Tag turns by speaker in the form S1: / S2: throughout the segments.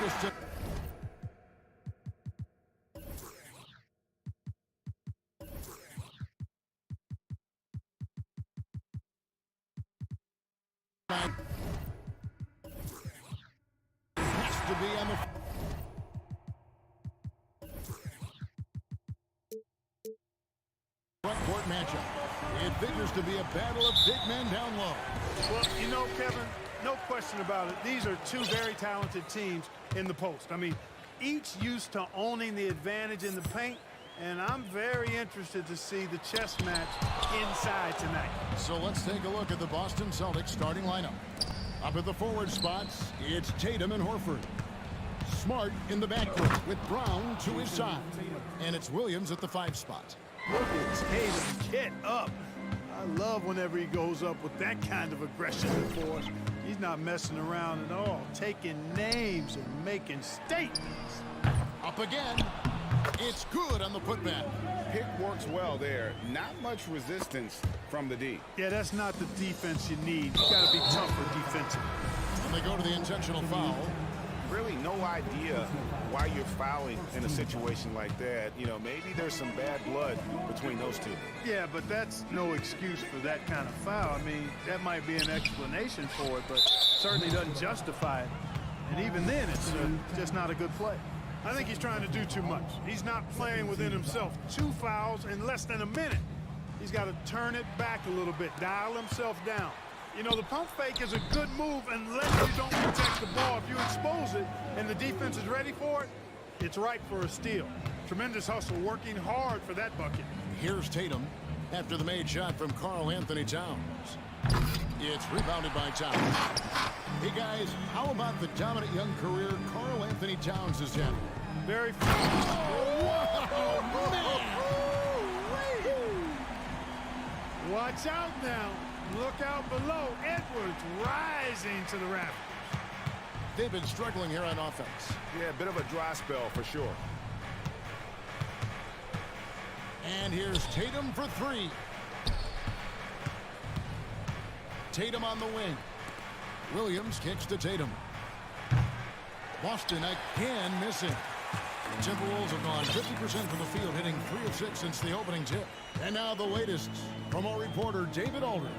S1: focused to has to be on the front court matchup. It figures to be a battle of big men down low.
S2: Well, you know, Kevin, no question about it. These are two very talented teams in the post. I mean, each used to owning the advantage in the paint, and I'm very interested to see the chess match inside tonight.
S1: So let's take a look at the Boston Celtics starting lineup. Up at the forward spots, it's Tatum and Horford. Smart in the backcourt with Brown to his side. And it's Williams at the 5 spot.
S2: Look at Tatum, get up. I love whenever he goes up with that kind of aggression and force. He's not messing around at all, taking names and making statements.
S1: Up again. It's good on the putback.
S3: Pick works well there. Not much resistance from the D.
S2: Yeah, that's not the defense you need. You got to be tougher defensively.
S1: And they go to the intentional foul.
S3: Really no idea why you're fouling in a situation like that. You know, maybe there's some bad blood between those two.
S2: Yeah, but that's no excuse for that kind of foul. I mean, that might be an explanation for it, but certainly doesn't justify it. And even then, it's just not a good play. I think he's trying to do too much. He's not playing within himself. 2 fouls in less than a minute. He's got to turn it back a little bit, dial himself down. You know, the pump fake is a good move unless you don't protect the ball. If you expose it and the defense is ready for it, it's ripe for a steal. Tremendous hustle, working hard for that bucket.
S1: Here's Tatum after the made shot from Karl Anthony Towns. It's rebounded by Towns. Hey, guys, how about the dominant young career Karl Anthony Towns has had?
S2: Very Watch out now. Look out below. Edwards rising to the rafters.
S1: They've been struggling here on offense.
S3: Yeah, a bit of a dry spell for sure.
S1: And here's Tatum for 3. Tatum on the wing. Williams kicks to Tatum. Boston again missing. The Timberwolves have gone 50% from the field, hitting 3 of 6 since the opening tip. And now the latest from our reporter, David Aldridge.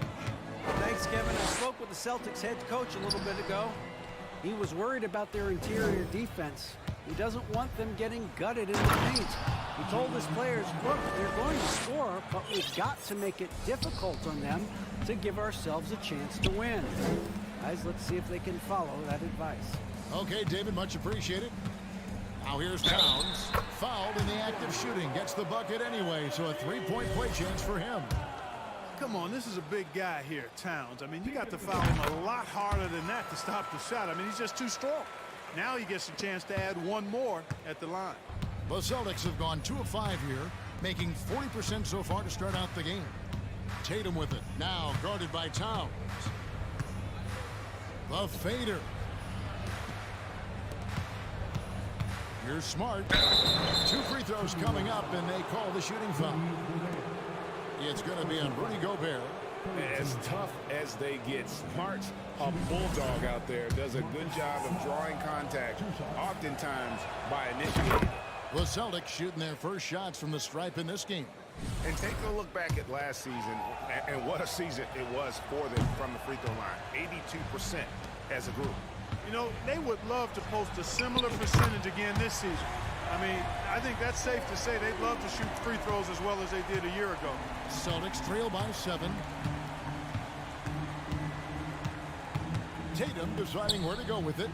S4: Thanks, Kevin. I spoke with the Celtics head coach a little bit ago. He was worried about their interior defense. He doesn't want them getting gutted in the paint. He told his players, look, they're going to score, but we've got to make it difficult on them to give ourselves a chance to win. Guys, let's see if they can follow that advice.
S1: Okay, David, much appreciated. Now here's Towns. Fouled in the act of shooting. Gets the bucket anyway, so a 3-point play chance for him.
S2: Come on, this is a big guy here, Towns. I mean, you got to foul him a lot harder than that to stop the shot. I mean, he's just too strong. Now he gets a chance to add 1 more at the line.
S1: The Celtics have gone 2 of 5 here, making 40% so far to start out the game. Tatum with it. Now guarded by Towns. The fader. Here's Smart. 2 free throws coming up, and they call the shooting foul. It's going to be on Rudy Gobert.
S3: As tough as they get, Smart's a bulldog out there. Does a good job of drawing contact, oftentimes by initiating.
S1: The Celtics shooting their first shots from the stripe in this game.
S3: And take a look back at last season, and what a season it was for them from the free throw line. 82% as a group.
S2: You know, they would love to post a similar percentage again this season. I mean, I think that's safe to say they'd love to shoot free throws as well as they did a year ago.
S1: Celtics trail by 7. Tatum deciding where to go with it.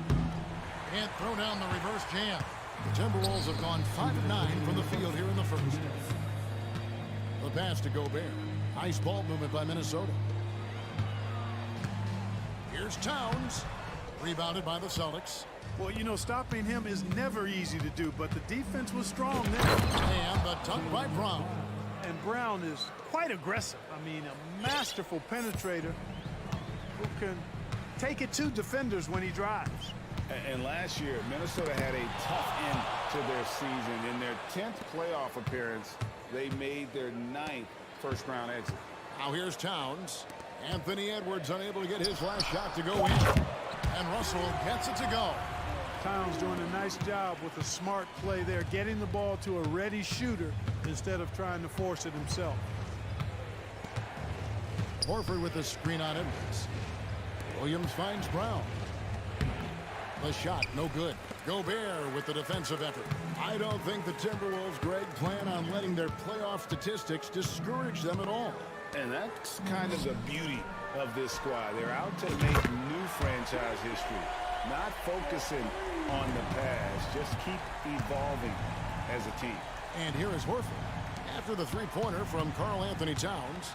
S1: Can't throw down the reverse jam. The Timberwolves have gone 5 of 9 from the field here in the first. The pass to Gobert. Nice ball movement by Minnesota. Here's Towns. Rebounded by the Celtics.
S2: Well, you know, stopping him is never easy to do, but the defense was strong there.
S1: And the dunk by Brown.
S2: And Brown is quite aggressive. I mean, a masterful penetrator who can take it to defenders when he drives.
S3: And last year, Minnesota had a tough end to their season. In their 10th playoff appearance, they made their 9th first-round exit.
S1: Now here's Towns. Anthony Edwards unable to get his last shot to go in. And Russell gets it to go.
S2: Towns doing a nice job with a smart play there, getting the ball to a ready shooter instead of trying to force it himself.
S1: Horford with the screen on Edwards. Williams finds Brown. The shot, no good. Gobert with the defensive effort. I don't think the Timberwolves, Greg, plan on letting their playoff statistics discourage them at all.
S3: And that's kind of the beauty of this squad. They're out to make new franchise history, not focusing on the past. Just keep evolving as a team.
S1: And here is Horford after the three-pointer from Karl-Anthony Towns.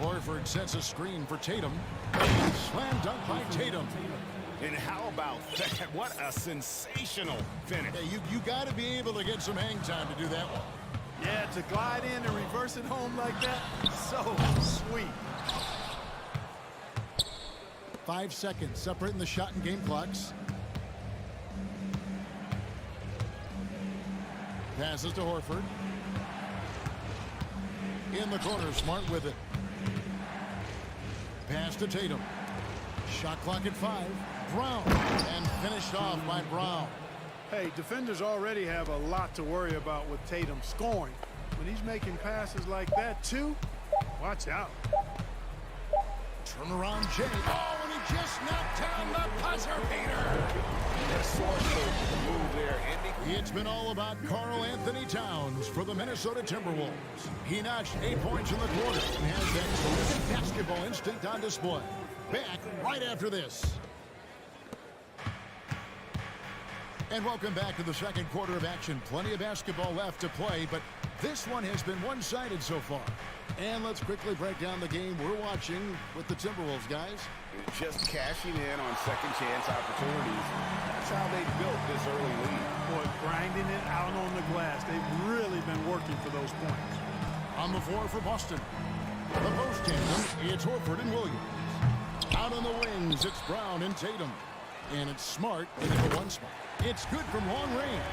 S1: Horford sets a screen for Tatum. Slam dunk by Tatum.
S3: And how about that? What a sensational finish.
S1: Hey, you got to be able to get some hang time to do that one.
S2: Yeah, to glide in and reverse it home like that, so sweet.
S1: 5 seconds separating the shot and game clocks. Passes to Horford. In the corner, Smart with it. Pass to Tatum. Shot clock at 5. Brown. And finished off by Brown.
S2: Hey, defenders already have a lot to worry about with Tatum scoring. When he's making passes like that, too, watch out.
S1: Turn around, Jay. Oh, and he just knocked down the buzzer beater.
S3: Move there, Andy.
S1: It's been all about Karl-Anthony Towns for the Minnesota Timberwolves. He notched 8 points in the quarter and has that terrific basketball instinct on display. Back right after this. And welcome back to the second quarter of action. Plenty of basketball left to play, but this one has been one-sided so far. And let's quickly break down the game we're watching with the Timberwolves, guys.
S3: Just cashing in on second chance opportunities. That's how they built this early lead.
S2: Boy, grinding it out on the glass. They've really been working for those points.
S1: On the floor for Boston. The post tandem, it's Horford and Williams. Out on the wings, it's Brown and Tatum. And it's Smart in the one spot. It's good from long range.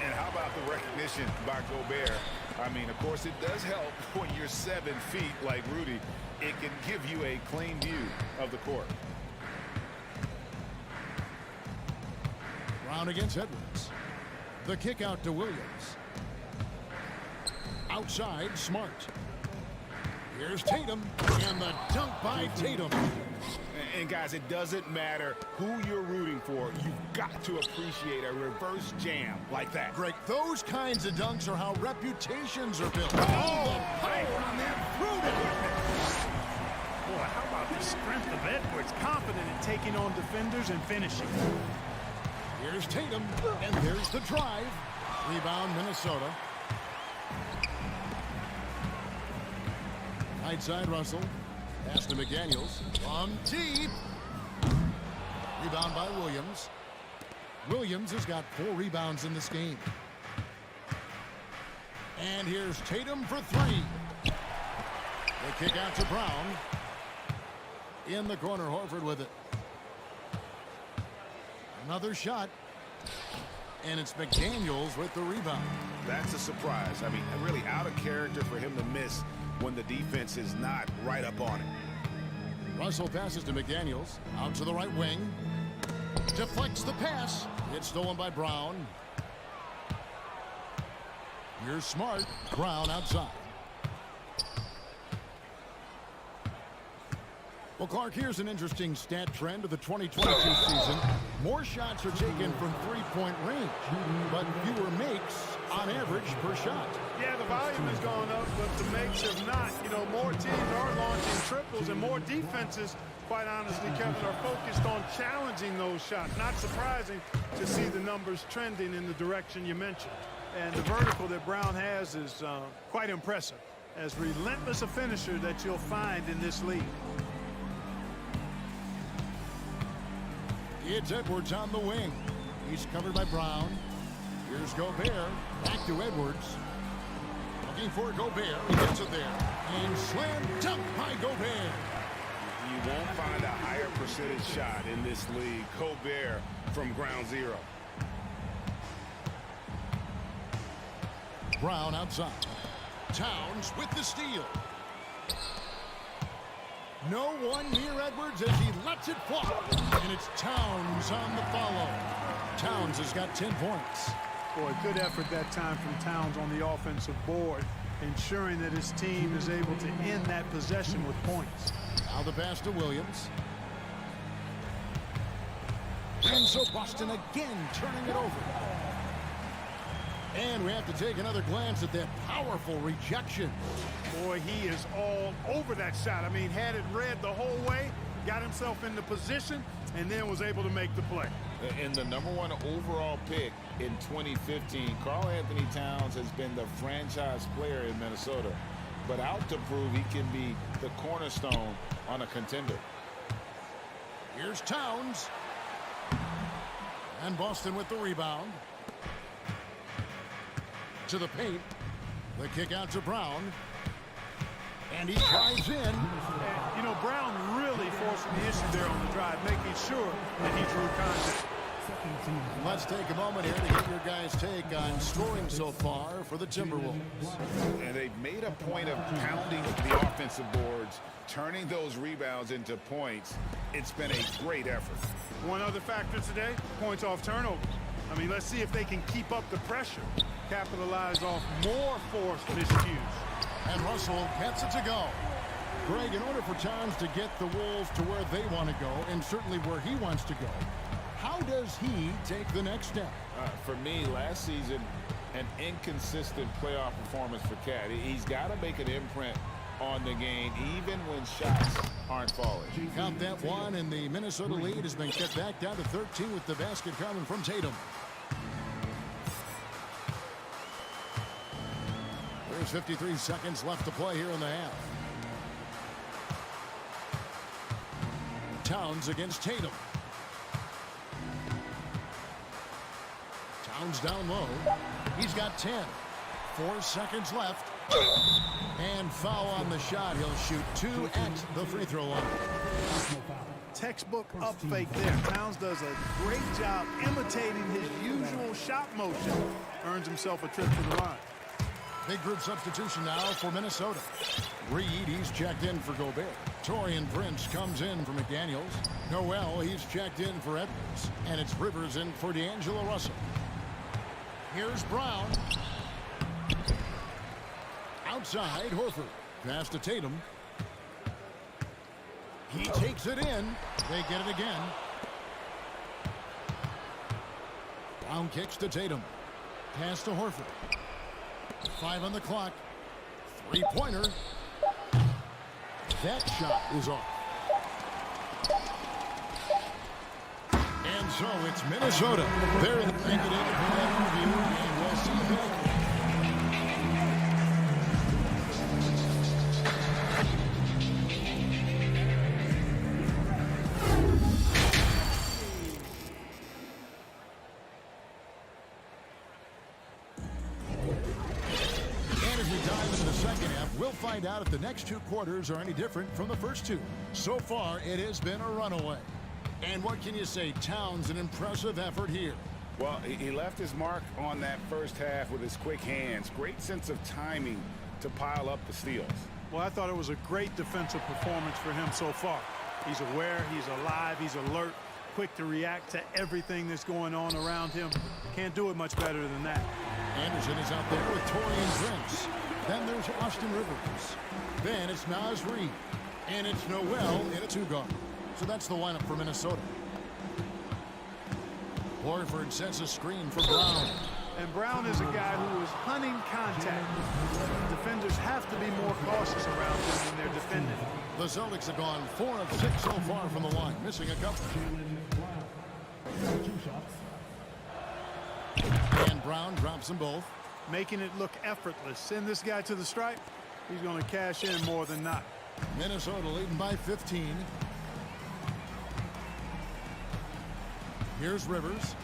S3: And how about the recognition by Gobert? I mean, of course, it does help when you're 7 feet like Rudy. It can give you a clean view of the court.
S1: Brown against Edwards. The kick out to Williams. Outside, Smart. Here's Tatum. And the dunk by Tatum.
S3: And guys, it doesn't matter who you're rooting for. You've got to appreciate a reverse jam like that.
S1: Greg, those kinds of dunks are how reputations are built. Oh, the power on that fruit.
S2: Boy, how about the strength of Edwards? Confident in taking on defenders and finishing.
S1: Here's Tatum, and there's the drive. Rebound, Minnesota. Right side, Russell. Pass to McDaniels. From deep. Rebound by Williams. Williams has got 4 rebounds in this game. And here's Tatum for 3. The kick out to Brown. In the corner, Horford with it. Another shot. And it's McDaniels with the rebound.
S3: That's a surprise. I mean, really out of character for him to miss when the defense is not right up on it.
S1: Russell passes to McDaniels. Out to the right wing. Deflects the pass. It's stolen by Brown. Here's Smart. Brown outside. Well, Clark, here's an interesting stat trend of the 2022 season. More shots are taken from three-point range, but fewer makes on average per shot.
S2: Yeah, the volume has gone up, but the makes have not. You know, more teams are launching triples, and more defenses, quite honestly, Kevin, are focused on challenging those shots. Not surprising to see the numbers trending in the direction you mentioned. And the vertical that Brown has is quite impressive. As relentless a finisher that you'll find in this league.
S1: It's Edwards on the wing. He's covered by Brown. Here's Gobert. Back to Edwards. Looking for Gobert. He gets it there. And slam dunk by Gobert.
S3: You won't find a higher percentage shot in this league. Gobert from ground zero.
S1: Brown outside. Towns with the steal. No one near Edwards as he lets it fly. And it's Towns on the follow. Towns has got 10 points.
S2: Boy, good effort that time from Towns on the offensive board, ensuring that his team is able to end that possession with points.
S1: Now the pass to Williams. And so Boston again turning it over. And we have to take another glance at that powerful rejection.
S2: Boy, he is all over that shot. I mean, had it read the whole way, got himself into position, and then was able to make the play.
S3: In the #1 overall pick in 2015, Karl Anthony Towns has been the franchise player in Minnesota, but out to prove he can be the cornerstone on a contender.
S1: Here's Towns. And Boston with the rebound. To the paint. The kick out to Brown. And he drives in.
S2: And, you know, Brown really forcing the issue there on the drive, making sure that he drew contact.
S1: Let's take a moment here to get your guys' take on scoring so far for the Timberwolves.
S3: And they've made a point of pounding the offensive boards, turning those rebounds into points. It's been a great effort.
S2: One other factor today, points off turnovers. I mean, let's see if they can keep up the pressure, capitalize off more forced miscues.
S1: And Russell gets it to go. Greg, in order for Towns to get the Wolves to where they want to go, and certainly where he wants to go, how does he take the next step?
S3: For me, last season, an inconsistent playoff performance for Cat. He's got to make an imprint on the game, even when shots aren't falling.
S1: Count that one, and the Minnesota lead has been cut back down to 13 with the basket coming from Tatum. There's 53 seconds left to play here in the half. Towns against Tatum. Towns down low. He's got 10. 4 seconds left. And foul on the shot. He'll shoot 2 at the free throw line.
S2: Textbook up fake there. Towns does a great job imitating his usual shot motion. Earns himself a trip to the line.
S1: Big group substitution now for Minnesota. Reed, he's checked in for Gobert. Taurean Prince comes in for McDaniels. Noel, he's checked in for Edwards. And it's Rivers in for D'Angelo Russell. Here's Brown. Outside, Horford. Pass to Tatum. He takes it in. They get it again. Brown kicks to Tatum. Pass to Horford. 5 on the clock. 3-pointer. That shot is off. And so it's Minnesota. They're in the negative for that review, and we'll see you back. We'll find out if the next 2 quarters are any different from the first 2. So far, it has been a runaway. And what can you say? Towns, an impressive effort here.
S3: Well, he left his mark on that first half with his quick hands. Great sense of timing to pile up the steals.
S2: Well, I thought it was a great defensive performance for him so far. He's aware, he's alive, he's alert, quick to react to everything that's going on around him. Can't do it much better than that.
S1: Anderson is out there with Taurean Prince. Then there's Austin Rivers. Then it's Naz Reid. And it's Noel in a 2-guard. So that's the lineup for Minnesota. Horford sets a screen for Brown.
S2: And Brown is a guy who is hunting contact. Defenders have to be more cautious around him when they're defending.
S1: The Celtics have gone 4 of 6 so far from the line, missing a couple. And Brown drops them both.
S2: Making it look effortless. Send this guy to the stripe. He's going to cash in more than not.
S1: Minnesota leading by 15. Here's Rivers.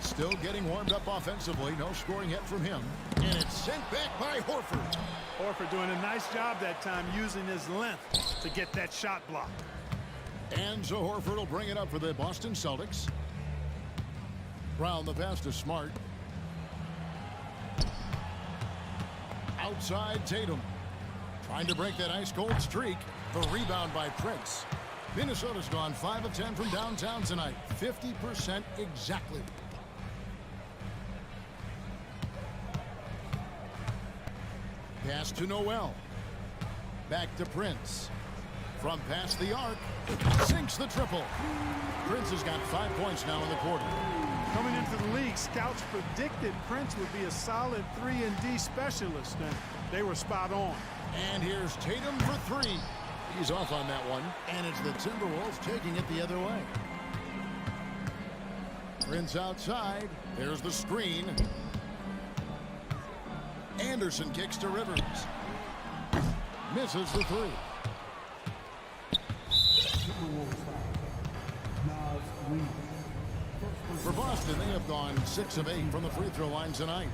S1: Still getting warmed up offensively. No scoring yet from him. And it's sent back by Horford.
S2: Horford doing a nice job that time using his length to get that shot blocked.
S1: And so Horford will bring it up for the Boston Celtics. Brown the pass to Smart. Outside Tatum. Trying to break that ice-cold streak. The rebound by Prince. Minnesota's gone 5 of 10 from downtown tonight. 50% exactly. Pass to Noel. Back to Prince. From past the arc. Sinks the triple. Prince has got 5 points now in the quarter.
S2: Coming into the league, scouts predicted Prince would be a solid 3-and-D specialist, and they were spot on.
S1: And here's Tatum for 3. He's off on that one. And it's the Timberwolves taking it the other way. Prince outside. There's the screen. Anderson kicks to Rivers. Misses the 3. For Boston, they have gone 6 of 8 from the free throw line tonight.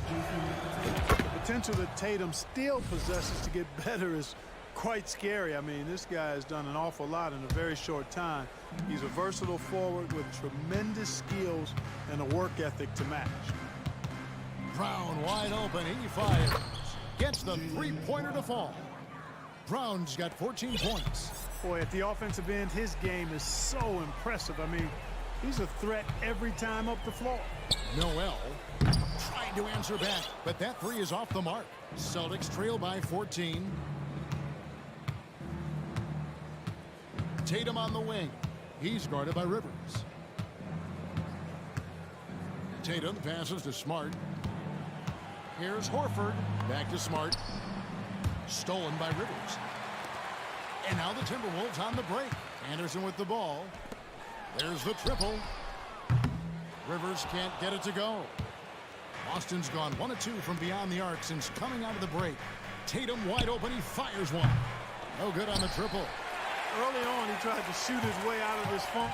S2: The potential that Tatum still possesses to get better is quite scary. I mean, this guy has done an awful lot in a very short time. He's a versatile forward with tremendous skills and a work ethic to match.
S1: Brown wide open. He fires. Gets the three-pointer to fall. Brown's got 14 points.
S2: Boy, at the offensive end, his game is so impressive. I mean, he's a threat every time up the floor.
S1: Noel tried to answer back, but that 3 is off the mark. Celtics trail by 14. Tatum on the wing. He's guarded by Rivers. Tatum passes to Smart. Here's Horford. Back to Smart. Stolen by Rivers. And now the Timberwolves on the break. Anderson with the ball. There's the triple. Rivers can't get it to go. Boston's gone 1 of 2 from beyond the arc since coming out of the break. Tatum wide open. He fires one. No good on the triple.
S2: Early on, he tried to shoot his way out of this funk.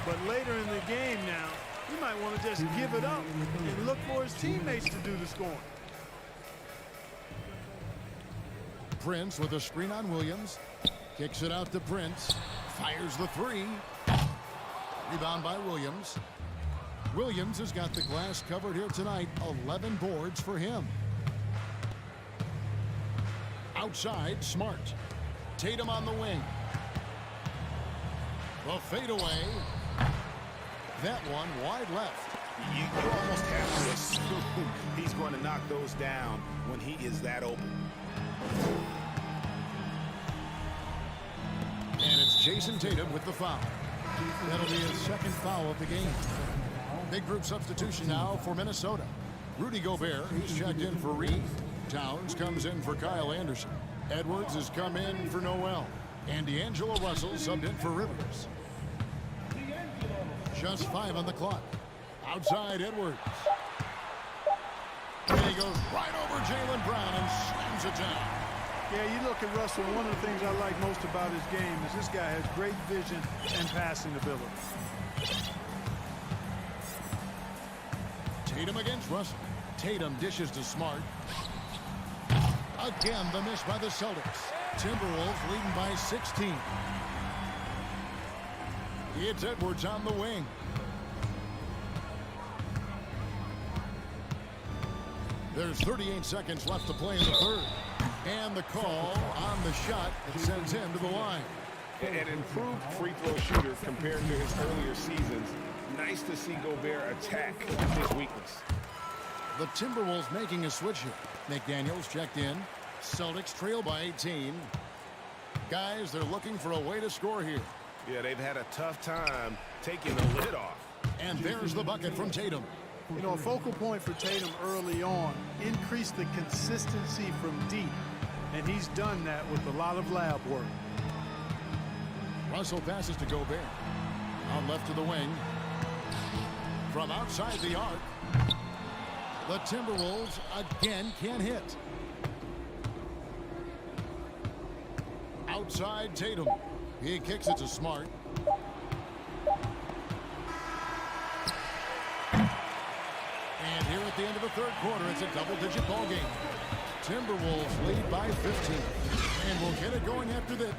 S2: But later in the game now, he might want to just give it up and look for his teammates to do the scoring.
S1: Prince with a screen on Williams. Kicks it out to Prince. Fires the 3. Rebound by Williams. Williams has got the glass covered here tonight. 11 boards for him. Outside, Smart. Tatum on the wing. The fadeaway. That one wide left.
S3: You almost have to assume he's going to knock those down when he is that open.
S1: And it's Jason Tatum with the foul. That'll be his second foul of the game. Big group substitution now for Minnesota. Rudy Gobert, he's checked in for Reed. Towns comes in for Kyle Anderson. Edwards has come in for Noel. And D'Angelo Russell subbed in for Rivers. Just 5 on the clock. Outside Edwards. And he goes right over Jaylen Brown and slams it down.
S2: Yeah, you look at Russell, one of the things I like most about his game is this guy has great vision and passing ability.
S1: Tatum against Russell. Tatum dishes to Smart. Again, the miss by the Celtics. Timberwolves leading by 16. It's Edwards on the wing. There's 38 seconds left to play in the third. And the call on the shot that sends him to the line.
S3: An improved free throw shooter compared to his earlier seasons. Nice to see Gobert attack his weakness.
S1: The Timberwolves making a switch here. McDaniels checked in. Celtics trail by 18. Guys, they're looking for a way to score here.
S3: Yeah, they've had a tough time taking the lid off.
S1: And there's the bucket from Tatum.
S2: You know, a focal point for Tatum early on, increase the consistency from deep. And he's done that with a lot of lab work.
S1: Russell passes to Gobert. Out left to the wing. From outside the arc. The Timberwolves again can't hit. Outside Tatum. He kicks it to Smart. And here at the end of the third quarter, it's a double-digit ball game. Timberwolves lead by 15. And we'll get it going after this.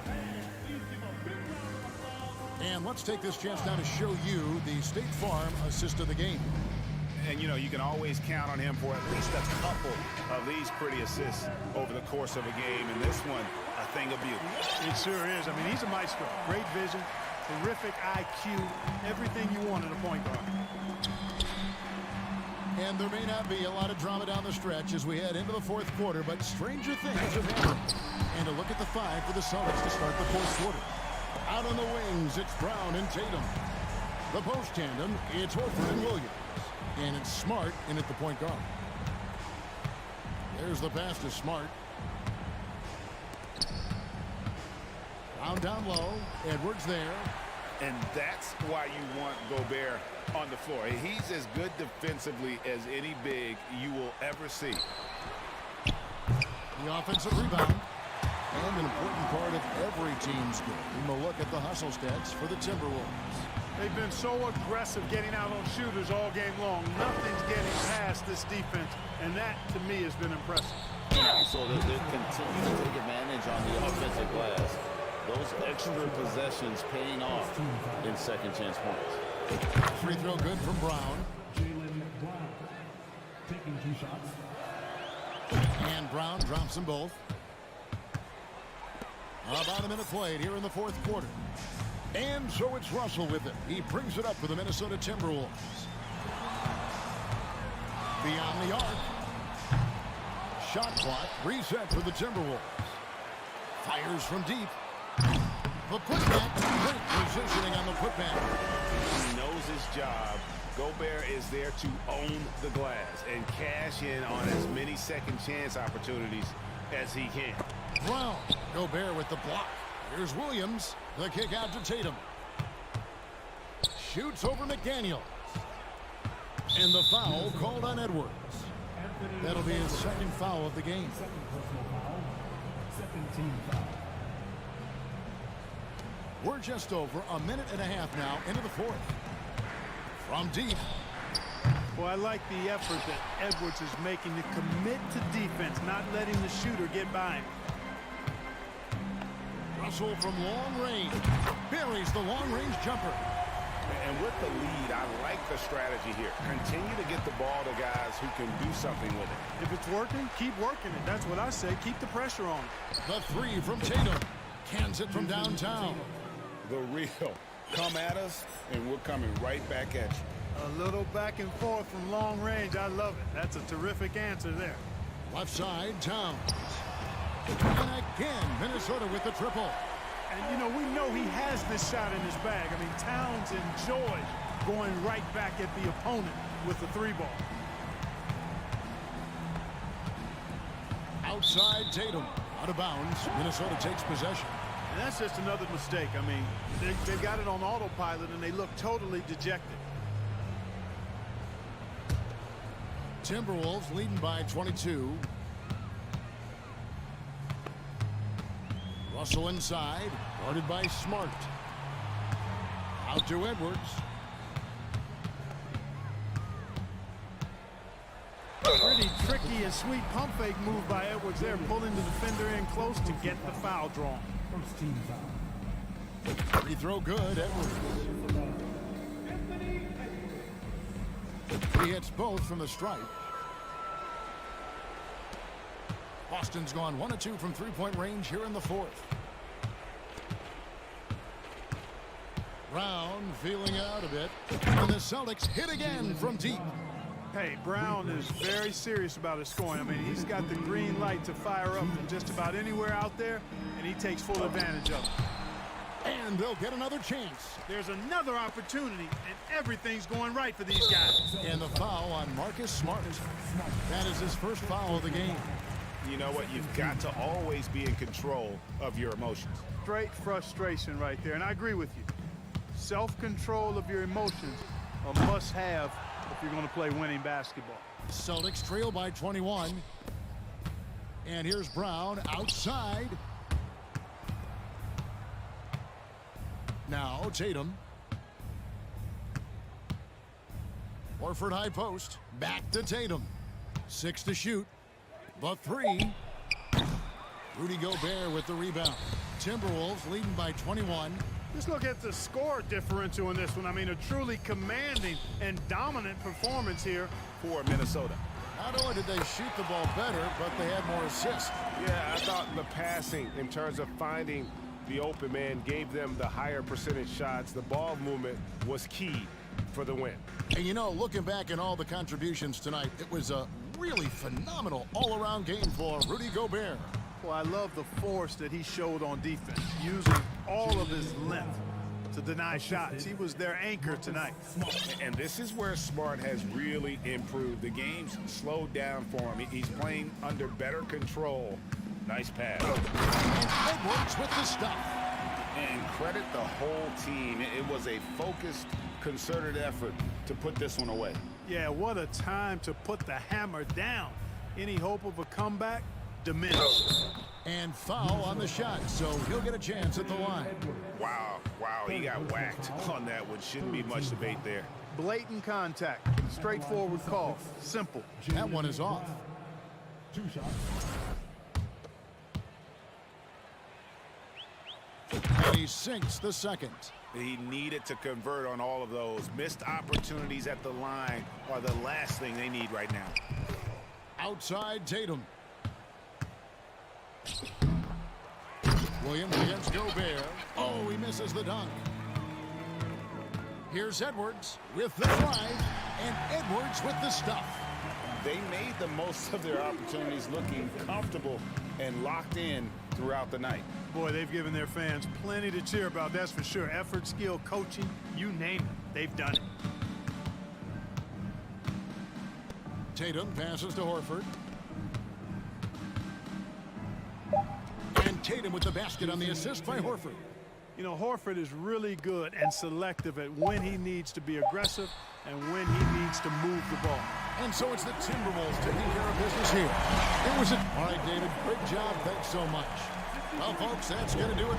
S1: And let's take this chance now to show you the State Farm assist of the game.
S3: And, you know, you can always count on him for at least a couple of these pretty assists over the course of a game. And this one, a thing of beauty.
S2: It sure is. I mean, he's a maestro. Great vision, terrific IQ, everything you want in a point guard.
S1: And there may not be a lot of drama down the stretch as we head into the fourth quarter, but stranger things have happened. And a look at the five for the Celtics to start the fourth quarter. Out on the wings, it's Brown and Tatum. The post tandem, it's Horford and Williams. And it's Smart in at the point guard. There's the pass to Smart. Brown down low. Edwards there.
S3: And that's why you want Gobert on the floor. He's as good defensively as any big you will ever see.
S1: The offensive rebound. And an important part of every team's game. A look at the hustle stats for the Timberwolves.
S2: They've been so aggressive getting out on shooters all game long. Nothing's getting past this defense, and that, to me, has been impressive.
S5: So they continue to take advantage on the offensive glass. Those extra possessions paying off in second chance points.
S1: Free throw good from Brown.
S6: Taking 2 shots.
S1: And Brown drops them both. About a minute played here in the fourth quarter. And so it's Russell with it. He brings it up for the Minnesota Timberwolves. Beyond the arc. Shot clock reset for the Timberwolves. Fires from deep. The putback. Great positioning on the putback.
S3: He knows his job. Gobert is there to own the glass and cash in on as many second chance opportunities as he can.
S1: Brown. Gobert with the block. Here's Williams. The kick out to Tatum. Shoots over McDaniels. And the foul called on Edwards. That'll be his second foul of the game.
S6: Second personal foul. Second team foul.
S1: We're just over a minute and a half now into the fourth. From deep.
S2: Well, I like the effort that Edwards is making to commit to defense, not letting the shooter get by him.
S1: Russell from long range. Buries the long-range jumper.
S3: And with the lead, I like the strategy here. Continue to get the ball to guys who can do something with it.
S2: If it's working, keep working it. That's what I say. Keep the pressure on.
S1: The three from Tatum. Cans it from downtown.
S3: The real. Come at us, and we're coming right back at you.
S2: A little back and forth from long range. I love it. That's a terrific answer there.
S1: Left side, Towns. And again, Minnesota with the triple.
S2: And, you know, we know he has this shot in his bag. I mean, Towns enjoys going right back at the opponent with the 3-ball.
S1: Outside Tatum. Out of bounds. Minnesota takes possession.
S2: And that's just another mistake. I mean, they got it on autopilot, and they look totally dejected.
S1: Timberwolves leading by 22. Russell inside, guarded by Smart. Out to Edwards.
S2: Pretty tricky and sweet pump fake move by Edwards there, pulling the defender in close to get the foul drawn.
S6: First team foul.
S1: Free throw good, Edwards. He hits both from the stripe. Boston's gone 1 of 2 from three-point range here in the fourth. Brown feeling out a bit. And the Celtics hit again from deep.
S2: Hey, Brown is very serious about his scoring. I mean, he's got the green light to fire up from just about anywhere out there, and he takes full advantage of it.
S1: And they'll get another chance.
S2: There's another opportunity, and everything's going right for these guys.
S1: And the foul on Marcus Smart. That is his first foul of the game.
S3: You know what? You've got to always be in control of your emotions.
S2: Straight frustration right there, and I agree with you. Self-control of your emotions a must-have if you're going to play winning basketball.
S1: Celtics trail by 21. And here's Brown outside. Now Tatum. Horford high post. Back to Tatum. 6 to shoot. The 3. Rudy Gobert with the rebound. Timberwolves leading by 21.
S2: Just look at the score differential in this one. I mean, a truly commanding and dominant performance here
S3: For Minnesota.
S1: Not only did they shoot the ball better, but they had more assists.
S3: Yeah, I thought the passing in terms of finding the open man gave them the higher percentage shots. The ball movement was key for the win.
S1: And you know, looking back at all the contributions tonight, it was a really phenomenal all-around game for Rudy Gobert.
S2: Well, I love the force that he showed on defense, using all of his length to deny shots. He was their anchor tonight.
S3: And this is where Smart has really improved. The game's slowed down for him. He's playing under better control. Nice pass.
S1: And Edwards with the stuff.
S5: And credit the whole team. It was a focused, concerted effort to put this one away.
S2: Yeah, what a time to put the hammer down. Any hope of a comeback? Diminished.
S1: And foul on the shot, so he'll get a chance at the line.
S3: Wow, he got whacked on that one. Shouldn't be much debate there.
S2: Blatant contact. Straightforward call. Simple.
S1: That one is off.
S6: 2 shots.
S1: And he sinks the second.
S3: He needed to convert on all of those. Missed opportunities at the line are the last thing they need right now.
S1: Outside Tatum. Williams against Gobert. Oh, he misses the dunk. Here's Edwards with the drive, and Edwards with the stuff.
S5: They made the most of their opportunities, looking comfortable and locked in throughout the night.
S2: Boy, they've given their fans plenty to cheer about, that's for sure. Effort, skill, coaching, you name it, they've done it.
S1: Tatum passes to Horford. And Tatum with the basket on the assist by Horford.
S2: You know, Horford is really good and selective at when he needs to be aggressive and when he needs to move the ball.
S1: And so it's the Timberwolves taking care of business here. It was all right, David. Great job. Thanks so much. Well, folks, that's going to do it.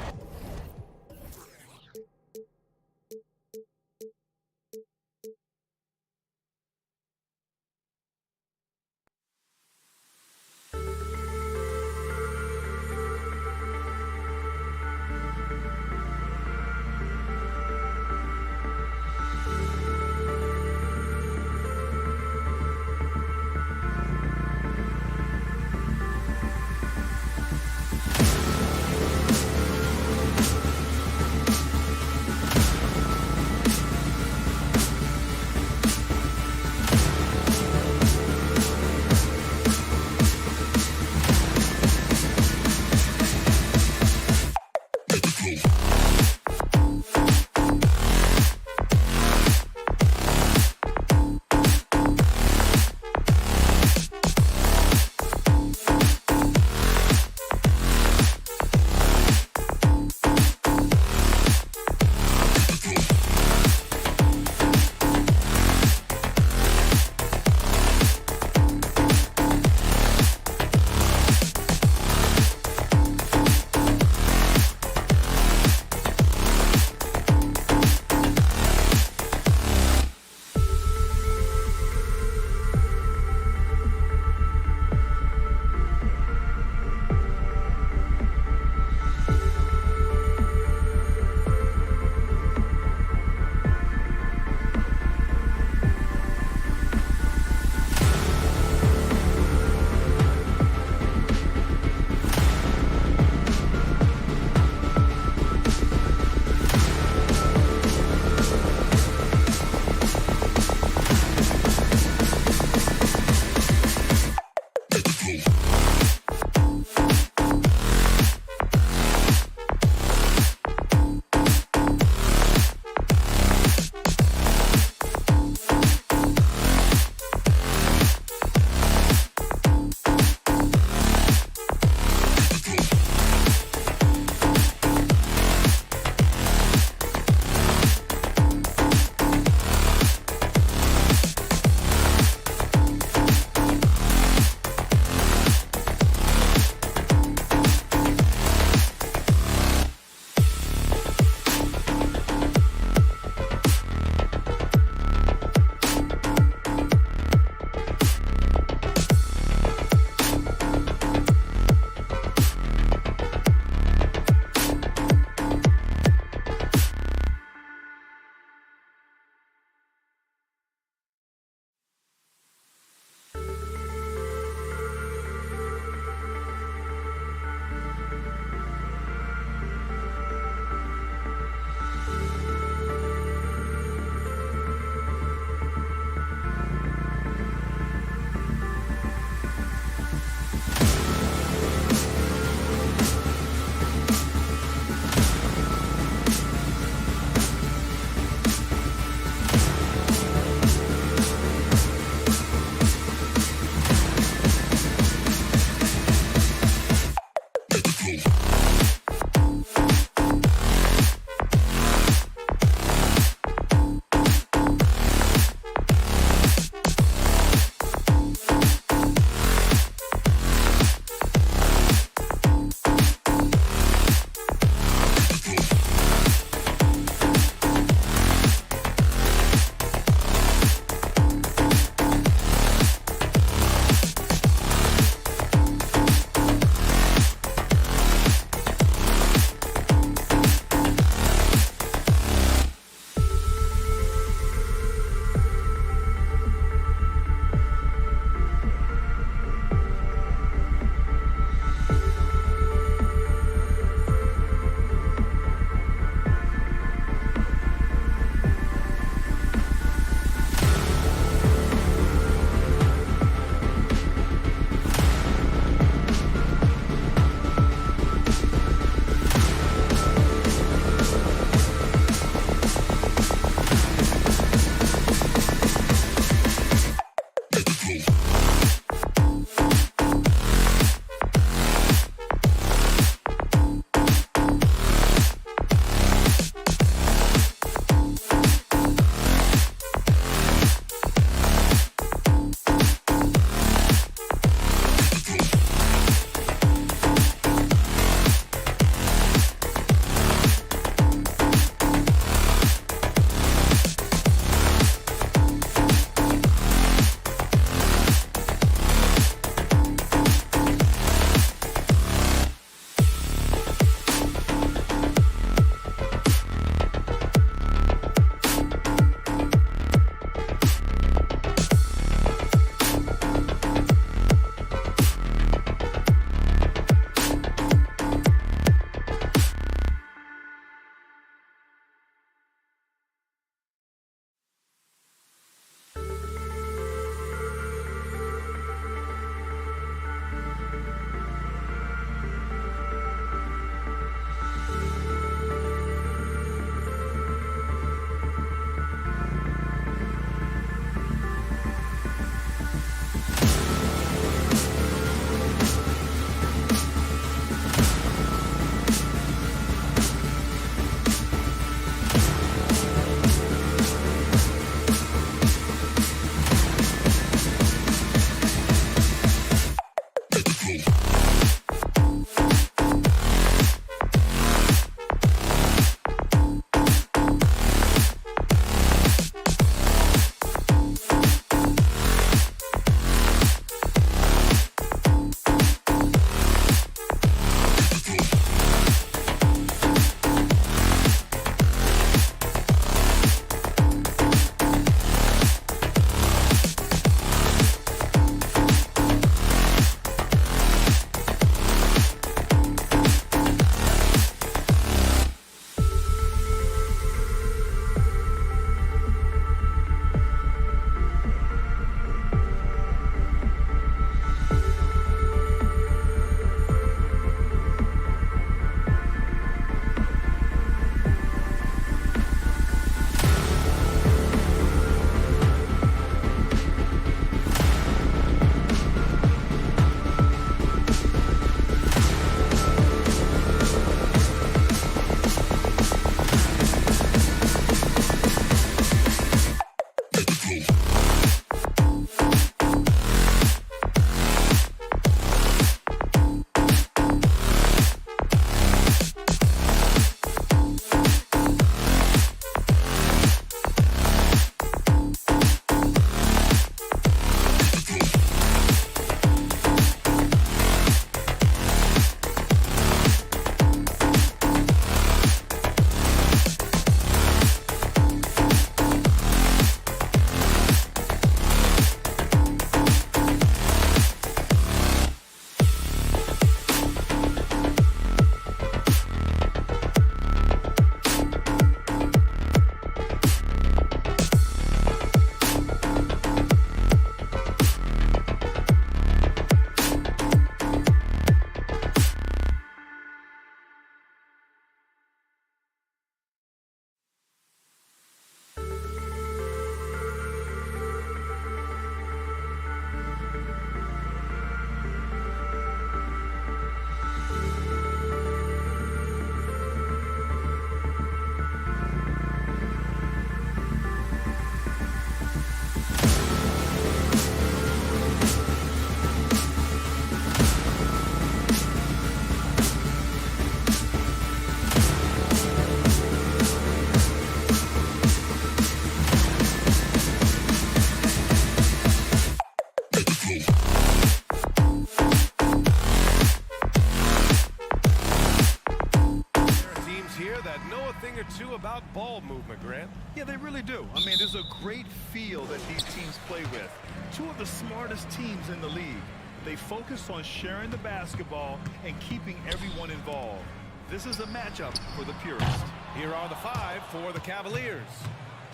S7: thing or two about ball movement, Grant.
S8: Yeah, they really do. I mean, there's a great feel that these teams play with. Two of the smartest teams in the league. They focus on sharing the basketball and keeping everyone involved. This is a matchup for the purists.
S7: Here are the 5 for the Cavaliers.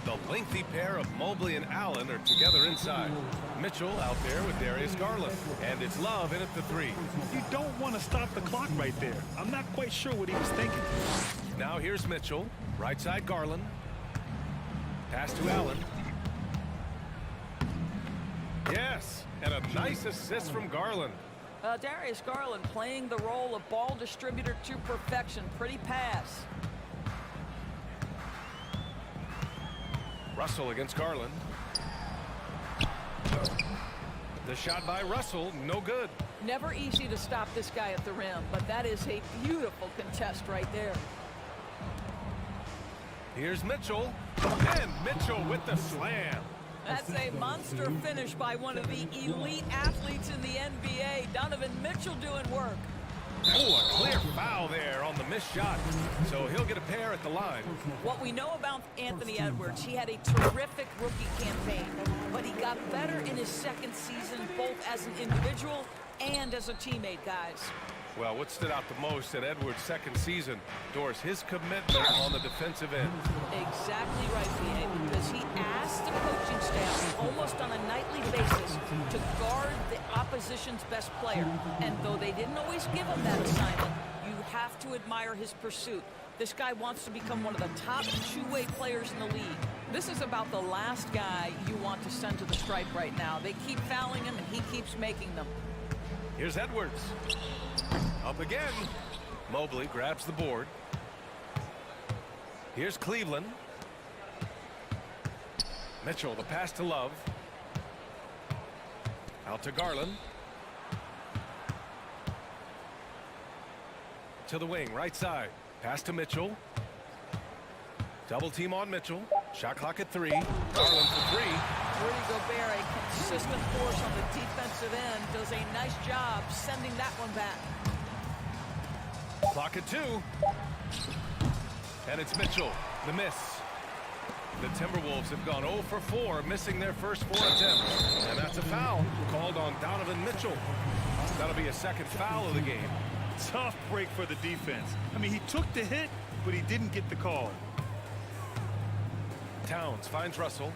S7: The lengthy pair of Mobley and Allen are together inside. Mitchell out there with Darius Garland. And it's Love in at the 3.
S8: You don't want to stop the clock right there. I'm not quite sure what he was thinking.
S7: Now here's Mitchell. Right side Garland. Pass to Allen. Yes, and a nice assist from Garland.
S9: Darius Garland playing the role of ball distributor to perfection. Pretty pass.
S7: Russell against Garland. The shot by Russell, no good.
S9: Never easy to stop this guy at the rim, but that is a beautiful contest right there.
S7: Here's Mitchell, and Mitchell with the slam.
S9: That's a monster finish by one of the elite athletes in the NBA. Donovan Mitchell doing work.
S7: Oh, a clear foul there on the missed shot. So he'll get a pair at the line.
S9: What we know about Anthony Edwards, he had a terrific rookie campaign, but he got better in his second season, both as an individual and as a teammate, guys.
S7: Well, what stood out the most in Edwards' second season, Doris, his commitment on the defensive end.
S9: Exactly right, B.A., because he asked the coaching staff almost on a nightly basis to guard the opposition's best player. And though they didn't always give him that assignment, you have to admire his pursuit. This guy wants to become one of the top two-way players in the league. This is about the last guy you want to send to the stripe right now. They keep fouling him, and he keeps making them.
S7: Here's Edwards. Up again. Mobley grabs the board. Here's Cleveland. Mitchell, the pass to Love. Out to Garland. To the wing, right side. Pass to Mitchell. Double team on Mitchell. Shot clock at 3. Garland for 3.
S9: Rudy Gobert, a consistent force on the defensive end, does a nice job sending that one back.
S7: Clock at 2. And it's Mitchell, the miss. The Timberwolves have gone 0 for 4, missing their first 4 attempts. And that's a foul called on Donovan Mitchell. That'll be a second foul of the game.
S8: Tough break for the defense. I mean, he took the hit, but he didn't get the call.
S7: Towns finds Russell.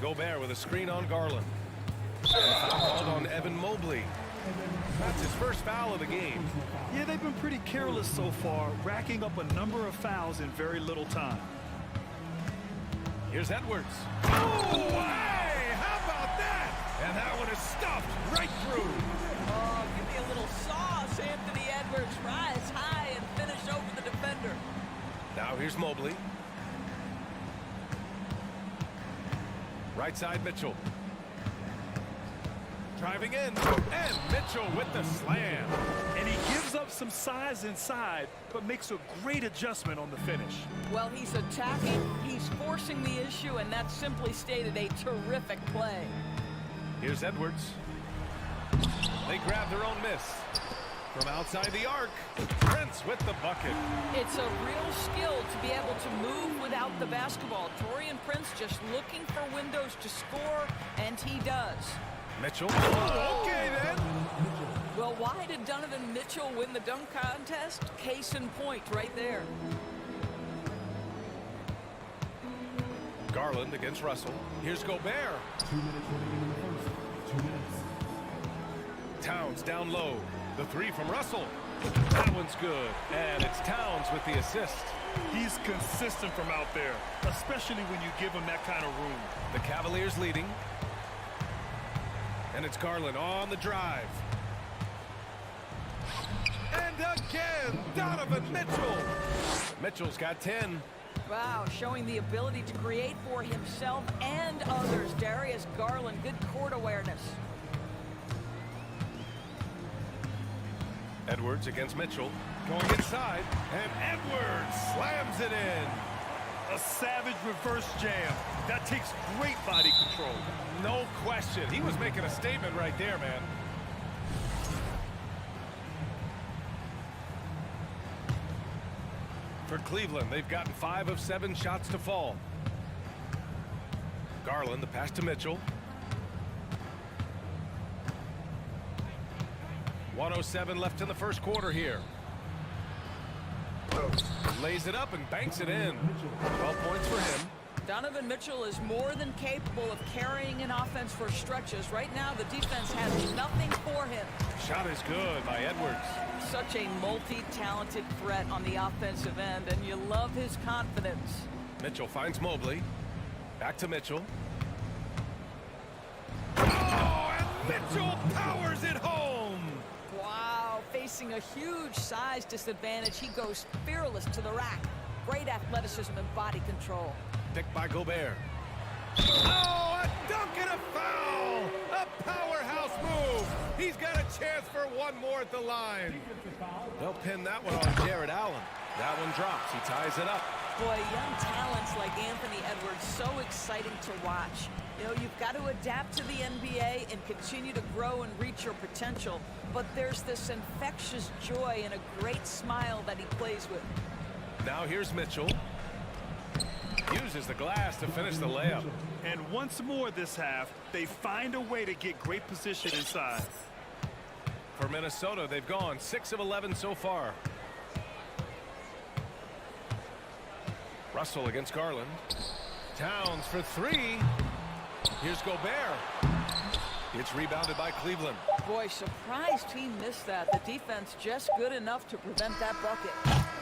S7: Gobert with a screen on Garland. And foul called on Evan Mobley. That's his first foul of the game.
S8: Yeah, they've been pretty careless so far, racking up a number of fouls in very little time.
S7: Here's Edwards. Oh, hey, how about that? And that one is stuffed right through.
S9: Oh, give me a little sauce, Anthony Edwards. Rise high and finish over the defender.
S7: Now here's Mobley. Right side Mitchell. Driving in, and Mitchell with the slam.
S8: And he gives up some size inside, but makes a great adjustment on the finish.
S9: Well, he's attacking, he's forcing the issue, and that simply stated a terrific play.
S7: Here's Edwards. They grab their own miss. From outside the arc, Prince with the bucket.
S9: It's a real skill to be able to move without the basketball. Taurean Prince just looking for windows to score, and he does.
S7: Mitchell. Oh, okay then.
S9: Well, why did Donovan Mitchell win the dunk contest? Case in point right there.
S7: Garland against Russell. Here's Gobert.
S6: 2 minutes remaining in the first. 2 minutes.
S7: Towns down low. The 3 from Russell. That one's good. And it's Towns with the assist.
S8: He's consistent from out there, especially when you give him that kind of room.
S7: The Cavaliers leading. And it's Garland on the drive. And again, Donovan Mitchell. Mitchell's got 10.
S9: Wow, showing the ability to create for himself and others. Darius Garland, good court awareness.
S7: Edwards against Mitchell. Going inside. And Edwards slams it in.
S8: A savage reverse jam. That takes great body control.
S7: No question. He was making a statement right there, man. For Cleveland, they've gotten 5 of 7 shots to fall. Garland, the pass to Mitchell. 1:07 left in the first quarter here. Lays it up and banks it in. 12 points for him.
S9: Donovan Mitchell is more than capable of carrying an offense for stretches. Right now, the defense has nothing for him.
S7: Shot is good by Edwards.
S9: Such a multi-talented threat on the offensive end, and you love his confidence.
S7: Mitchell finds Mobley. Back to Mitchell. Oh, and Mitchell powers it home.
S9: Wow, facing a huge size disadvantage, he goes fearless to the rack. Great athleticism and body control.
S7: Picked by Gobert. Oh, a dunk and a foul! A powerhouse move! He's got a chance for one more at the line. They'll pin that one on Jared Allen. That one drops. He ties it up.
S9: Boy, young talents like Anthony Edwards, so exciting to watch. You know, you've got to adapt to the NBA and continue to grow and reach your potential. But there's this infectious joy and a great smile that he plays with.
S7: Now here's Mitchell. Uses the glass to finish the layup.
S8: And once more this half, they find a way to get great position inside.
S7: For Minnesota, they've gone 6 of 11 so far. Russell against Garland. Towns for 3. Here's Gobert. It's rebounded by Cleveland.
S9: Boy, surprised he missed that. The defense just good enough to prevent that bucket.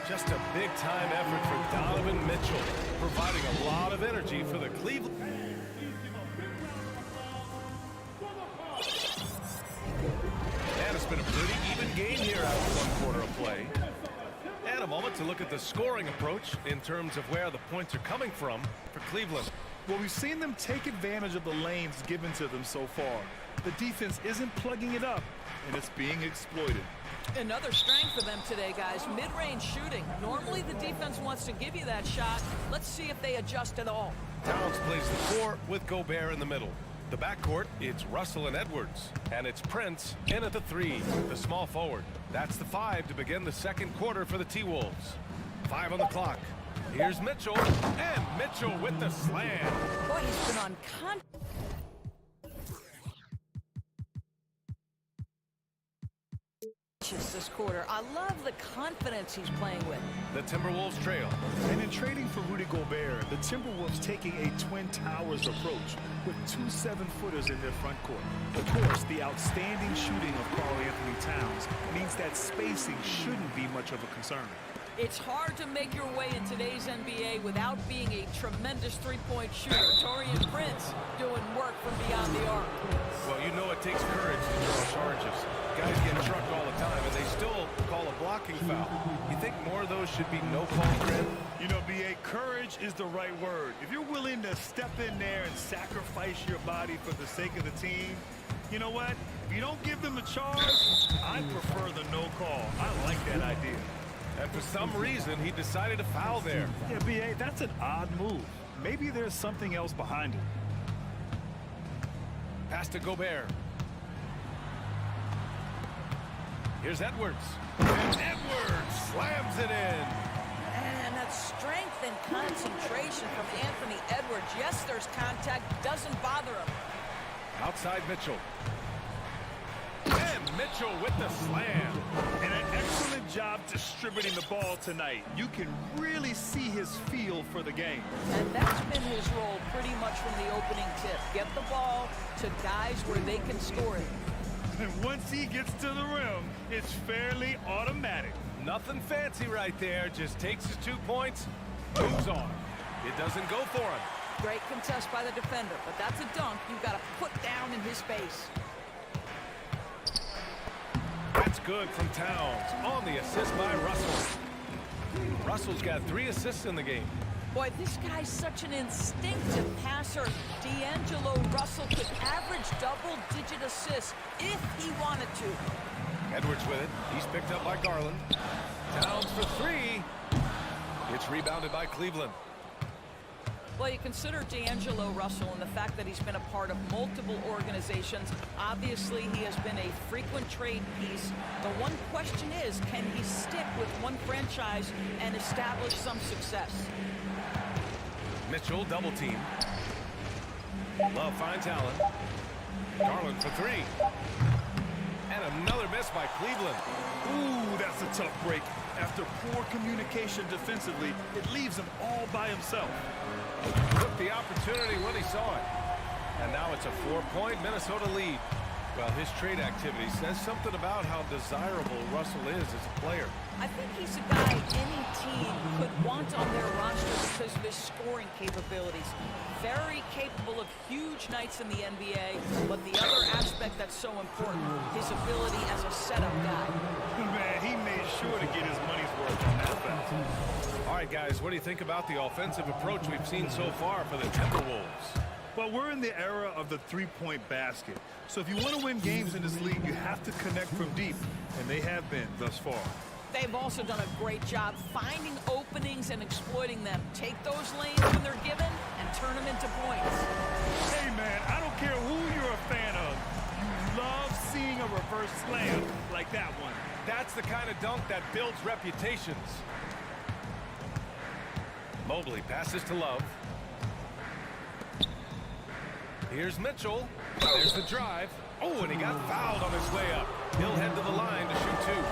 S7: Just a big-time effort for Donovan Mitchell, providing a lot of energy for the Cleveland. And it's been a pretty even game here after one quarter of play. And a moment to look at the scoring approach in terms of where the points are coming from for Cleveland.
S8: Well, we've seen them take advantage of the lanes given to them so far. The defense isn't plugging it up, and it's being exploited.
S9: Another strength for them today, guys. Mid-range shooting. Normally the defense wants to give you that shot. Let's see if they adjust at all.
S7: Towns plays the 4 with Gobert in the middle. The backcourt, it's Russell and Edwards. And it's Prince in at the 3, the small forward. That's the 5 to begin the second quarter for the T-Wolves. 5 on the clock. Here's Mitchell, and Mitchell with the slam.
S9: Boy, he's been on this quarter. I love the confidence he's playing with.
S7: The Timberwolves trail.
S8: And in trading for Rudy Gobert, the Timberwolves taking a Twin Towers approach with 2 7-footers in their front court. Of course, the outstanding shooting of Karl-Anthony Towns means that spacing shouldn't be much of a concern.
S9: It's hard to make your way in today's NBA without being a tremendous three-point shooter. Taurean Prince doing work from beyond the arc.
S7: Well, you know it takes courage to draw charges. Guys get trucked all the time, and they still call a blocking foul. You think more of those should be no call, Grant?
S8: You know, B.A., courage is the right word. If you're willing to step in there and sacrifice your body for the sake of the team, you know what? If you don't give them the charge, I prefer the no call. I like that idea.
S7: And for some reason, he decided to foul there.
S8: Yeah, B.A., that's an odd move. Maybe there's something else behind it.
S7: Pass to Gobert. Here's Edwards. And Edwards slams it in.
S9: And that strength and concentration from Anthony Edwards. Yes, there's contact. Doesn't bother him.
S7: Outside Mitchell. And Mitchell with the slam.
S8: And an excellent job distributing the ball tonight. You can really see his feel for the game.
S9: And that's been his role pretty much from the opening tip. Get the ball to guys where they can score it.
S8: And once he gets to the rim, it's fairly automatic.
S7: Nothing fancy right there. Just takes his 2 points, moves on. It doesn't go for him.
S9: Great contest by the defender, but that's a dunk you've got to put down in his face.
S7: That's good from Towns on the assist by Russell. Russell's got 3 assists in the game.
S9: Boy, this guy's such an instinctive passer. D'Angelo Russell could average double-digit assists if he wanted to.
S7: Edwards with it. He's picked up by Garland. Towns for 3. It's rebounded by Cleveland.
S9: Well, you consider D'Angelo Russell and the fact that he's been a part of multiple organizations. Obviously, he has been a frequent trade piece. The one question is, can he stick with one franchise and establish some success.
S7: Mitchell double team. Love finds Allen. Garland for three. And another miss by Cleveland.
S8: Ooh, that's a tough break. After poor communication defensively, it leaves him all by himself.
S7: Took the opportunity when he saw it. And now it's a 4-point Minnesota lead. Well, his trade activity says something about how desirable Russell is as a player.
S9: I think he's a guy any team could want on their roster because of his scoring capabilities. Very capable of huge nights in the NBA, but the other aspect that's so important, his ability as a setup guy.
S8: Man, he made sure to get his money's worth on that foul.
S7: All right, guys, what do you think about the offensive approach we've seen so far for the Timberwolves?
S8: Well, we're in the era of the three-point basket. So if you want to win games in this league, you have to connect from deep, and they have been thus far.
S9: They've also done a great job finding openings and exploiting them. Take those lanes when they're given and turn them into points.
S8: Hey, man, I don't care who you're a fan of. You love seeing a reverse slam like that one.
S7: That's the kind of dunk that builds reputations. Mobley passes to Love. Here's Mitchell. There's the drive. Oh, and he got fouled on his way up. He'll head to the line to shoot two.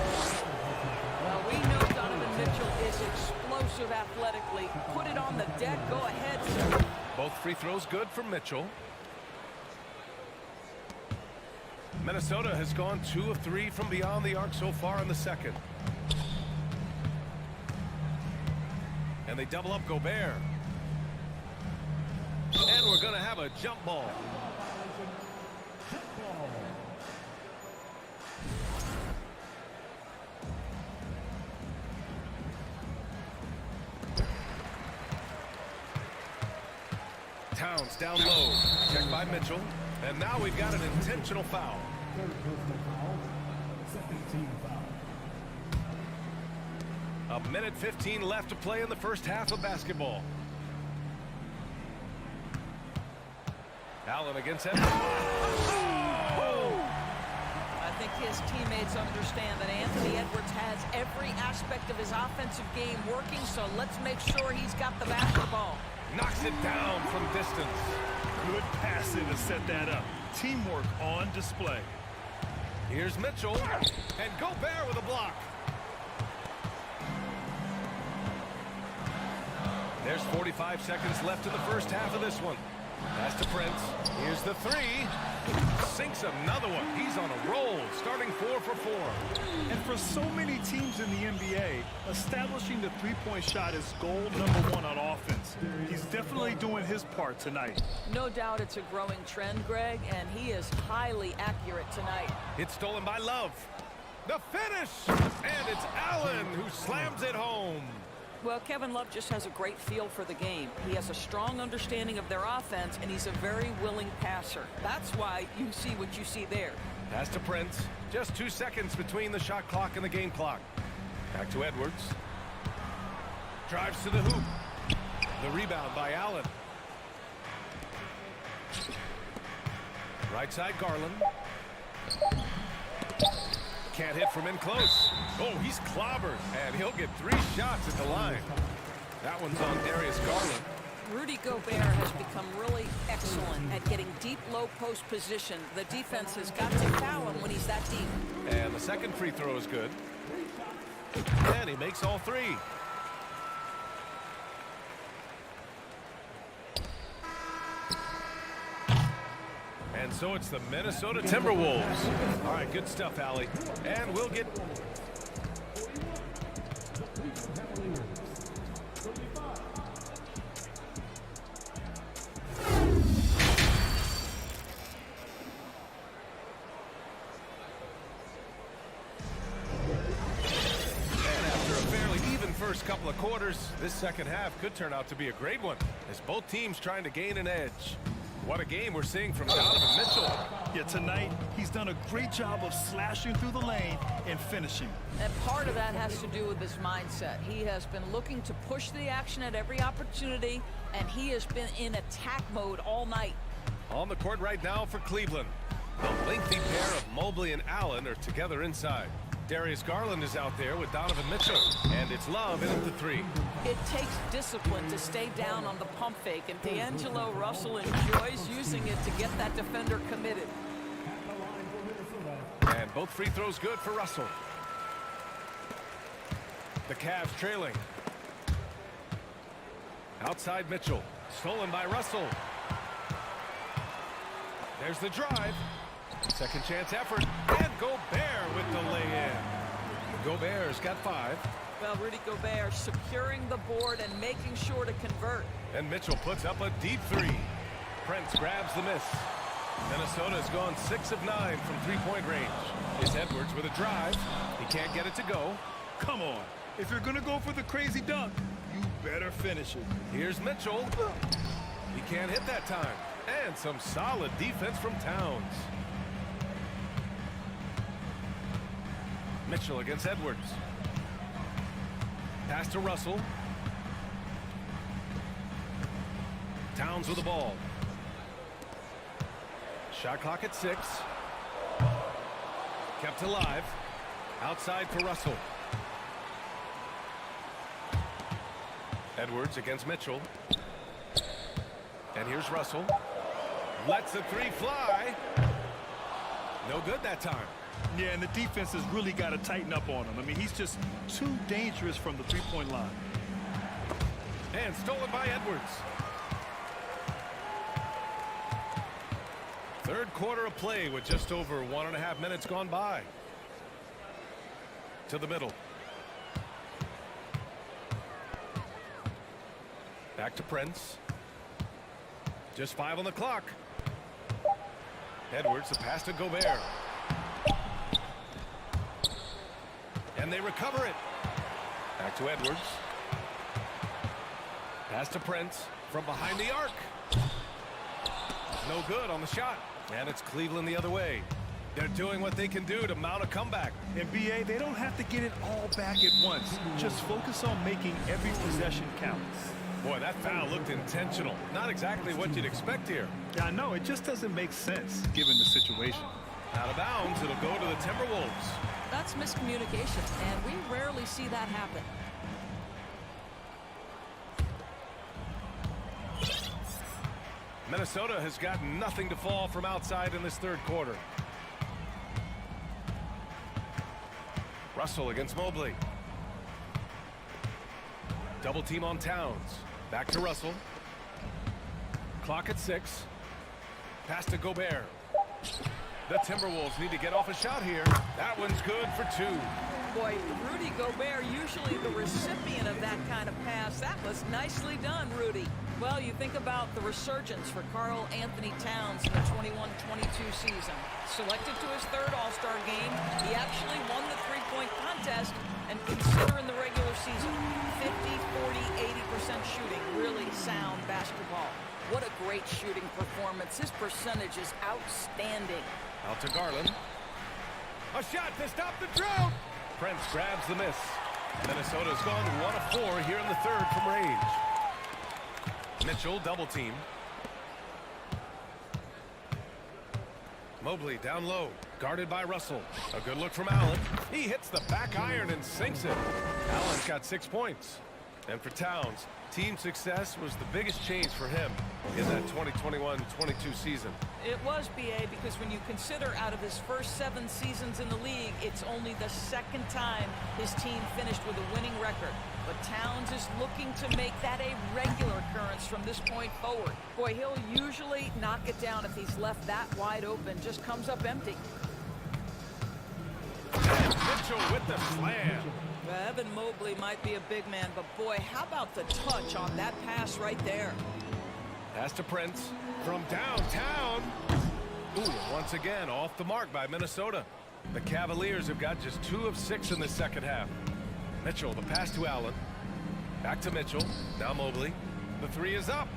S9: Well, we know Donovan Mitchell is explosive athletically. Put it on the deck. Go ahead, sir.
S7: Both free throws good for Mitchell. Minnesota has gone 2 of 3 from beyond the arc so far in the second. And they double up Gobert. And we're going to have a jump ball. Towns down low. Checked by Mitchell. And now we've got an intentional foul.
S6: Third personal foul. Second team foul.
S7: A minute 15 left to play in the first half of basketball. Allen against him.
S9: I think his teammates understand that Anthony Edwards has every aspect of his offensive game working, so let's make sure he's got the basketball.
S7: Knocks it down from distance.
S8: Good passing to set that up. Teamwork on display.
S7: Here's Mitchell. And Gobert with a block. There's 45 seconds left in the first half of this one. Pass to Prince. Here's the three. Sinks another one. He's on a roll, starting 4 for 4.
S8: And for so many teams in the NBA, establishing the three-point shot is goal #1 on offense. He's definitely doing his part tonight.
S9: No doubt it's a growing trend, Greg, and he is highly accurate tonight.
S7: It's stolen by Love. The finish! And it's Allen who slams it home.
S9: Well, Kevin Love just has a great feel for the game. He has a strong understanding of their offense, and he's a very willing passer. That's why you see what you see there.
S7: Pass to Prince. Just 2 seconds between the shot clock and the game clock. Back to Edwards. Drives to the hoop. The rebound by Allen. Right side, Garland. Can't hit from in close. Oh, he's clobbered, and he'll get 3 shots at the line. That one's on Darius Garland.
S9: Rudy Gobert has become really excellent at getting deep, low post position. The defense has got to foul him when he's that deep.
S7: And the second free throw is good. And he makes all 3. And so it's the Minnesota Timberwolves. All right, good stuff, Allie. And we'll get... first couple of quarters, this second half could turn out to be a great one as both teams trying to gain an edge. What a game we're seeing from Donovan Mitchell.
S8: Yeah, tonight he's done a great job of slashing through the lane and finishing.
S9: And part of that has to do with his mindset. He has been looking to push the action at every opportunity, and he has been in attack mode all night.
S7: On the court right now for Cleveland. The lengthy pair of Mobley and Allen are together inside. Darius Garland is out there with Donovan Mitchell. And it's Love in at the 3.
S9: It takes discipline to stay down on the pump fake, and D'Angelo Russell enjoys using it to get that defender committed.
S7: And both free throws good for Russell. The Cavs trailing. Outside Mitchell. Stolen by Russell. There's the drive. Second chance effort. And Gobert with the lay-in. Gobert's got 5.
S9: Well, Rudy Gobert securing the board and making sure to convert.
S7: And Mitchell puts up a deep 3. Prince grabs the miss. Minnesota's gone 6 of 9 from three-point range. It's Edwards with a drive. He can't get it to go.
S8: Come on. If you're going to go for the crazy dunk, you better finish it.
S7: Here's Mitchell. He can't hit that time. And some solid defense from Towns. Mitchell against Edwards. Pass to Russell. Towns with the ball. Shot clock at 6. Kept alive. Outside for Russell. Edwards against Mitchell. And here's Russell. Lets the 3 fly. No good that time.
S8: Yeah, and the defense has really got to tighten up on him. I mean, he's just too dangerous from the three-point line.
S7: And stolen by Edwards. Third quarter of play with just over 1.5 minutes gone by. To the middle. Back to Prince. Just 5 on the clock. Edwards, the pass to Gobert. And they recover it. Back to Edwards. Pass to Prince from behind the arc. No good on the shot. And it's Cleveland the other way. They're doing what they can do to mount a comeback.
S8: And BA, they don't have to get it all back at once. Just focus on making every possession count.
S7: Boy, that foul looked intentional. Not exactly what you'd expect here.
S8: Yeah, I know. It just doesn't make sense given the situation.
S7: Out of bounds, it'll go to the Timberwolves.
S9: That's miscommunication, and we rarely see that happen.
S7: Minnesota has got nothing to fall from outside in this third quarter. Russell against Mobley. Double team on Towns. Back to Russell. Clock at 6. Pass to Gobert. The Timberwolves need to get off a shot here. That one's good for 2.
S9: Boy, Rudy Gobert, usually the recipient of that kind of pass. That was nicely done, Rudy. Well, you think about the resurgence for Karl Anthony Towns in the 21-22 season. Selected to his 3rd All-Star game, he actually won the three-point contest, and considering the regular season, 50, 40, 80% shooting, really sound basketball. What a great shooting performance. His percentage is outstanding.
S7: Out to Garland. A shot to stop the drought. Prince grabs the miss. Minnesota's gone 1 of 4 here in the 3rd from range. Mitchell double team. Mobley down low, guarded by Russell. A good look from Allen. He hits the back iron and sinks it. Allen's got 6 points. And for Towns, team success was the biggest change for him in that 2021-22 season.
S9: It was, BA, because when you consider out of his first 7 seasons in the league, it's only the 2nd time his team finished with a winning record. But Towns is looking to make that a regular occurrence from this point forward. Boy, he'll usually knock it down if he's left that wide open. Just comes up empty.
S7: And Mitchell with the slam.
S9: Evan Mobley might be a big man, but boy, how about the touch on that pass right there?
S7: Pass to Prince from downtown. Ooh, once again off the mark by Minnesota. The Cavaliers have got just 2 of 6 in the second half. Mitchell, the pass to Allen. Back to Mitchell. Now Mobley. The 3 is up.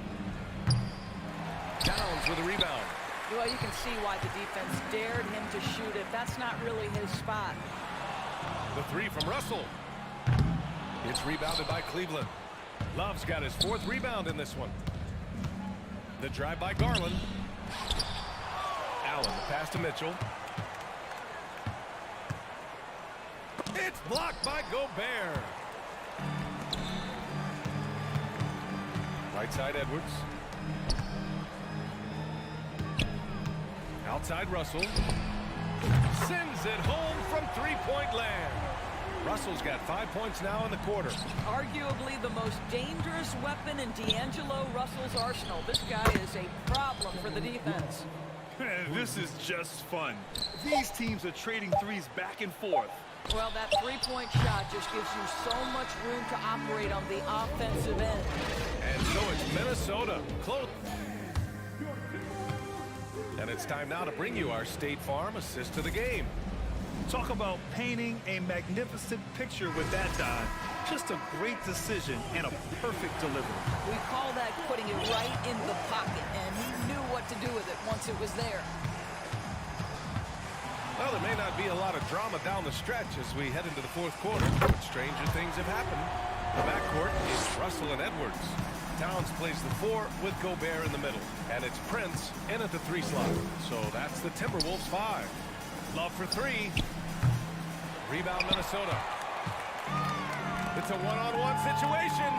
S7: Towns with a rebound.
S9: Well, you can see why the defense dared him to shoot it. That's not really his spot.
S7: The 3 from Russell. It's rebounded by Cleveland. Love's got his 4th rebound in this one. The drive by Garland. Allen, the pass to Mitchell. Blocked by Gobert. Right side Edwards. Outside Russell. Sends it home from three-point land. Russell's got 5 points now in the quarter.
S9: Arguably the most dangerous weapon in D'Angelo Russell's arsenal. This guy is a problem for the defense.
S8: This is just fun. These teams are trading threes back and forth.
S9: Well, that three-point shot just gives you so much room to operate on the offensive end.
S7: And so it's Minnesota. Close. And it's time now to bring you our State Farm assist to the game.
S8: Talk about painting a magnificent picture with that dive. Just a great decision and a perfect delivery.
S9: We call that putting it right in the pocket, and he knew what to do with it once it was there.
S7: Well, there may not be a lot of drama down the stretch as we head into the fourth quarter, but stranger things have happened. The backcourt is Russell and Edwards. Towns plays the 4 with Gobert in the middle, and it's Prince in at the 3 slot. So that's the Timberwolves 5. Love for 3. Rebound Minnesota. It's a one-on-one situation.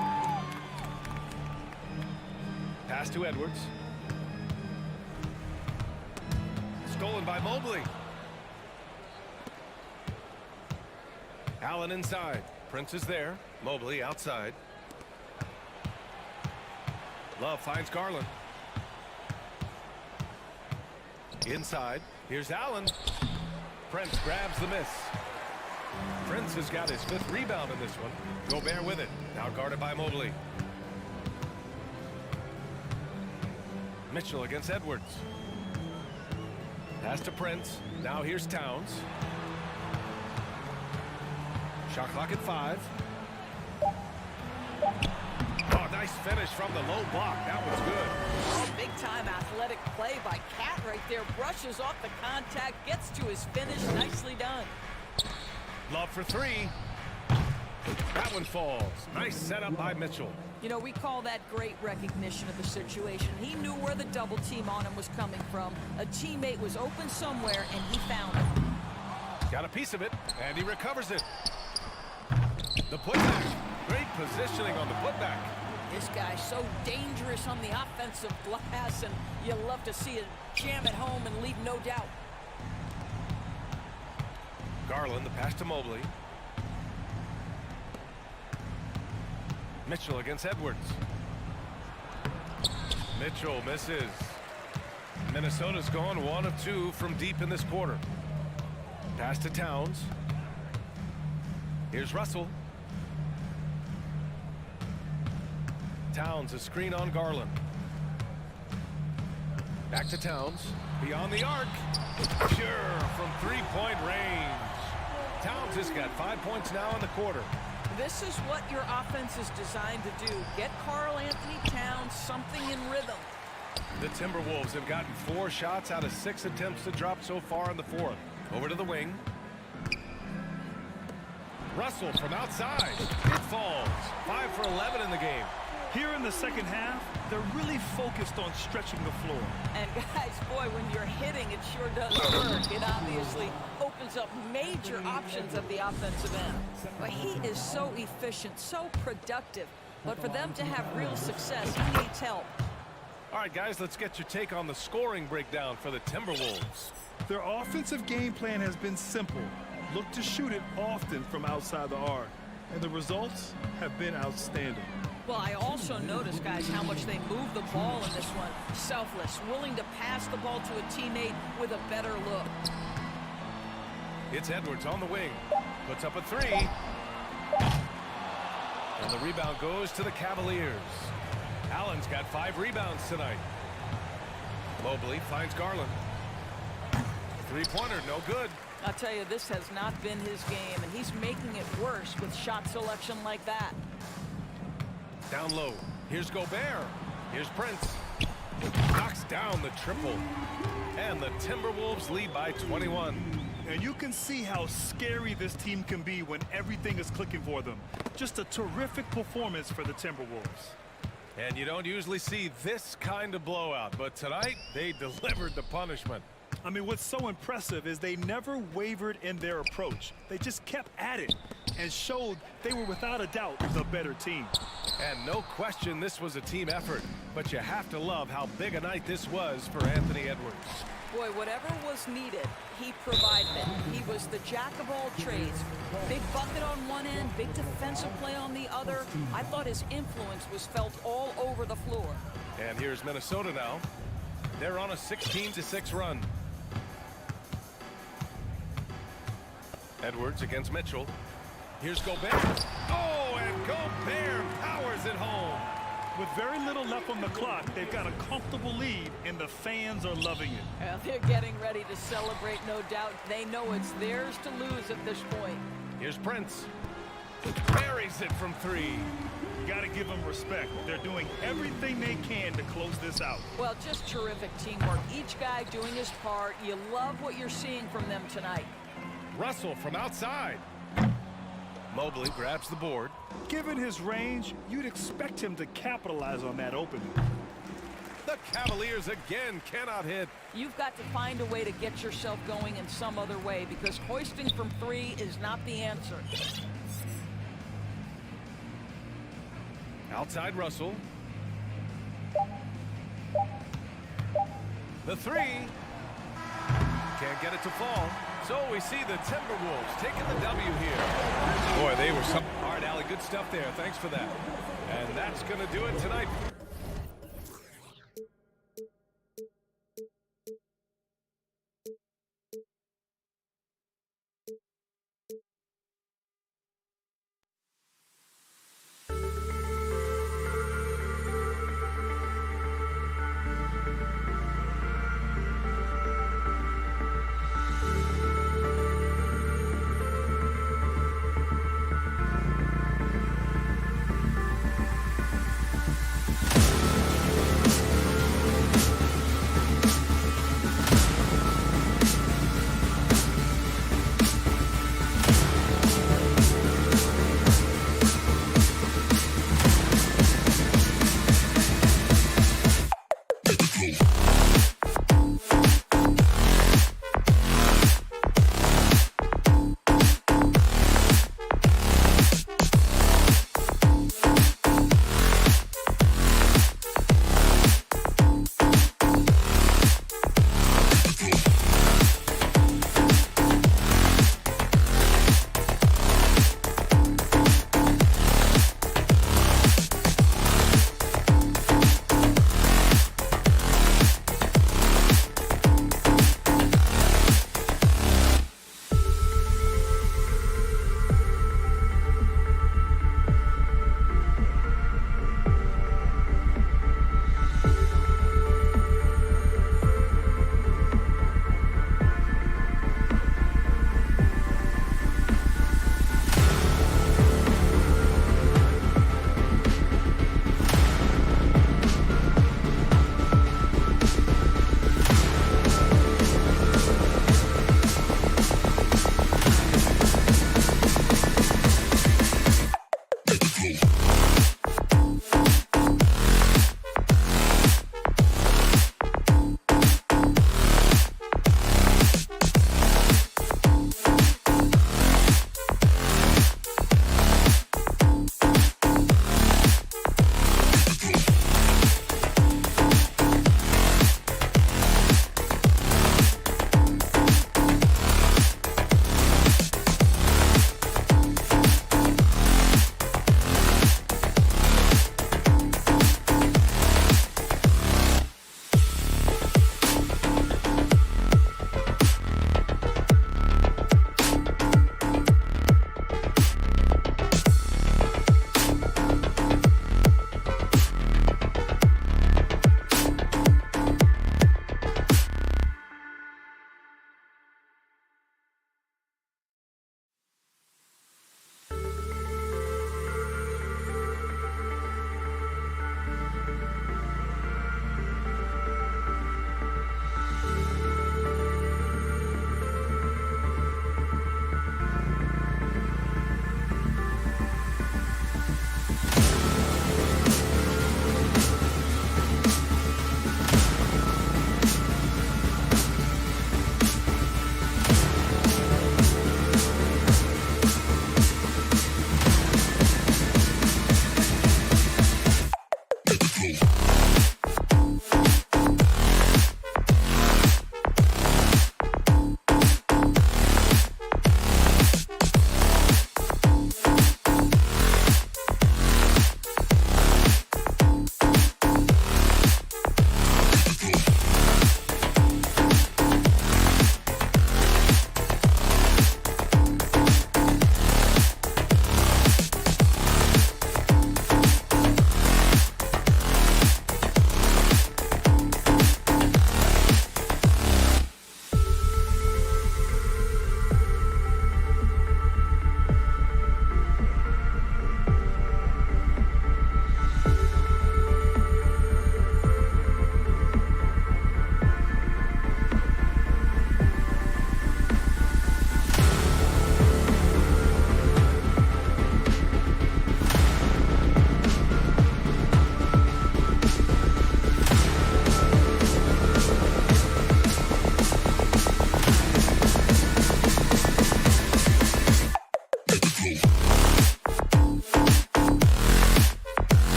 S7: Pass to Edwards. Stolen by Mobley. Allen inside. Prince is there. Mobley outside. Love finds Garland. Inside. Here's Allen. Prince grabs the miss. Prince has got his 5th rebound in this one. Gobert with it. Now guarded by Mobley. Mitchell against Edwards. Pass to Prince. Now here's Towns. Shot clock at 5. Oh, nice finish from the low block. That was good.
S9: Oh, big-time athletic play by Cat right there. Brushes off the contact, gets to his finish. Nicely done.
S7: Love for 3. That one falls. Nice setup by Mitchell.
S9: You know, we call that great recognition of the situation. He knew where the double team on him was coming from. A teammate was open somewhere, and he found it.
S7: Got a piece of it, and he recovers it. The putback. Great positioning on the putback.
S9: This guy's so dangerous on the offensive glass, and you love to see it jam it home and leave no doubt.
S7: Garland, the pass to Mobley. Mitchell against Edwards. Mitchell misses. Minnesota's gone 1 of 2 from deep in this quarter. Pass to Towns. Here's Russell. Towns, a screen on Garland. Back to Towns. Beyond the arc. Pure from 3-point range. Towns has got 5 points now in the quarter.
S9: This is what your offense is designed to do. Get Karl Anthony Towns something in rhythm.
S7: The Timberwolves have gotten 4 shots out of 6 attempts to drop so far in the fourth. Over to the wing. Russell from outside. It falls. 5 for 11 in the game.
S8: Here in the second half, they're really focused on stretching the floor.
S9: And guys, boy, when you're hitting, it sure does work. It obviously opens up major options at the offensive end. But he is so efficient, so productive. But for them to have real success, he needs help.
S7: All right, guys, let's get your take on the scoring breakdown for the Timberwolves.
S8: Their offensive game plan has been simple. Look to shoot it often from outside the arc. And the results have been outstanding.
S9: Well, I also noticed, guys, how much they move the ball in this one. Selfless, willing to pass the ball to a teammate with a better look.
S7: It's Edwards on the wing. Puts up a 3. And the rebound goes to the Cavaliers. Allen's got 5 rebounds tonight. Mobley finds Garland. 3-pointer, no good.
S9: I'll tell you, this has not been his game, and he's making it worse with shot selection like that.
S7: Down low. Here's Gobert. Here's Prince. Knocks down the triple. And the Timberwolves lead by 21.
S8: And you can see how scary this team can be when everything is clicking for them. Just a terrific performance for the Timberwolves.
S7: And you don't usually see this kind of blowout, but tonight they delivered the punishment.
S8: I mean, what's so impressive is they never wavered in their approach. They just kept at it. and showed they were without a doubt the better team.
S7: And no question this was a team effort, but you have to love how big a night this was for Anthony Edwards.
S9: Boy, whatever was needed, he provided it. He was the jack of all trades. Big bucket on one end, big defensive play on the other. I thought his influence was felt all over the floor.
S7: And here's Minnesota now. They're on a 16-6 run. Edwards against Mitchell. Here's Gobert. Oh, and Gobert powers it home.
S8: With very little left on the clock, they've got a comfortable lead, and the fans are loving it.
S9: Well, they're getting ready to celebrate, no doubt. They know it's theirs to lose at this point.
S7: Here's Prince. Buries it from three.
S8: You got to give them respect. They're doing everything they can to close this out.
S9: Well, just terrific teamwork. Each guy doing his part. You love what you're seeing from them tonight.
S7: Russell from outside. Mobley grabs the board.
S8: Given his range, you'd expect him to capitalize on that opening.
S7: The Cavaliers again cannot hit.
S9: You've got to find a way to get yourself going in some other way because hoisting from three is not the answer.
S7: Outside Russell. The three. Can't get it to fall. So we see the Timberwolves taking the W here. Boy, they were some hard alley. Good stuff there. Thanks for that. And that's going to do it tonight.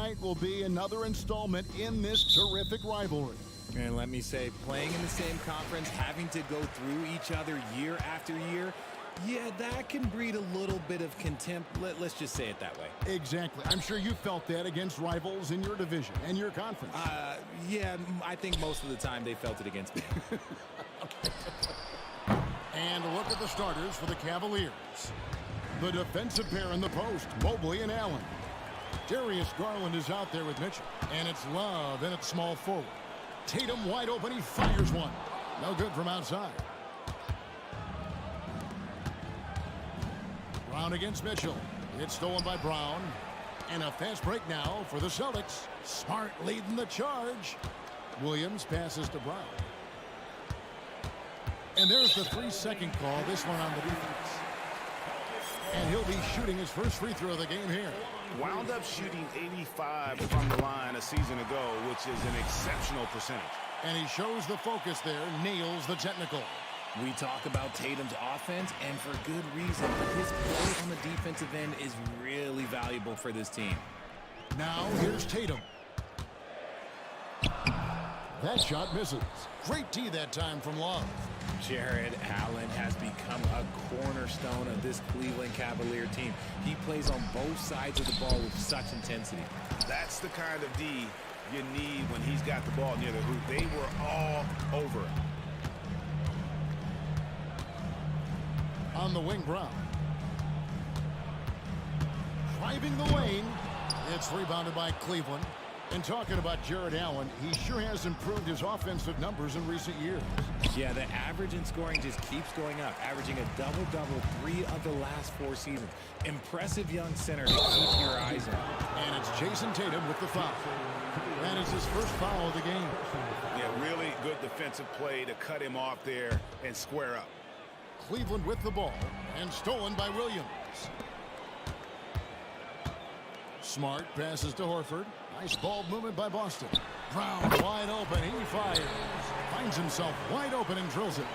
S1: tonight will be another installment in this terrific rivalry.
S10: And let me say, playing in the same conference, having to go through each other year after year, yeah, that can breed a little bit of contempt. Let's just say it that way.
S1: Exactly. I'm sure you felt that against rivals in your division and your conference.
S10: Yeah, I think most of the time they felt it against me.
S1: And a look at the starters for the Cavaliers. The defensive pair in the post, Mobley and Allen. Darius Garland is out there with Mitchell. And it's Love and it's small forward. Tatum wide open, he fires one. No good from outside. Brown against Mitchell. It's stolen by Brown. And a fast break now for the Celtics. Smart leading the charge. Williams passes to Brown. And there's the 3-second call, this one on the defense. And he'll be shooting his first free throw of the game here.
S3: Wound up shooting 85 from the line a season ago, which is an exceptional percentage.
S1: And he shows the focus there, nails the technical.
S10: We talk about Tatum's offense, and for good reason. His play on the defensive end is really valuable for this team.
S1: Now here's Tatum. That shot misses. Great D that time from Love.
S10: Jared Allen has become a cornerstone of this Cleveland Cavalier team. He plays on both sides of the ball with such intensity.
S3: That's the kind of D you need when he's got the ball near the hoop. They were all over him.
S1: On the wing, Brown. Driving the lane. It's rebounded by Cleveland. And talking about Jared Allen, he sure has improved his offensive numbers in recent years.
S10: Yeah, the average in scoring just keeps going up, averaging a double-double 3 of the last 4 seasons. Impressive young center to keep your eyes on.
S1: And it's Jason Tatum with the foul. That is his first foul of the game.
S3: Yeah, really good defensive play to cut him off there and square up.
S1: Cleveland with the ball and stolen by Williams. Smart passes to Horford. Nice ball movement by Boston. Brown wide open. He fires. Finds himself wide open and drills it.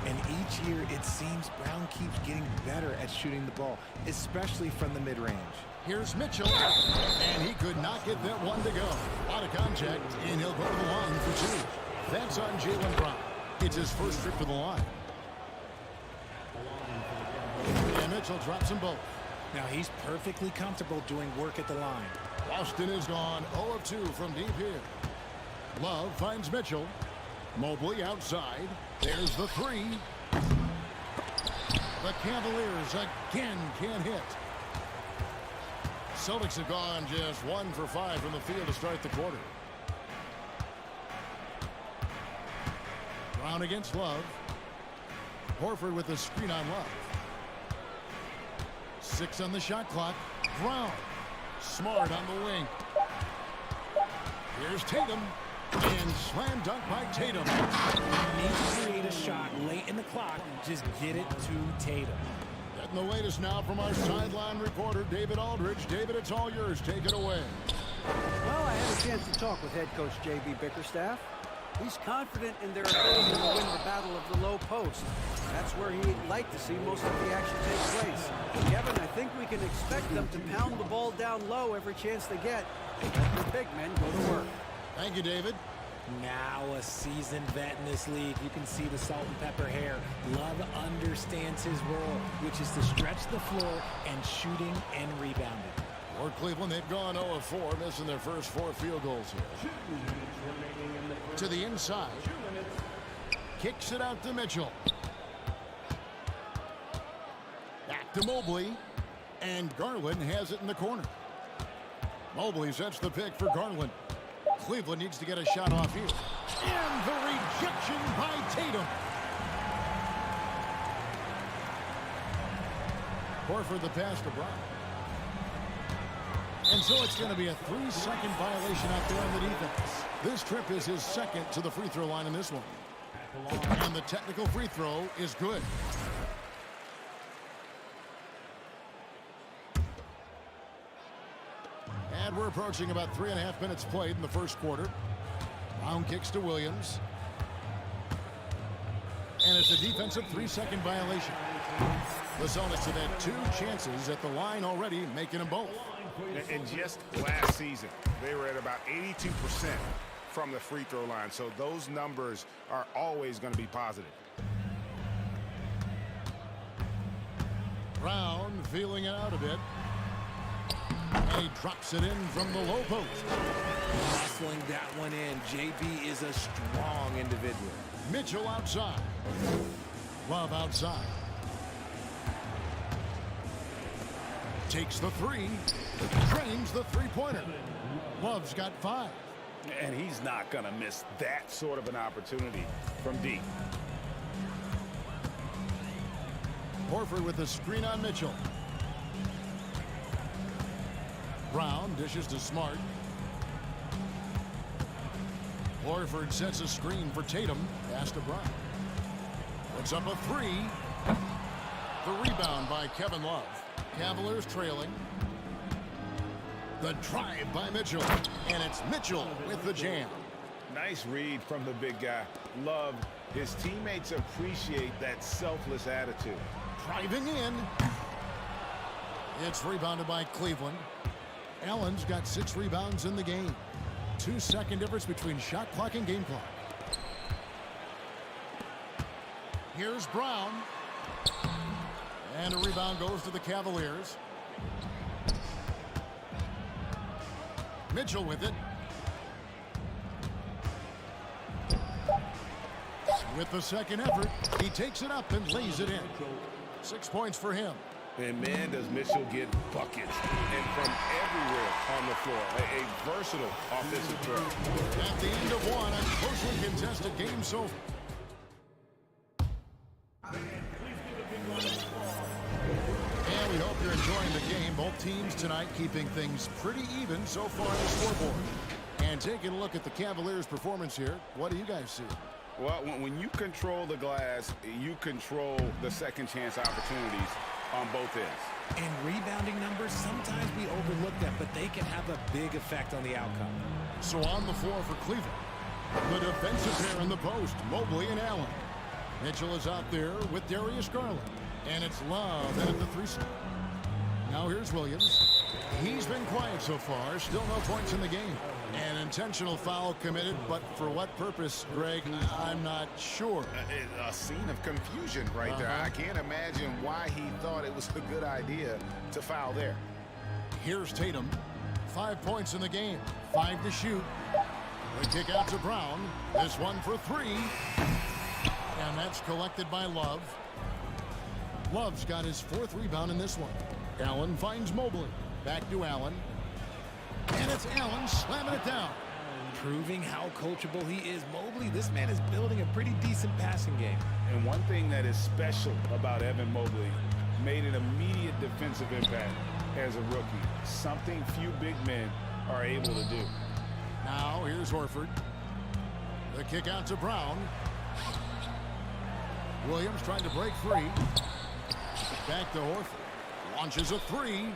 S10: And each year, it seems Brown keeps getting better at shooting the ball, especially from the mid-range.
S1: Here's Mitchell. And he could not get that one to go. Out of contact, and he'll go to the line for 2. That's on Jaylen Brown. It's his first trip to the line. And Mitchell drops them both.
S10: Now, he's perfectly comfortable doing work at the line.
S1: Boston is gone 0 of 2 from deep here. Love finds Mitchell. Mobley outside. There's the 3. The Cavaliers again can't hit. Celtics have gone just 1 for 5 from the field to start the quarter. Brown against Love. Horford with the screen on Love. 6 on the shot clock. Brown. Smart on the wing. Here's Tatum. And slam dunk by Tatum.
S10: You need to create a shot late in the clock. Just get it to Tatum.
S1: Getting the latest now from our sideline reporter, David Aldridge. David, it's all yours. Take it away.
S4: Well, I had a chance to talk with head coach J.B. Bickerstaff. He's confident in their ability to win the battle of the low post. That's where he'd like to see most of the action take place. Kevin, I think we can expect them to pound the ball down low every chance they get. Let the big men go to work.
S1: Thank you, David.
S10: Now a seasoned vet in this league. You can see the salt and pepper hair. Love understands his role, which is to stretch the floor and shooting and rebounding.
S1: For Cleveland, they've gone 0 of 4, missing their first 4 field goals here. To the inside. Kicks it out to Mitchell. Back to Mobley. And Garland has it in the corner. Mobley sets the pick for Garland. Cleveland needs to get a shot off here. And the rejection by Tatum. Horford the pass to Brown. And so it's going to be a 3-second violation out there on the defense. This trip is his second to the free throw line in this one. And the technical free throw is good. And we're approaching about 3.5 minutes played in the first quarter. Brown kicks to Williams. And it's a defensive 3-second violation. The Celtics have had 2 chances at the line already, making them both.
S3: And just last season, they were at about 82% from the free throw line. So those numbers are always going to be positive.
S1: Brown feeling it out a bit. And he drops it in from the low post.
S10: Hustling that one in. JB is a strong individual.
S1: Mitchell outside. Love outside. Takes the 3. Drains the three-pointer. Love's got 5.
S3: And he's not going to miss that sort of an opportunity from deep.
S1: Horford with the screen on Mitchell. Brown dishes to Smart. Horford sets a screen for Tatum. Pass to Brown. Puts up a 3. The rebound by Kevin Love. Cavaliers trailing. The drive by Mitchell. And it's Mitchell with the jam.
S3: Nice read from the big guy. Love. His teammates appreciate that selfless attitude.
S1: Driving in. It's rebounded by Cleveland. Allen's got 6 rebounds in the game. 2-second difference between shot clock and game clock. Here's Brown. And a rebound goes to the Cavaliers. Mitchell with it. With the second effort, he takes it up and lays it in. 6 points for him.
S3: And man, does Mitchell get buckets and from everywhere on the floor. A versatile offensive threat.
S1: At the end of one, a closely contested game so far. And we hope you're enjoying the game. Both teams tonight keeping things pretty even so far on the scoreboard. And taking a look at the Cavaliers' performance here, what do you guys see?
S3: Well, when you control the glass, you control the second chance opportunities on both ends.
S10: And rebounding numbers, sometimes we overlook them, but they can have a big effect on the outcome.
S1: So on the floor for Cleveland, the defensive pair in the post, Mobley and Allen. Mitchell is out there with Darius Garland. And it's Love in at the 3 slot. Now here's Williams. He's been quiet so far. Still no points in the game. An intentional foul committed, but for what purpose, Greg, I'm not sure.
S3: A scene of confusion right there. I can't imagine why he thought it was a good idea to foul there.
S1: Here's Tatum. 5 points in the game. 5 to shoot. The kick out to Brown. This one for 3. And that's collected by Love. Love's got his 4th rebound in this one. Allen finds Mobley. Back to Allen. And it's Allen slamming it down.
S10: Proving how coachable he is. Mobley, this man is building a pretty decent passing game.
S3: And one thing that is special about Evan Mobley, made an immediate defensive impact as a rookie. Something few big men are able to do.
S1: Now here's Horford. The kick out to Brown. Williams trying to break free. Back to Horford. Launches a 3.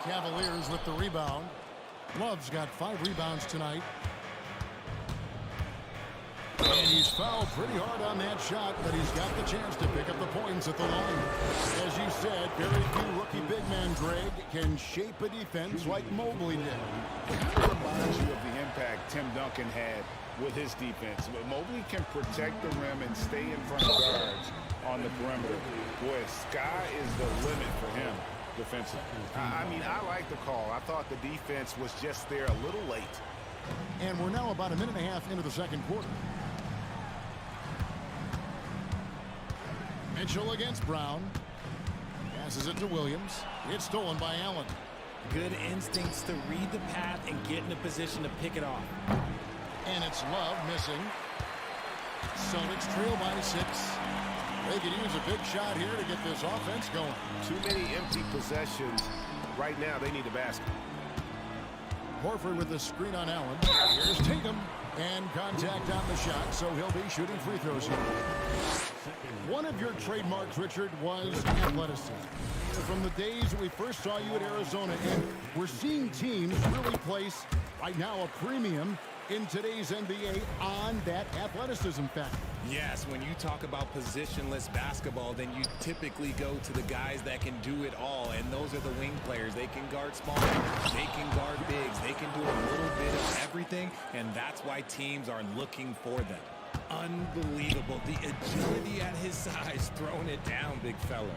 S1: Cavaliers with the rebound. Love's got 5 rebounds tonight. And he's fouled pretty hard on that shot, but he's got the chance to pick up the points at the line. As you said, very few rookie big men, Greg, can shape a defense like Mobley did.
S3: It kind of reminds you of the impact Tim Duncan had with his defense. But Mobley can protect the rim and stay in front of guards on the perimeter. Boy, sky is the limit for him defensively. I mean, I like the call. I thought the defense was just there a little late.
S1: And we're now about a minute and a half into the second quarter. Mitchell against Brown. Passes it to Williams. It's stolen by Allen.
S10: Good instincts to read the path and get in a position to pick it off.
S1: And it's Love missing. Celtics trail by 6. They could use a big shot here to get this offense going.
S3: Too many empty possessions. Right now, they need a basket.
S1: Horford with the screen on Allen. Here's Tatum. And contact on the shot, so he'll be shooting free throws here. One of your trademarks, Richard, was athleticism. From the days that we first saw you at Arizona, and we're seeing teams really place, right now, a premium in today's NBA on that athleticism factor.
S10: Yes, when you talk about positionless basketball, then you typically go to the guys that can do it all, and those are the wing players. They can guard small, they can guard bigs, they can do a little bit of everything, and that's why teams are looking for them. Unbelievable. The agility at his size, throwing it down, big fella.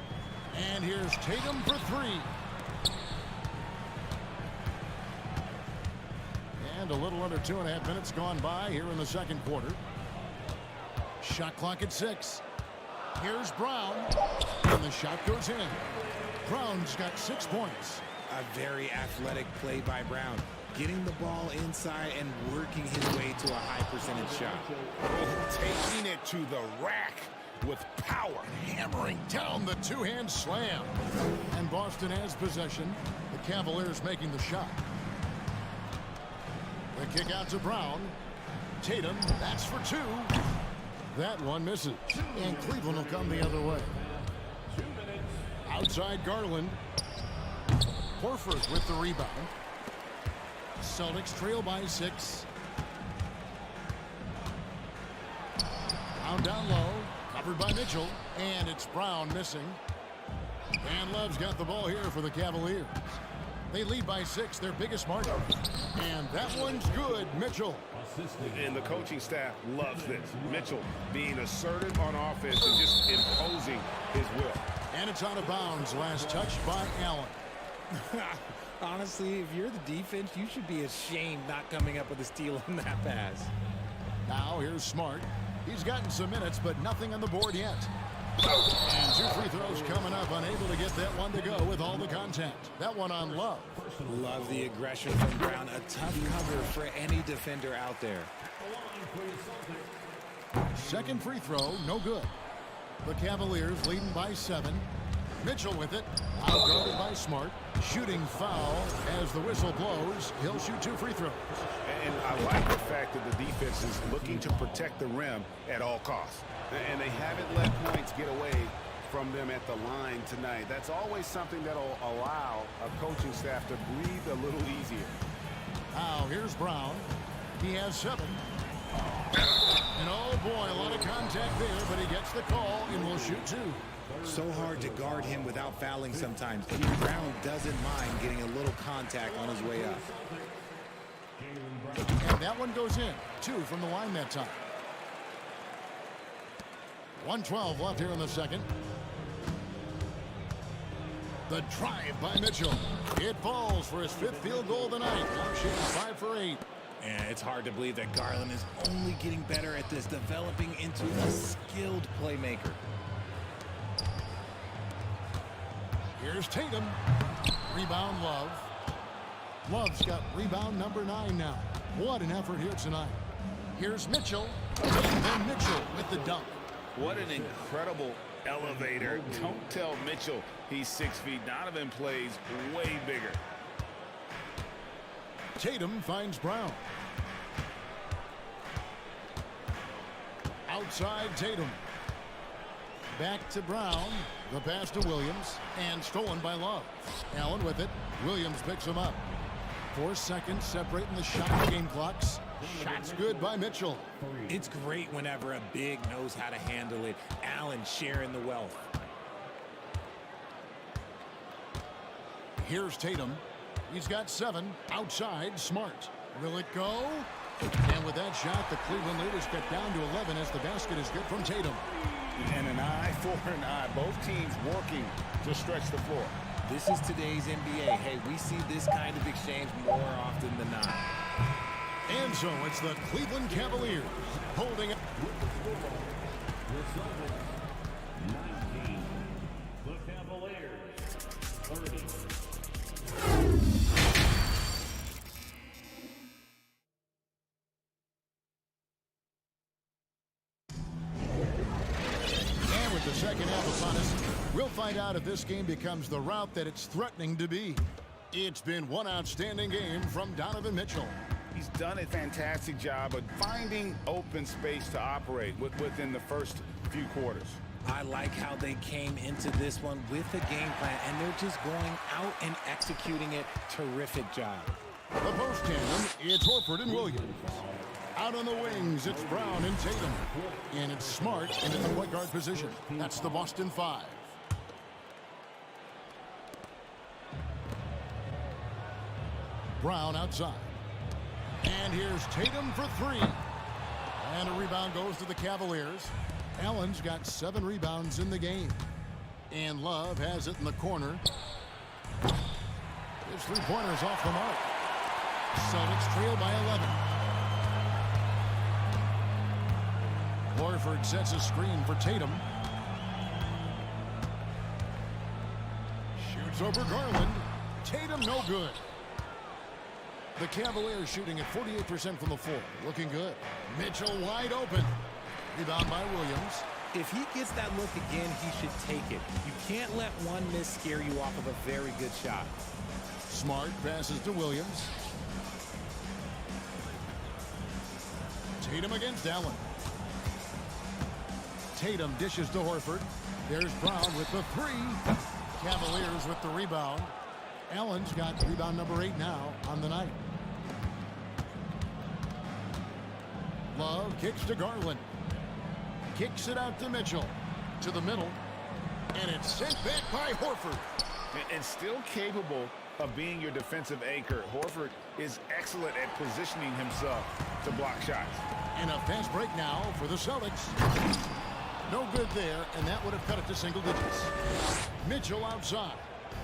S1: And here's Tatum for three. And a little under 2.5 minutes gone by here in the second quarter. Shot clock at 6. Here's Brown. And the shot goes in. Brown's got 6 points.
S10: A very athletic play by Brown. Getting the ball inside and working his way to a high percentage shot.
S3: Taking it to the rack with power.
S1: Hammering down the two-hand slam. And Boston has possession. The Cavaliers making the shot. The kick out to Brown. Tatum, that's for 2. That one misses. And Cleveland will come the other way. Outside Garland. Horford with the rebound. Celtics trail by 6. Brown down low. Covered by Mitchell. And it's Brown missing. And Love's got the ball here for the Cavaliers. They lead by 6, their biggest margin. And that one's good, Mitchell.
S3: And the coaching staff loves this. Mitchell being assertive on offense and just imposing his will.
S1: And it's out of bounds. Last touch by Allen.
S10: Honestly, if you're the defense, you should be ashamed not coming up with a steal on that pass.
S1: Now here's Smart. He's gotten some minutes, but nothing on the board yet. And 2 free throws coming up, unable to get that one to go with all the contact. That one on Love.
S10: Love the aggression from Brown. A tough cover for any defender out there.
S1: Second free throw, no good. The Cavaliers leading by 7. Mitchell with it, outguarded by Smart. Shooting foul as the whistle blows. He'll shoot 2 free throws.
S3: And I like the fact that the defense is looking to protect the rim at all costs. And they haven't let points get away from them at the line tonight. That's always something that'll allow a coaching staff to breathe a little easier.
S1: Now here's Brown. He has 7. And oh boy, a lot of contact there, but he gets the call and will shoot 2.
S10: So hard to guard him without fouling sometimes. Brown doesn't mind getting a little contact on his way up.
S1: And that one goes in. 2 from the line that time. 1:12 left here in the second. The drive by Mitchell. It falls for his 5th field goal tonight. Now shooting 5 for 8.
S10: And it's hard to believe that Garland is only getting better at this, developing into a skilled playmaker.
S1: Here's Tatum. Rebound Love. Love's got rebound number 9 now. What an effort here tonight. Here's Mitchell. And then Mitchell with the dunk.
S3: What an incredible elevator. Don't tell Mitchell he's 6 feet. Donovan plays way bigger.
S1: Tatum finds Brown. Outside Tatum. Back to Brown. The pass to Williams. And stolen by Love. Allen with it. Williams picks him up. 4 seconds separating the shot and game clocks. Shots good by Mitchell.
S10: It's great whenever a big knows how to handle it. Allen sharing the wealth.
S1: Here's Tatum. He's got 7. Outside, Smart. Will it go? And with that shot, the Cleveland leaders get down to 11 as the basket is good from Tatum.
S3: And an eye for an eye. Both teams working to stretch the floor.
S10: This is today's NBA. Hey, we see this kind of exchange more often than not.
S1: And so it's the Cleveland Cavaliers holding it.
S6: The Cavaliers, 30.
S1: And with the second half upon us, we'll find out if this game becomes the route that it's threatening to be. It's been one outstanding game from Donovan Mitchell.
S3: He's done a fantastic job of finding open space to operate within the first few quarters.
S10: I like how they came into this one with a game plan, and they're just going out and executing it. Terrific job.
S1: The post tandem, it's Horford and Williams. Out on the wings, it's Brown and Tatum. And it's Smart into the point guard position. That's the Boston 5. Brown outside. And here's Tatum for 3. And a rebound goes to the Cavaliers. Allen's got 7 rebounds in the game. And Love has it in the corner. His three-pointer's off the mark. Celtics trail by 11. Horford sets a screen for Tatum. Shoots over Garland. Tatum no good. The Cavaliers shooting at 48% from the floor. Looking good. Mitchell wide open. Rebound by Williams.
S10: If he gets that look again, he should take it. You can't let one miss scare you off of a very good shot.
S1: Smart passes to Williams. Tatum against Allen. Tatum dishes to Horford. There's Brown with the 3. Cavaliers with the rebound. Allen's got rebound number 8 now on the night. Love kicks to Garland. Kicks it out to Mitchell. To the middle. And it's sent back by Horford.
S3: And still capable of being your defensive anchor. Horford is excellent at positioning himself to block shots.
S1: And a fast break now for the Celtics. No good there, and that would have cut it to single digits. Mitchell outside.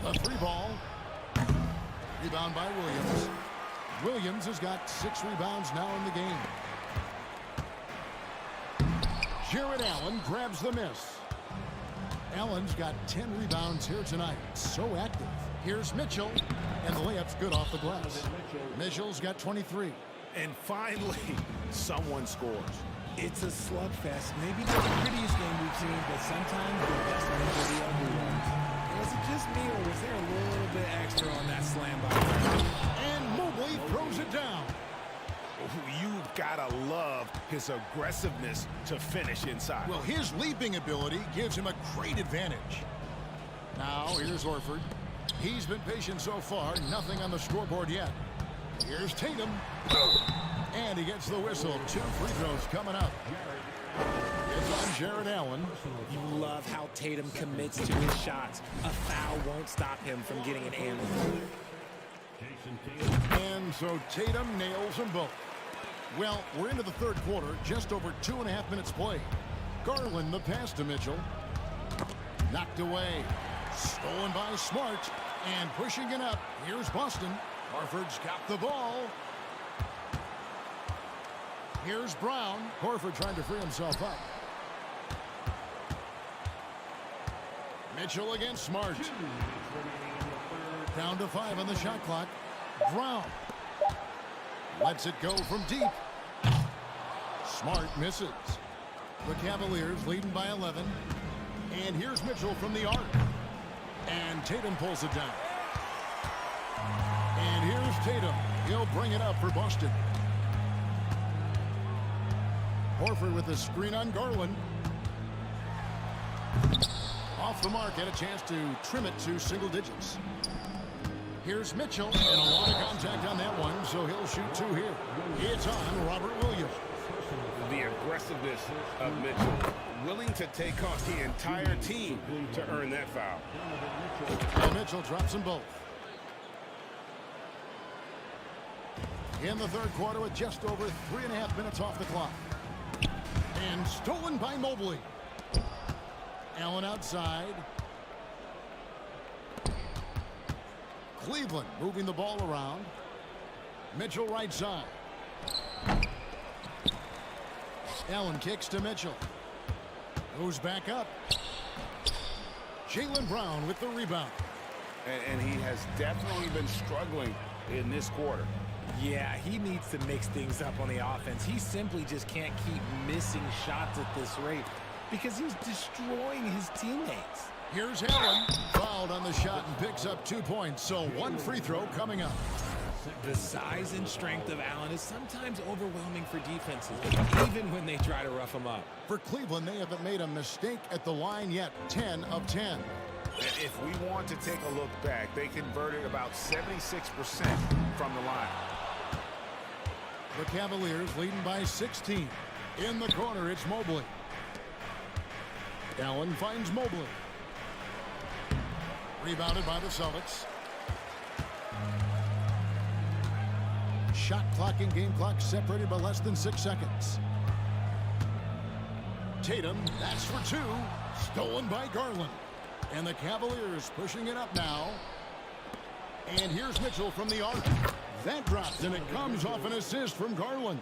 S1: The 3 ball. Rebound by Williams. Williams has got 6 rebounds now in the game. Jared Allen grabs the miss. Allen's got 10 rebounds here tonight. So active. Here's Mitchell, and the layup's good off the glass. Mitchell's got 23.
S3: And finally, someone scores.
S10: It's a slugfest. Maybe not the prettiest game we've seen, but sometimes the best ones are the ugly ones. Was it just me, or was there a little bit extra on that slam by?
S1: And Mobley throws it down.
S3: You've got to love his aggressiveness to finish inside.
S1: Well, his leaping ability gives him a great advantage. Now, here's Horford. He's been patient so far. Nothing on the scoreboard yet. Here's Tatum. And he gets the whistle. 2 free throws coming up. It's on Jared Allen.
S10: You love how Tatum commits to his shots. A foul won't stop him from getting an and one.
S1: And so Tatum nails them both. Well, we're into the third quarter. Just over 2.5 minutes played. Garland the pass to Mitchell. Knocked away. Stolen by Smart. And pushing it up. Here's Boston. Horford's got the ball. Here's Brown. Horford trying to free himself up. Mitchell against Smart. Down to 5 on the shot clock. Brown lets it go from deep. Smart misses. The Cavaliers leading by 11. And here's Mitchell from the arc. And Tatum pulls it down. And here's Tatum. He'll bring it up for Boston. Horford with the screen on Garland. Off the mark, had a chance to trim it to single digits. Here's Mitchell, and a lot of contact on that one, so he'll shoot 2 here. It's on Robert Williams.
S3: The aggressiveness of Mitchell, willing to take on the entire team to earn that foul.
S1: And Mitchell drops them both. In the third quarter with just over 3.5 minutes off the clock. And stolen by Mobley. Allen outside. Cleveland moving the ball around. Mitchell right side. Allen kicks to Mitchell. Goes back up. Jaylen Brown with the rebound.
S3: And he has definitely been struggling in this quarter.
S10: Yeah, he needs to mix things up on the offense. He simply just can't keep missing shots at this rate because he's destroying his teammates.
S1: Here's Allen. Fouled on the shot and picks up 2 points. So 1 free throw coming up.
S10: The size and strength of Allen is sometimes overwhelming for defenses, even when they try to rough him up.
S1: For Cleveland, they haven't made a mistake at the line yet. 10 of 10.
S3: If we want to take a look back, they converted about 76% from the line.
S1: The Cavaliers leading by 16. In the corner, it's Mobley. Allen finds Mobley. Rebounded by the Celtics. Shot clock and game clock separated by less than 6 seconds. Tatum, that's for 2. Stolen by Garland. And the Cavaliers pushing it up now. And here's Mitchell from the arc. That drops, and it comes off an assist from Garland.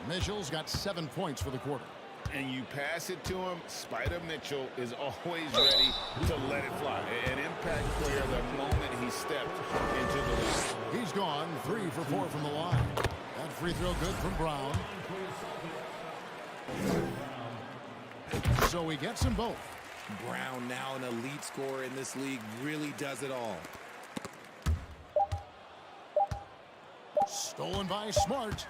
S1: Mitchell's got 7 points for the quarter.
S3: And you pass it to him, Spider Mitchell is always ready to let it fly. An impact player the moment he stepped into the league.
S1: He's gone 3 for 4 from the line. That free throw good from Brown. So he gets them both.
S10: Brown, now an elite scorer in this league, really does it all.
S1: Stolen by Smart.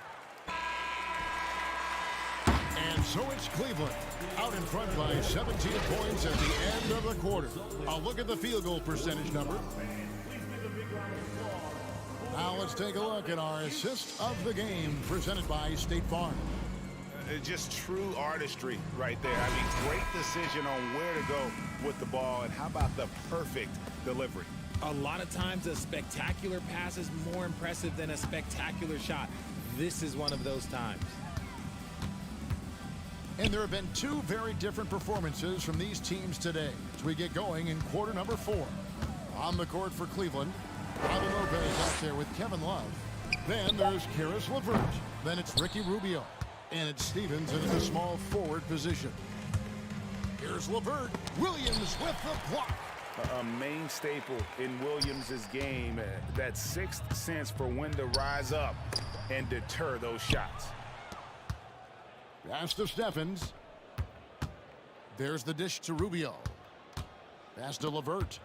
S1: And so it's Cleveland out in front by 17 points at the end of the quarter. I'll look at the field goal percentage number. Now let's take a look at our assist of the game presented by State Farm.
S3: Just true artistry right there. I mean, great decision on where to go with the ball, and how about the perfect delivery?
S10: A lot of times a spectacular pass is more impressive than a spectacular shot. This is one of those times.
S1: And there have been 2 very different performances from these teams today as we get going in quarter number 4. On the court for Cleveland, Robin Lopez out there with Kevin Love. Then there's Karis LeVert. Then it's Ricky Rubio. And it's Stevens in the small forward position. Here's LeVert. Williams with the block.
S3: A main staple in Williams' game, that sixth sense for when to rise up and deter those shots.
S1: Pass to Stephens. There's the dish to Rubio. Pass to LeVert.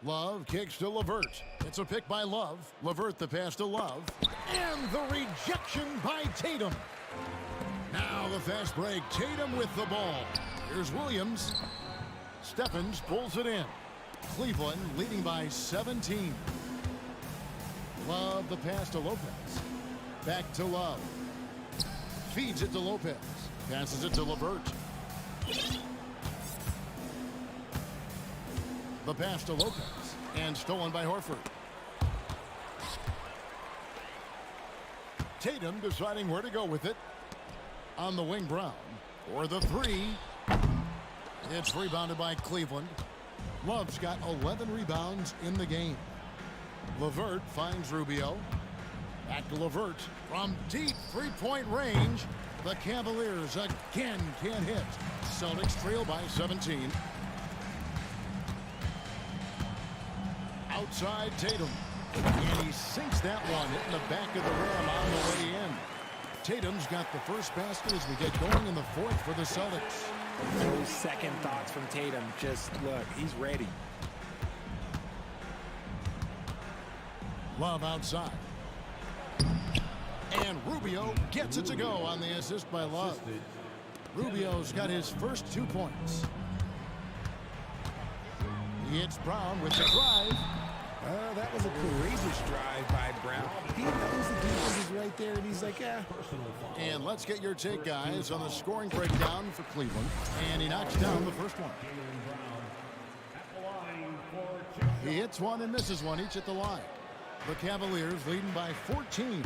S1: Love kicks to LeVert. It's a pick by Love. LeVert the pass to Love. And the rejection by Tatum. Now the fast break. Tatum with the ball. Here's Williams. Stephens pulls it in. Cleveland leading by 17. Love the pass to Lopez. Back to Love. Feeds it to Lopez. Passes it to LeVert. The pass to Lopez. And stolen by Horford. Tatum deciding where to go with it. On the wing, Brown. For the 3. It's rebounded by Cleveland. Love's got 11 rebounds in the game. LeVert finds Rubio. Back to LeVert from deep three-point range. The Cavaliers again can't hit. Celtics trail by 17. Outside Tatum. And he sinks that one, hitting the back of the rim on the way in. Tatum's got the first basket as we get going in the 4th for the Celtics.
S10: No second thoughts from Tatum. Just look, he's ready.
S1: Love outside. And Rubio gets it to go on the assist by Love. Rubio's got his first 2 points. He hits Brown with the drive.
S10: That was a courageous drive by Brown. He knows the defense is right there, and he's like, yeah.
S1: And let's get your take, guys, on the scoring breakdown for Cleveland. And he knocks down the first one. He hits one and misses one, each at the line. The Cavaliers leading by 14.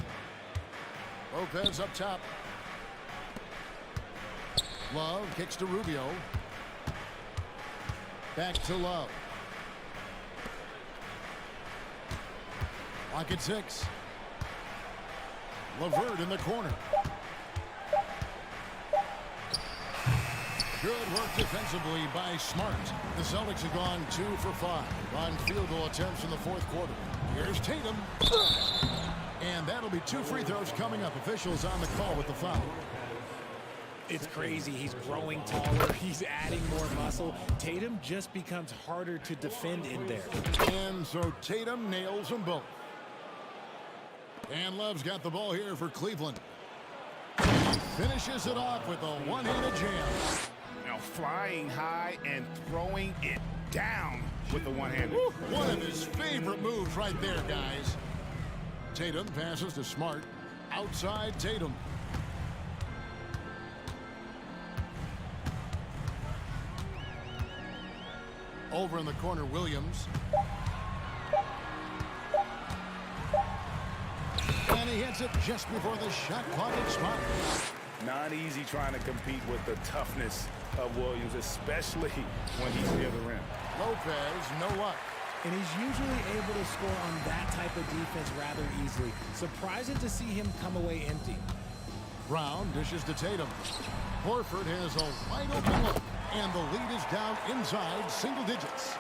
S1: Lopez up top. Love kicks to Rubio. Back to Love. Lock at 6. LeVert in the corner. Good work defensively by Smart. The Celtics have gone 2 for 5 on field goal attempts in the 4th quarter. Here's Tatum. And that'll be 2 free throws coming up. Officials on the call with the foul.
S10: It's crazy. He's growing taller. He's adding more muscle. Tatum just becomes harder to defend in there.
S1: And so Tatum nails them both. And Love's got the ball here for Cleveland. He finishes it off with a one-handed jam.
S3: Now flying high and throwing it down with the one-handed.
S1: One of his favorite moves right there, guys. Tatum passes to Smart. Outside Tatum. Over in the corner, Williams. And he hits it just before the shot clock expires.
S3: Not easy trying to compete with the toughness of Williams, especially when he's near the rim.
S1: Lopez, no luck.
S10: And he's usually able to score on that type of defense rather easily. Surprising to see him come away empty.
S1: Brown dishes to Tatum. Horford has a wide open look, and the lead is down inside single digits.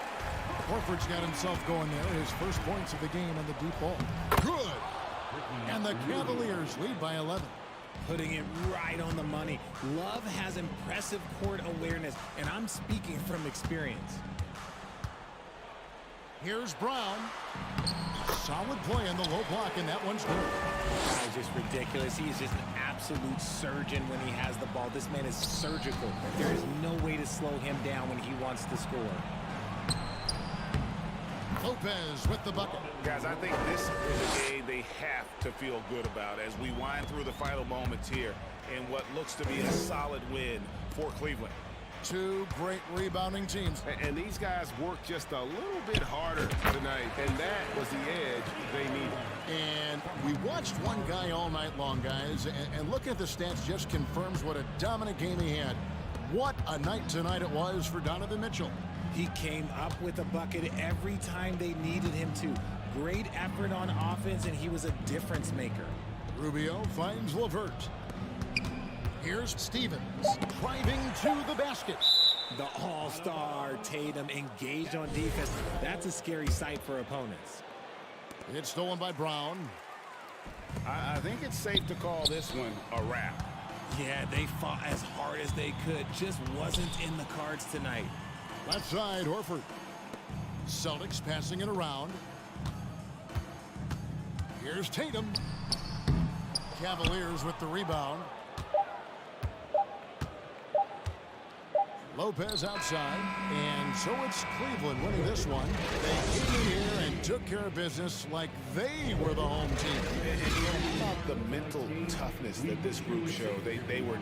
S1: Horford's got himself going there. His first points of the game on the deep ball. Good. And the Cavaliers lead by 11.
S10: Putting it right on the money. Love has impressive court awareness, and I'm speaking from experience.
S1: Here's Brown. Solid play in the low block, and that one's good.
S10: That's just ridiculous. He is just an absolute surgeon when he has the ball. This man is surgical. There is no way to slow him down when he wants to score.
S1: Lopez with the bucket.
S3: Guys, I think this is a game they have to feel good about as we wind through the final moments here in what looks to be a solid win for Cleveland.
S1: Two great rebounding teams.
S3: And these guys worked just a little bit harder tonight, and that was the edge they needed.
S1: And we watched one guy all night long, guys, and looking at the stats just confirms what a dominant game he had. What a night tonight it was for Donovan Mitchell.
S10: He came up with a bucket every time they needed him to. Great effort on offense, and he was a difference maker.
S1: Rubio finds LeVert. Here's Stevens driving to the basket.
S10: The all-star Tatum engaged on defense. That's a scary sight for opponents.
S1: It's stolen by Brown.
S3: I think it's safe to call this one a wrap.
S10: Yeah, they fought as hard as they could. Just wasn't in the cards tonight.
S1: Left side, Horford. Celtics passing it around. Here's Tatum. Cavaliers with the rebound. Lopez outside, and so it's Cleveland winning this one. They came in here and took care of business like they were the home team.
S3: And you know about the mental toughness that this group showed. They were...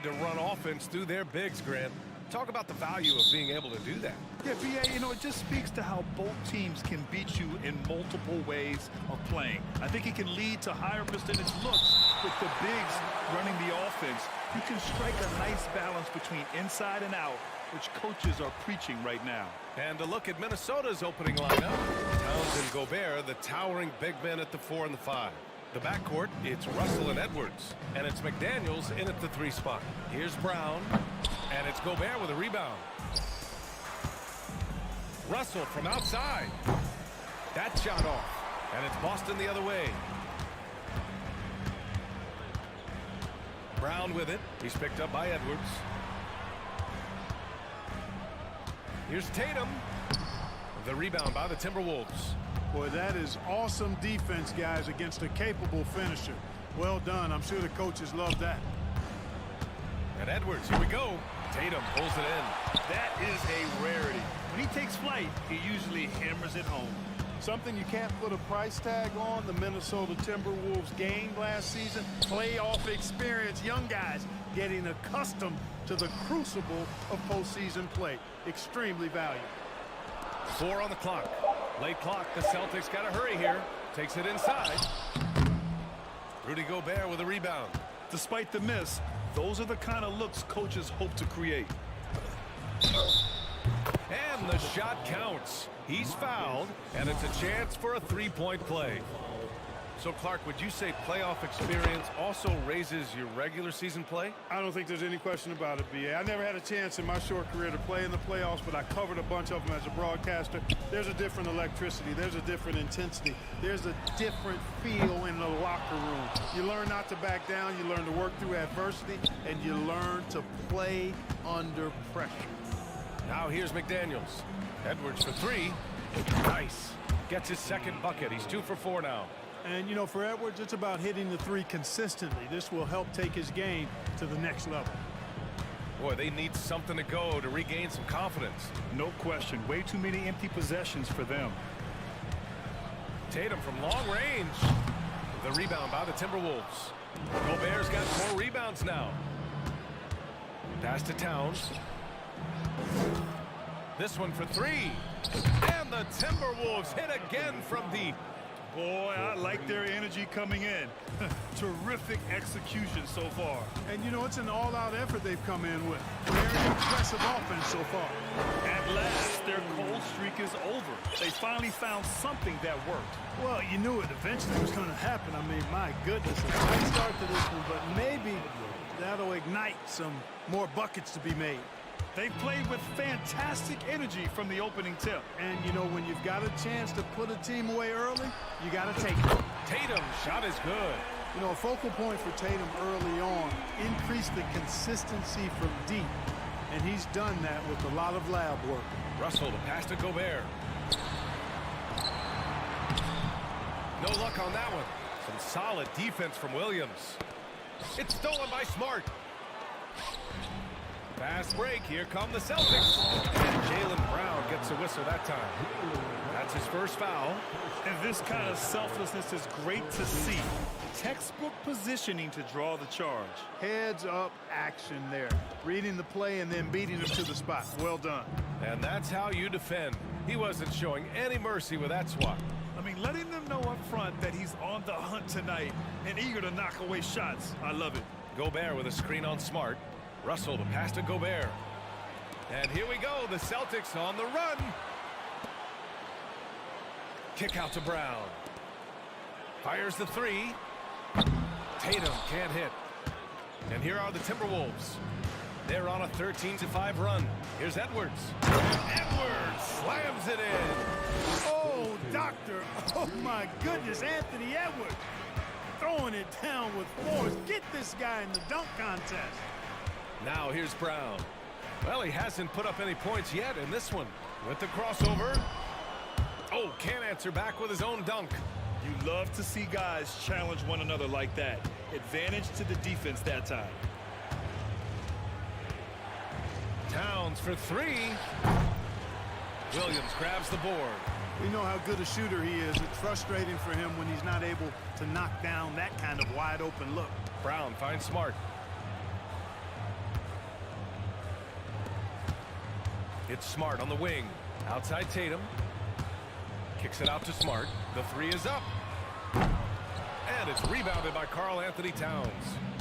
S7: need to run offense through their bigs, Grant. Talk about the value of being able to do that.
S8: Yeah, BA, you know, it just speaks to how both teams can beat you in multiple ways of playing. I think it can lead to higher percentage looks with the bigs running the offense. You can strike a nice balance between inside and out, which coaches are preaching right now.
S7: And a look at Minnesota's opening lineup. Towns and Gobert, the towering big men at the 4 and the 5. The backcourt, it's Russell and Edwards. And it's McDaniels in at the 3 spot. Here's Brown. And it's Gobert with a rebound. Russell from outside. That shot off. And it's Boston the other way. Brown with it. He's picked up by Edwards. Here's Tatum. The rebound by the Timberwolves.
S2: Boy, that is awesome defense, guys, against a capable finisher. Well done. I'm sure the coaches love that.
S7: And Edwards, here we go. Tatum pulls it in.
S8: That is a rarity. When he takes flight, he usually hammers it home.
S2: Something you can't put a price tag on, the Minnesota Timberwolves gained last season. Playoff experience, young guys getting accustomed to the crucible of postseason play. Extremely valuable.
S7: 4 on the clock. Late clock. The Celtics got to hurry here. Takes it inside. Rudy Gobert with a rebound.
S8: Despite the miss, those are the kind of looks coaches hope to create.
S7: And the shot counts. He's fouled, and it's a chance for a 3-point play. So, Clark, would you say playoff experience also raises your regular season play?
S2: I don't think there's any question about it, B.A. I never had a chance in my short career to play in the playoffs, but I covered a bunch of them as a broadcaster. There's a different electricity. There's a different intensity. There's a different feel in the locker room. You learn not to back down. You learn to work through adversity, and you learn to play under pressure.
S7: Now here's McDaniels. Edwards for 3. Nice. Gets his second bucket. He's 2 for 4 now.
S2: And, you know, for Edwards, it's about hitting the 3 consistently. This will help take his game to the next level.
S7: Boy, they need something to go to regain some confidence.
S8: No question. Way too many empty possessions for them.
S7: Tatum from long range. The rebound by the Timberwolves. Gobert's got 4 rebounds now. Pass to Towns. This one for 3. And the Timberwolves hit again from deep.
S8: Boy, I like their energy coming in. Terrific execution so far.
S2: And, you know, it's an all-out effort they've come in with. Very impressive offense so far.
S8: At last, their cold streak is over. They finally found something that worked.
S2: Well, you knew it eventually was going to happen. I mean, my goodness, a great start to this one, but maybe that'll ignite some more buckets to be made.
S8: They've played with fantastic energy from the opening tip.
S2: And, you know, when you've got a chance to put a team away early, you got to take it.
S7: Tatum shot is good.
S2: You know, a focal point for Tatum early on, increase the consistency from deep. And he's done that with a lot of lab work.
S7: Russell to pass to Gobert. No luck on that one. Some solid defense from Williams. It's stolen by Smart. Fast break. Here come the Celtics. And Jaylen Brown gets a whistle that time. That's his first foul.
S8: And this kind of selflessness is great to see. Textbook positioning to draw the charge.
S2: Heads up action there. Reading the play and then beating him to the spot. Well done.
S7: And that's how you defend. He wasn't showing any mercy with that swat.
S8: I mean, letting them know up front that he's on the hunt tonight and eager to knock away shots. I love it.
S7: Gobert with a screen on Smart. Russell to pass to Gobert. And here we go. The Celtics on the run. Kick out to Brown. Fires the 3. Tatum can't hit. And here are the Timberwolves. They're on a 13-5 run. Here's Edwards. Edwards slams it in.
S2: Oh, doctor. Oh, my goodness. Anthony Edwards throwing it down with force. Get this guy in the dunk contest.
S7: Now here's Brown. Well, he hasn't put up any points yet in this one. With the crossover. Oh, can't answer back with his own dunk.
S8: You love to see guys challenge one another like that. Advantage to the defense that time.
S7: Towns for 3. Williams grabs the board.
S2: We know how good a shooter he is. It's frustrating for him when he's not able to knock down that kind of wide open look.
S7: Brown finds Smart. It's Smart on the wing. Outside Tatum. Kicks it out to Smart. The three is up. And it's rebounded by Karl Anthony Towns.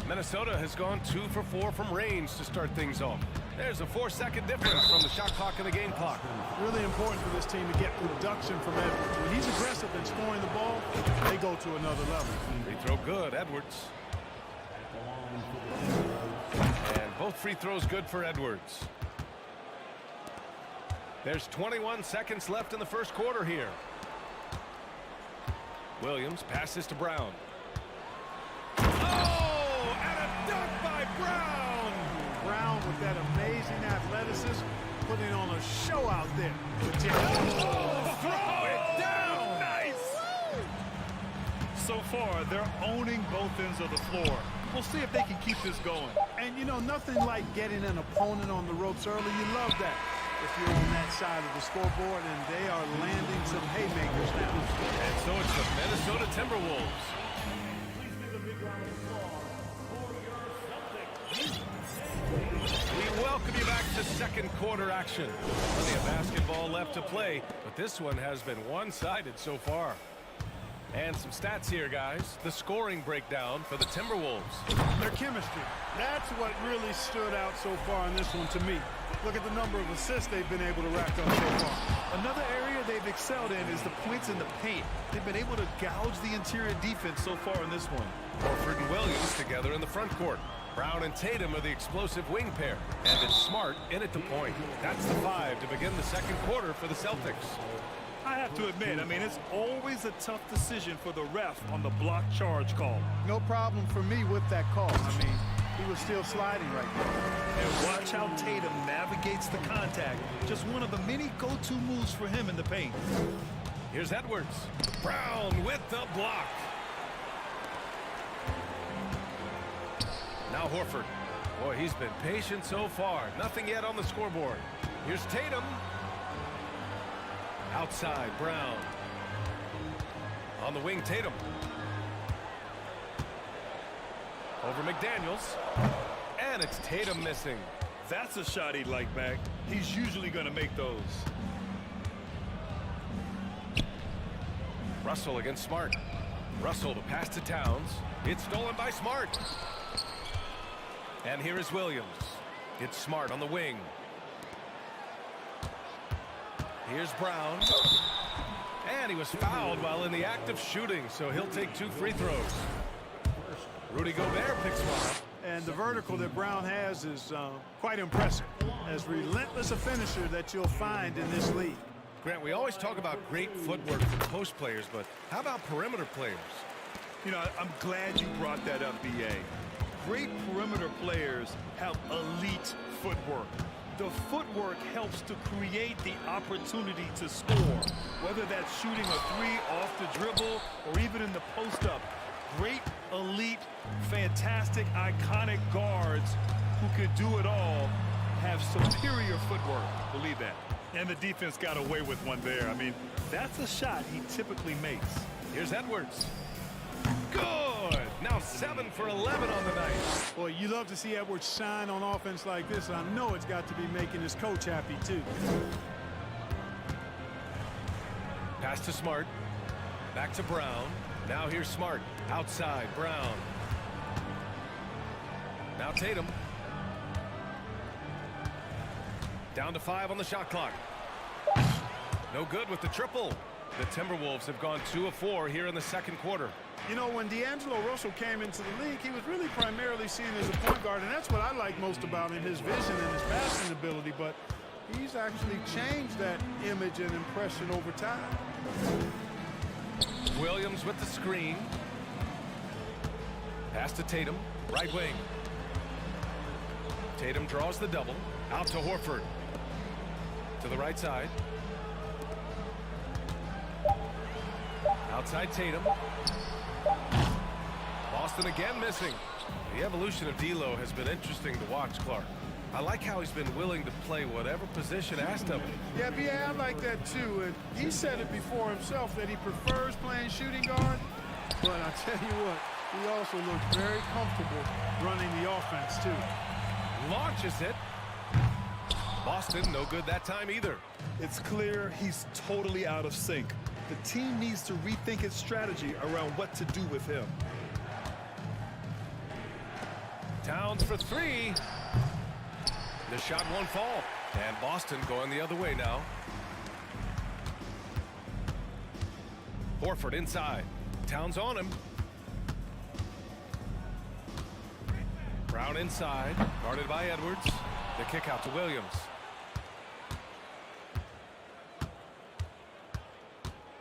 S7: Minnesota has gone 2 for 4 from range to start things off. There's a 4-second difference from the shot clock and the game clock.
S2: Really important for this team to get production from Edwards. When he's aggressive and scoring the ball, they go to another level.
S7: Free throw good, Edwards. And both free throws good for Edwards. There's 21 seconds left in the first quarter here. Williams passes to Brown. Oh, and a dunk by Brown.
S2: Brown with that amazing athleticism, putting on a show out there.
S7: Oh, throw it down.
S8: Nice. So far, they're owning both ends of the floor. We'll see if they can keep this going.
S2: And, you know, nothing like getting an opponent on the ropes early. You love that if you're on that side of the scoreboard, and they are landing some haymakers now.
S7: And so it's the Minnesota Timberwolves.
S6: Please give a big round of applause for your Celtics.
S7: We welcome you back to second quarter action. Plenty of basketball left to play, but this one has been one-sided so far. And some stats here, guys. The scoring breakdown for the Timberwolves.
S2: Their chemistry. That's what really stood out so far in this one to me. Look at the number of assists they've been able to rack up so far.
S8: Another area they've excelled in is the points in the paint. They've been able to gouge the interior defense so far in this one.
S7: Horford and Williams together in the front court. Brown and Tatum are the explosive wing pair. And it's Smart in at the point. That's the 5 to begin the second quarter for the Celtics.
S8: I have to admit, I mean, it's always a tough decision for the ref on the block charge call.
S2: No problem for me with that call. I mean, he was still sliding right there.
S8: And watch how Tatum navigates the contact. Just one of the many go-to moves for him in the paint.
S7: Here's Edwards. Brown with the block. Now Horford. Boy, he's been patient so far. Nothing yet on the scoreboard. Here's Tatum. Outside, Brown. On the wing, Tatum. Over McDaniels. And it's Tatum missing.
S8: That's a shot he'd like back. He's usually going to make those.
S7: Russell against Smart. Russell to pass to Towns. It's stolen by Smart. And here is Williams. It's Smart on the wing. Here's Brown. And he was fouled while in the act of shooting, so he'll take 2 free throws. Rudy Gobert picks one up.
S2: And the vertical that Brown has is quite impressive. As relentless a finisher that you'll find in this league.
S7: Grant, we always talk about great footwork from post players, but how about perimeter players?
S8: You know, I'm glad you brought that up, B.A. Great perimeter players have elite footwork. The footwork helps to create the opportunity to score, whether that's shooting a 3 off the dribble or even in the post-up. Great, elite, fantastic, iconic guards who could do it all have superior footwork. Believe that. And the defense got away with one there. I mean, that's a shot he typically makes.
S7: Here's Edwards. Good. Now 7 for 11 on the night.
S2: Boy, you love to see Edwards shine on offense like this. I know it's got to be making his coach happy, too.
S7: Pass to Smart. Back to Brown. Now here's Smart. Outside, Brown. Now Tatum. Down to 5 on the shot clock. No good with the triple. The Timberwolves have gone 2 of 4 here in the second quarter.
S2: You know, when D'Angelo Russell came into the league, he was really primarily seen as a point guard, and that's what I like most about him, his vision and his passing ability, but he's actually changed that image and impression over time.
S7: Williams with the screen. Pass to Tatum, right wing. Tatum draws the double. Out to Horford. To the right side. Outside Tatum. Boston again missing. The evolution of D'Lo has been interesting to watch, Clark. I like how he's been willing to play whatever position asked of him.
S2: Yeah, B.A., I like that too. And he said it before himself that he prefers playing shooting guard. But I tell you what, he also looks very comfortable running the offense too.
S7: Launches it. Boston, no good that time either.
S8: It's clear he's totally out of sync. The team needs to rethink its strategy around what to do with him.
S7: Towns for three. The shot won't fall. And Boston going the other way now. Horford inside. Towns on him. Brown inside. Guarded by Edwards. The kick out to Williams.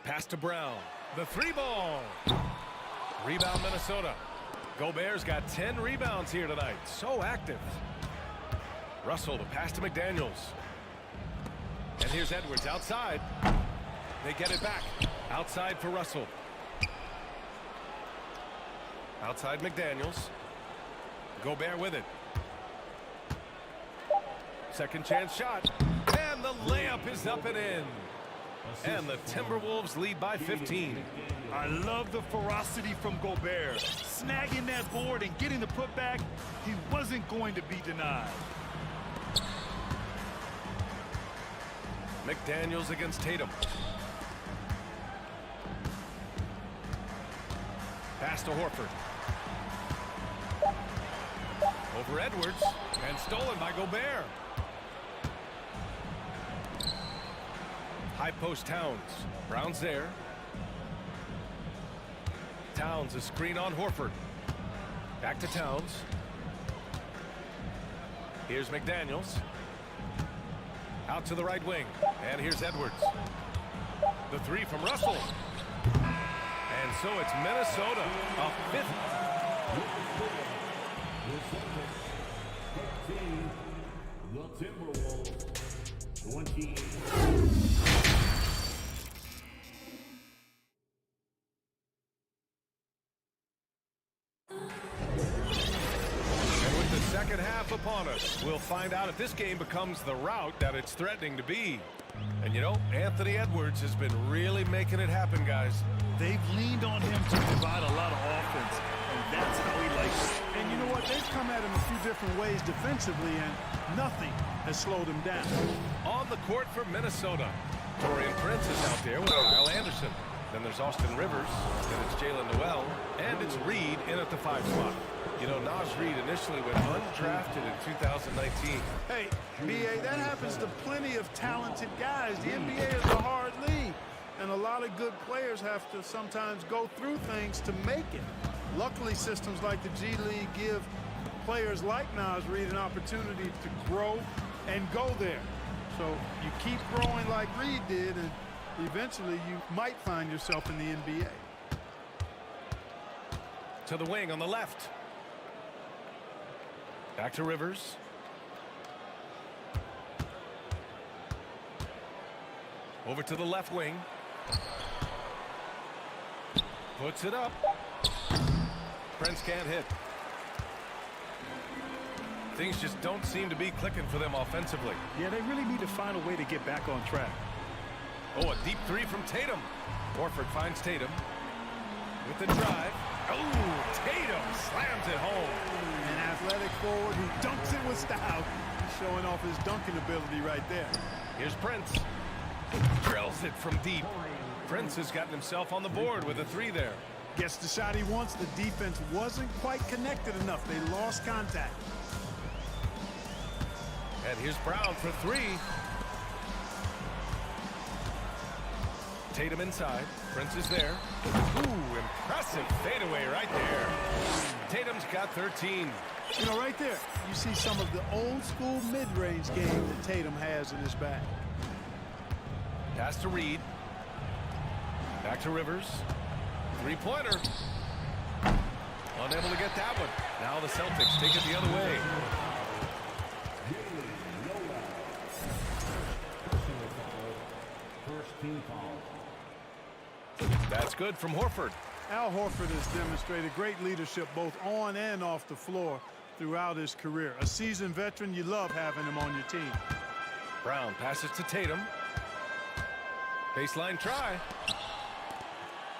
S7: Pass to Brown. The three ball. Rebound Minnesota. Gobert's got 10 rebounds here tonight. So active. Russell, the pass to McDaniels. And here's Edwards outside. They get it back. Outside for Russell. Outside McDaniels. Gobert with it. Second chance shot. And the layup is up and in. And the Timberwolves lead by 15.
S8: I love the ferocity from Gobert. Snagging that board and getting the putback, he wasn't going to be denied.
S7: McDaniels against Tatum. Pass to Horford. Over Edwards. And stolen by Gobert. High post Towns. Brown's there. Towns, a screen on Horford. Back to Towns. Here's McDaniels. Out to the right wing. And here's Edwards. The three from Russell. And so it's Minnesota, a fifth.
S6: The Timberwolves, 28.
S7: Second half upon us. We'll find out if this game becomes the rout that it's threatening to be. And you know, Anthony Edwards has been really making it happen, guys.
S2: They've leaned on him to provide a lot of offense, and that's how he likes it. And you know what? They've come at him a few different ways defensively, and nothing has slowed him down.
S7: On the court for Minnesota, Torian Prince is out there with Kyle Anderson. Then there's Austin Rivers, then it's Jalen Noel, and it's Reed in at the 5 spot. You know, Naz Reid initially went undrafted in 2019.
S2: Hey, B.A., that happens to plenty of talented guys. The NBA is a hard league, and a lot of good players have to sometimes go through things to make it. Luckily, systems like the G League give players like Naz Reid an opportunity to grow and go there. So you keep growing like Reid did, and eventually you might find yourself in the NBA.
S7: To the wing on the left. Back to Rivers. Over to the left wing. Puts it up. Prince can't hit. Things just don't seem to be clicking for them offensively.
S2: Yeah, they really need to find a way to get back on track.
S7: Oh, a deep three from Tatum. Horford finds Tatum with the drive. Oh, Tatum slams it home.
S2: An athletic forward who dunks it with style. He's showing off his dunking ability right there.
S7: Here's Prince. Drills it from deep. Prince has gotten himself on the board with a three there.
S2: Gets the shot he wants. The defense wasn't quite connected enough. They lost contact.
S7: And here's Brown for three. Tatum inside. Prince is there. Ooh, impressive fadeaway right there. Tatum's got 13.
S2: You know, right there, you see some of the old school mid-range game that Tatum has in his bag.
S7: Pass to Reed. Back to Rivers. Three-pointer. Unable to get that one. Now the Celtics take it the other way.
S6: First team foul.
S7: That's good from Horford.
S2: Al Horford has demonstrated great leadership both on and off the floor throughout his career. A seasoned veteran, you love having him on your team.
S7: Brown passes to Tatum. Baseline try.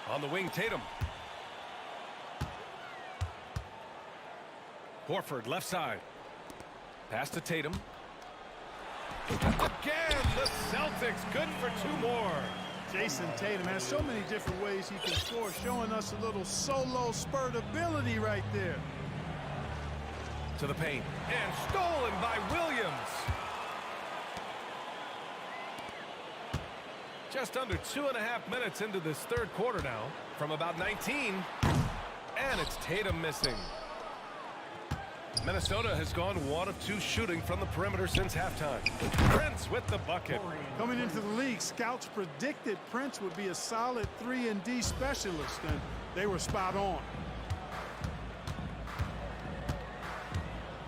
S7: On the wing, Tatum. Horford left side. Pass to Tatum. Again, the Celtics good for 2 more.
S2: Jason Tatum has so many different ways he can score, showing us a little solo spurt ability right there.
S7: To the paint. And stolen by Williams. Just under 2.5 minutes into this third quarter now. From about 19. And it's Tatum missing. Minnesota has gone 1 of 2 shooting from the perimeter since halftime. Prince with the bucket.
S2: Coming into the league, scouts predicted Prince would be a solid 3-and-D specialist, and they were spot on.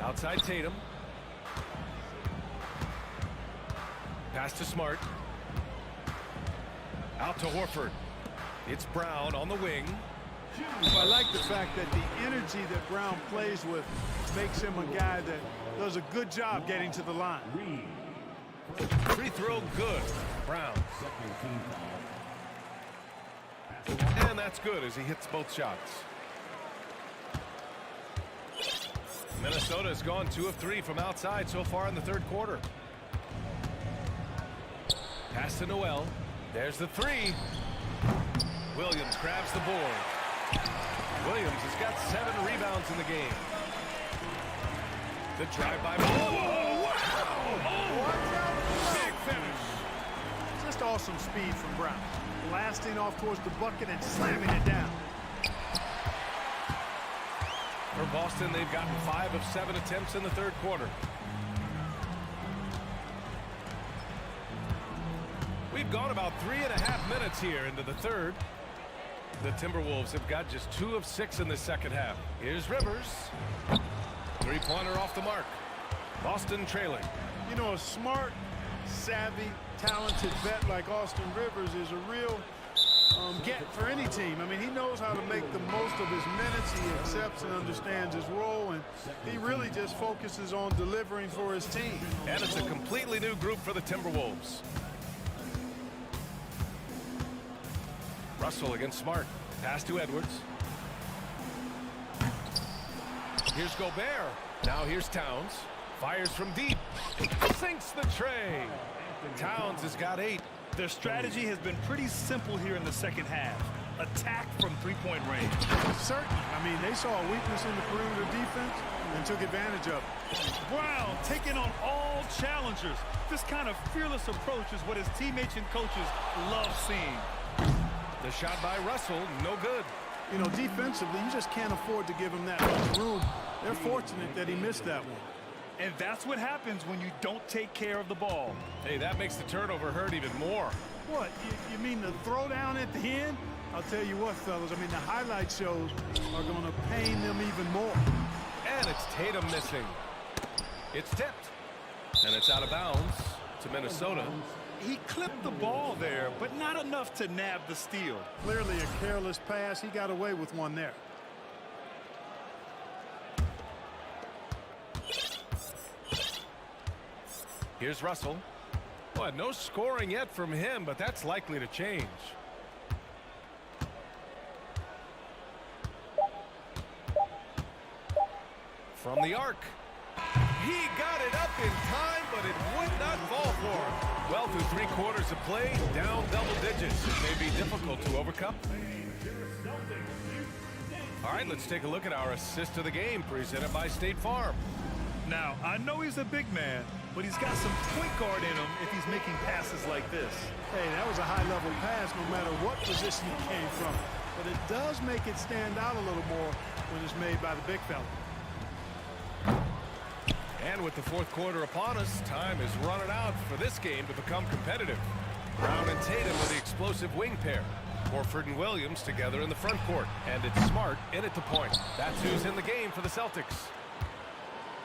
S7: Outside Tatum. Pass to Smart. Out to Horford. It's Brown on the wing.
S2: I like the fact that the energy that Brown plays with makes him a guy that does a good job getting to the line.
S7: Free throw good. Brown. And that's good as he hits both shots. Minnesota has gone 2 of 3 from outside so far in the third quarter. Pass to Noel. There's the 3. Williams grabs the board. Williams has got 7 rebounds in the game. The drive-by. Oh, wow! Big finish.
S2: Just awesome speed from Brown. Blasting off towards the bucket and slamming it down.
S7: For Boston, they've gotten 5 of 7 attempts in the third quarter. We've gone about 3.5 minutes here into the third. The Timberwolves have got just 2 of 6 in the second half. Here's Rivers. 3-pointer off the mark. Boston trailing.
S2: You know, a smart, savvy, talented vet like Austin Rivers is a real get for any team. I mean, he knows how to make the most of his minutes. He accepts and understands his role, and he really just focuses on delivering for his team.
S7: And it's a completely new group for the Timberwolves. Russell against Smart. Pass to Edwards. Here's Gobert. Now here's Towns. Fires from deep. Sinks the tray. Towns has got 8.
S8: Their strategy has been pretty simple here in the second half. Attack from 3-point range.
S2: Certainly. I mean, they saw a weakness in the perimeter defense and took advantage of it.
S8: Brown taking on all challengers. This kind of fearless approach is what his teammates and coaches love seeing.
S7: The shot by Russell, no good.
S2: You know, defensively, you just can't afford to give him that much room. They're fortunate that he missed that one.
S8: And that's what happens when you don't take care of the ball.
S7: Hey, that makes the turnover hurt even more.
S2: What? You mean the throwdown at the end? I'll tell you what, fellas. I mean, the highlight shows are going to pain them even more.
S7: And it's Tatum missing. It's tipped. And it's out of bounds to Minnesota.
S8: He clipped the ball there, but not enough to nab the steal.
S2: Clearly a careless pass. He got away with one there.
S7: Here's Russell. Boy, no scoring yet from him, but that's likely to change. From the arc. He got it up in time, but it would not fall for him. Well, through 3 quarters of play, down double digits. It may be difficult to overcome. All right, let's take a look at our assist of the game presented by State Farm.
S8: Now, I know he's a big man, but he's got some point guard in him if he's making passes like this.
S2: Hey, that was a high-level pass no matter what position it came from. But it does make it stand out a little more when it's made by the big fella.
S7: And with the fourth quarter upon us, time is running out for this game to become competitive. Brown and Tatum with the explosive wing pair. Horford and Williams together in the front court. And it's Smart in at the point. That's who's in the game for the Celtics.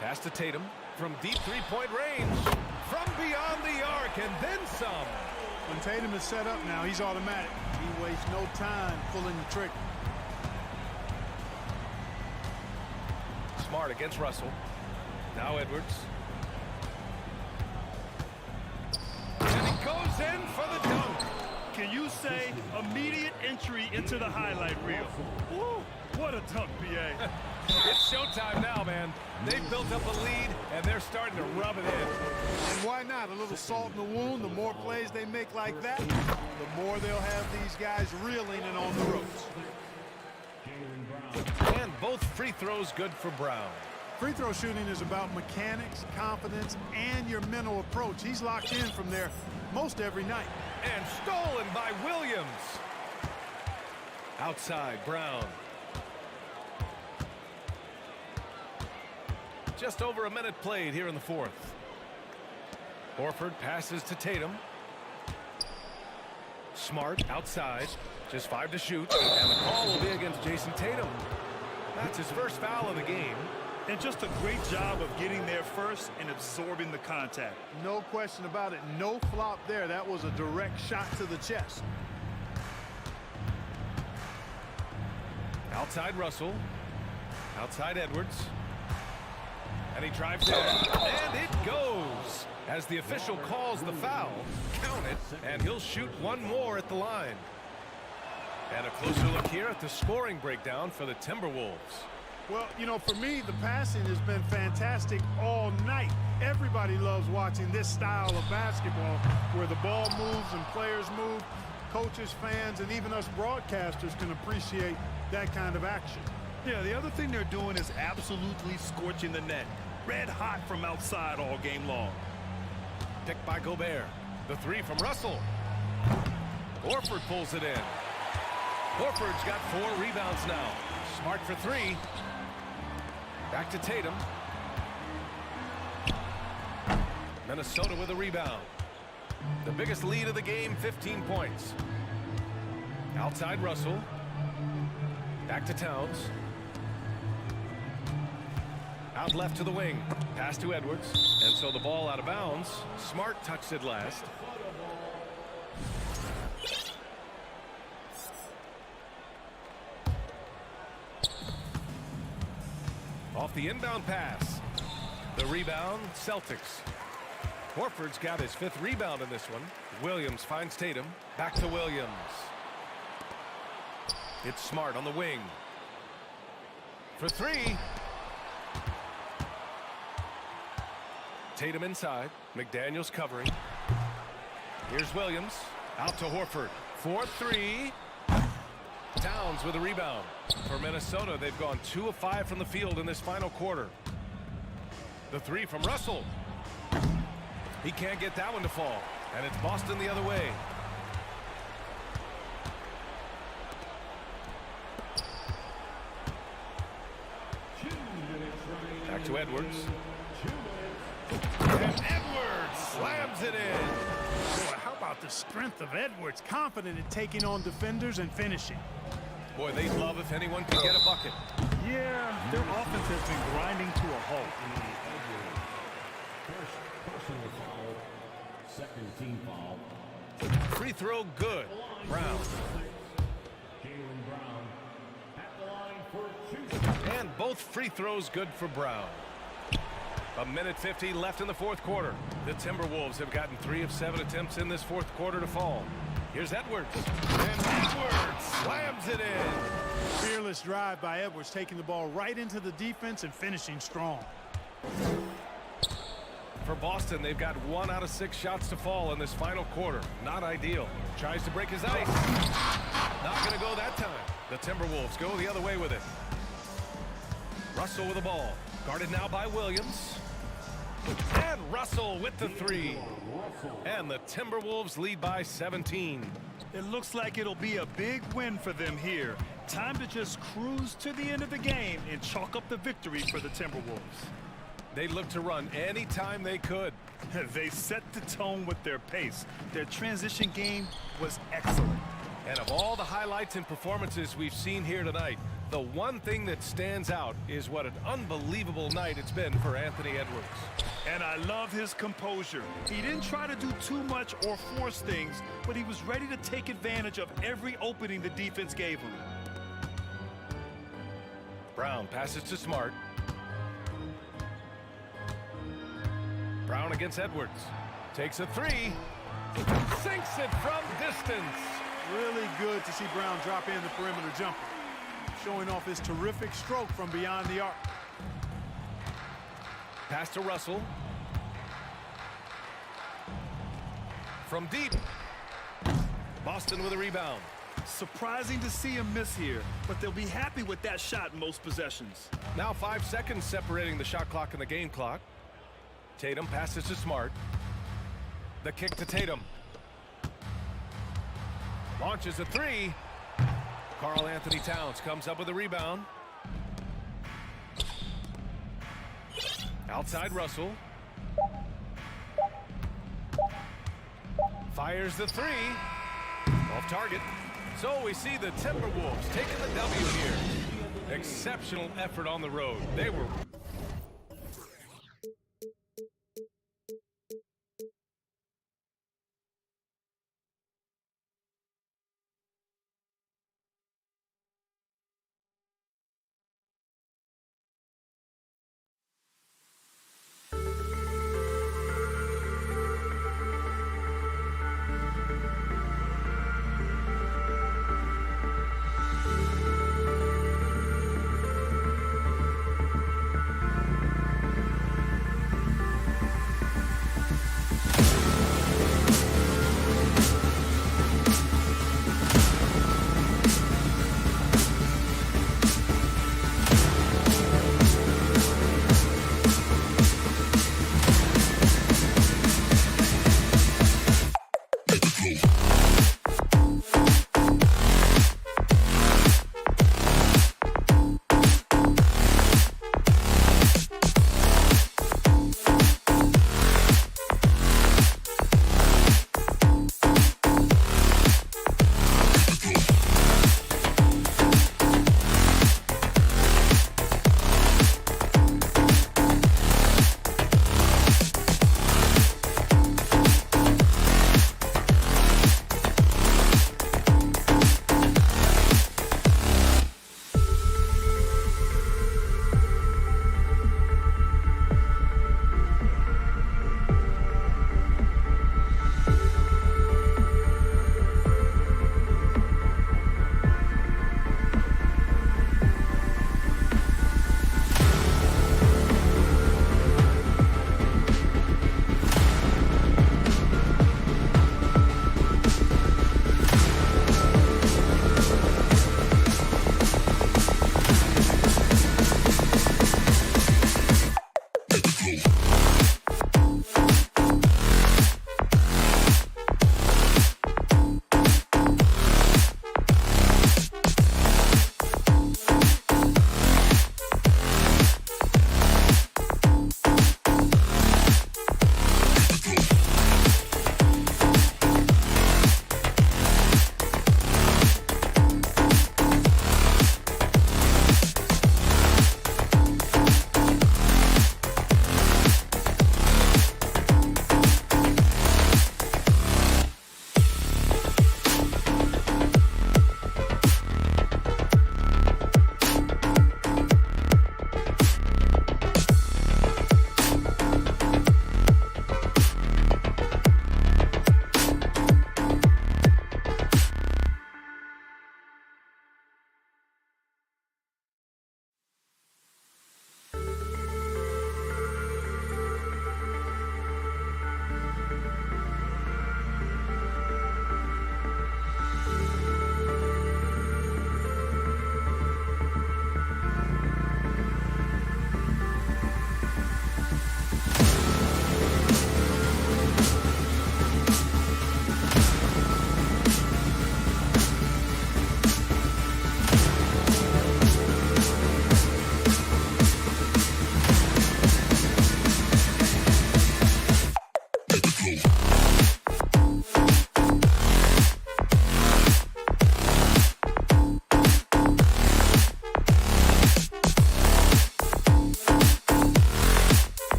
S7: Pass to Tatum from deep 3-point range. From beyond the arc and then some.
S2: When Tatum is set up now, he's automatic. He wastes no time pulling the trigger.
S7: Smart against Russell. Now Edwards. And he goes in for the dunk.
S8: Can you say immediate entry into the highlight reel? Woo, what a dunk, B.A.
S7: It's showtime now, man. They've built up a lead, and they're starting to rub it in.
S2: And why not? A little salt in the wound. The more plays they make like that, the more they'll have these guys reeling and on the ropes.
S7: And both free throws good for Brown.
S2: Free throw shooting is about mechanics, confidence, and your mental approach. He's locked in from there most every night.
S7: And stolen by Williams. Outside, Brown. Just over a minute played here in the fourth. Horford passes to Tatum. Smart outside. Just 5 to shoot. And the call will be against Jason Tatum. That's his first foul of the game.
S8: And just a great job of getting there first and absorbing the contact.
S2: No question about it. No flop there. That was a direct shot to the chest.
S7: Outside Russell. Outside Edwards. And he drives in. And it goes. As the official calls the foul, count it, and he'll shoot one more at the line. And a closer look here at the scoring breakdown for the Timberwolves.
S2: Well, you know, for me, the passing has been fantastic all night. Everybody loves watching this style of basketball where the ball moves and players move. Coaches, fans, and even us broadcasters can appreciate that kind of action.
S8: Yeah, the other thing they're doing is absolutely scorching the net. Red hot from outside all game long.
S7: Picked by Gobert. The three from Russell. Horford pulls it in. Horford's got 4 rebounds now. Smart for 3. Back to Tatum. Minnesota with a rebound. The biggest lead of the game, 15 points. Outside Russell. Back to Towns. Out left to the wing. Pass to Edwards. And so the ball out of bounds. Smart touched it last. Off the inbound pass. The rebound, Celtics. Horford's got his 5th rebound in this one. Williams finds Tatum. Back to Williams. It's Smart on the wing. For 3. Tatum inside. McDaniels covering. Here's Williams. Out to Horford. 4-3. Towns with a rebound. For Minnesota, they've gone 2 of 5 from the field in this final quarter. The 3 from Russell. He can't get that one to fall. And it's Boston the other way. Back to Edwards. And Edwards slams it in.
S2: Boy, how about the strength of Edwards? Confident in taking on defenders and finishing.
S7: Boy, they'd love if anyone could get a bucket.
S8: Yeah, their offense has been grinding to a halt.
S6: Personal foul. Second team foul.
S7: Free throw good. Brown.
S6: Jaylen Brown at the line for 2.
S7: And both free throws good for Brown. A minute 50 left in the fourth quarter. The Timberwolves have gotten 3 of 7 attempts in this fourth quarter to fall. Here's Edwards. And Edwards slams it in.
S2: Fearless drive by Edwards, taking the ball right into the defense and finishing strong.
S7: For Boston, they've got 1 out of 6 shots to fall in this final quarter. Not ideal. Tries to break his ice. Not going to go that time. The Timberwolves go the other way with it. Russell with the ball. Guarded now by Williams. And Russell with the 3. And the Timberwolves lead by 17.
S8: It looks like it'll be a big win for them here. Time to just cruise to the end of the game and chalk up the victory for the Timberwolves.
S7: They look to run anytime they could.
S8: They set the tone with their pace. Their transition game was excellent.
S7: And of all the highlights and performances we've seen here tonight, the one thing that stands out is what an unbelievable night it's been for Anthony Edwards.
S8: And I love his composure. He didn't try to do too much or force things, but he was ready to take advantage of every opening the defense gave him.
S7: Brown passes to Smart. Brown against Edwards. Takes a 3. Sinks it from distance.
S2: Really good to see Brown drop in the perimeter jumper, showing off his terrific stroke from beyond the arc.
S7: Pass to Russell. From deep. Boston with a rebound.
S8: Surprising to see him miss here, but they'll be happy with that shot in most possessions.
S7: Now 5 seconds separating the shot clock and the game clock. Tatum passes to Smart. The kick to Tatum. Launches a three. Karl Anthony Towns comes up with a rebound. Outside Russell. Fires the three. Off target. So we see the Timberwolves taking the W here. Exceptional effort on the road. They were...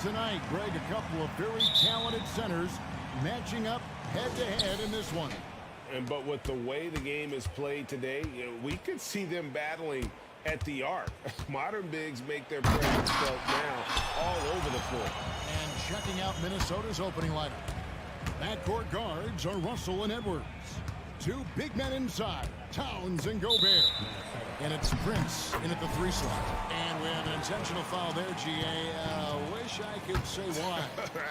S1: tonight, Greg, a couple of very talented centers matching up head-to-head in this one.
S3: But with the way the game is played today, we could see them battling at the arc. Modern bigs make their presence felt now all over the floor.
S1: And checking out Minnesota's opening lineup. Backcourt guards are Russell and Edwards. Two big men inside, Towns and Gobert. And it's Prince in at the 3 slot. And with an intentional foul there, GA, wish I could say why.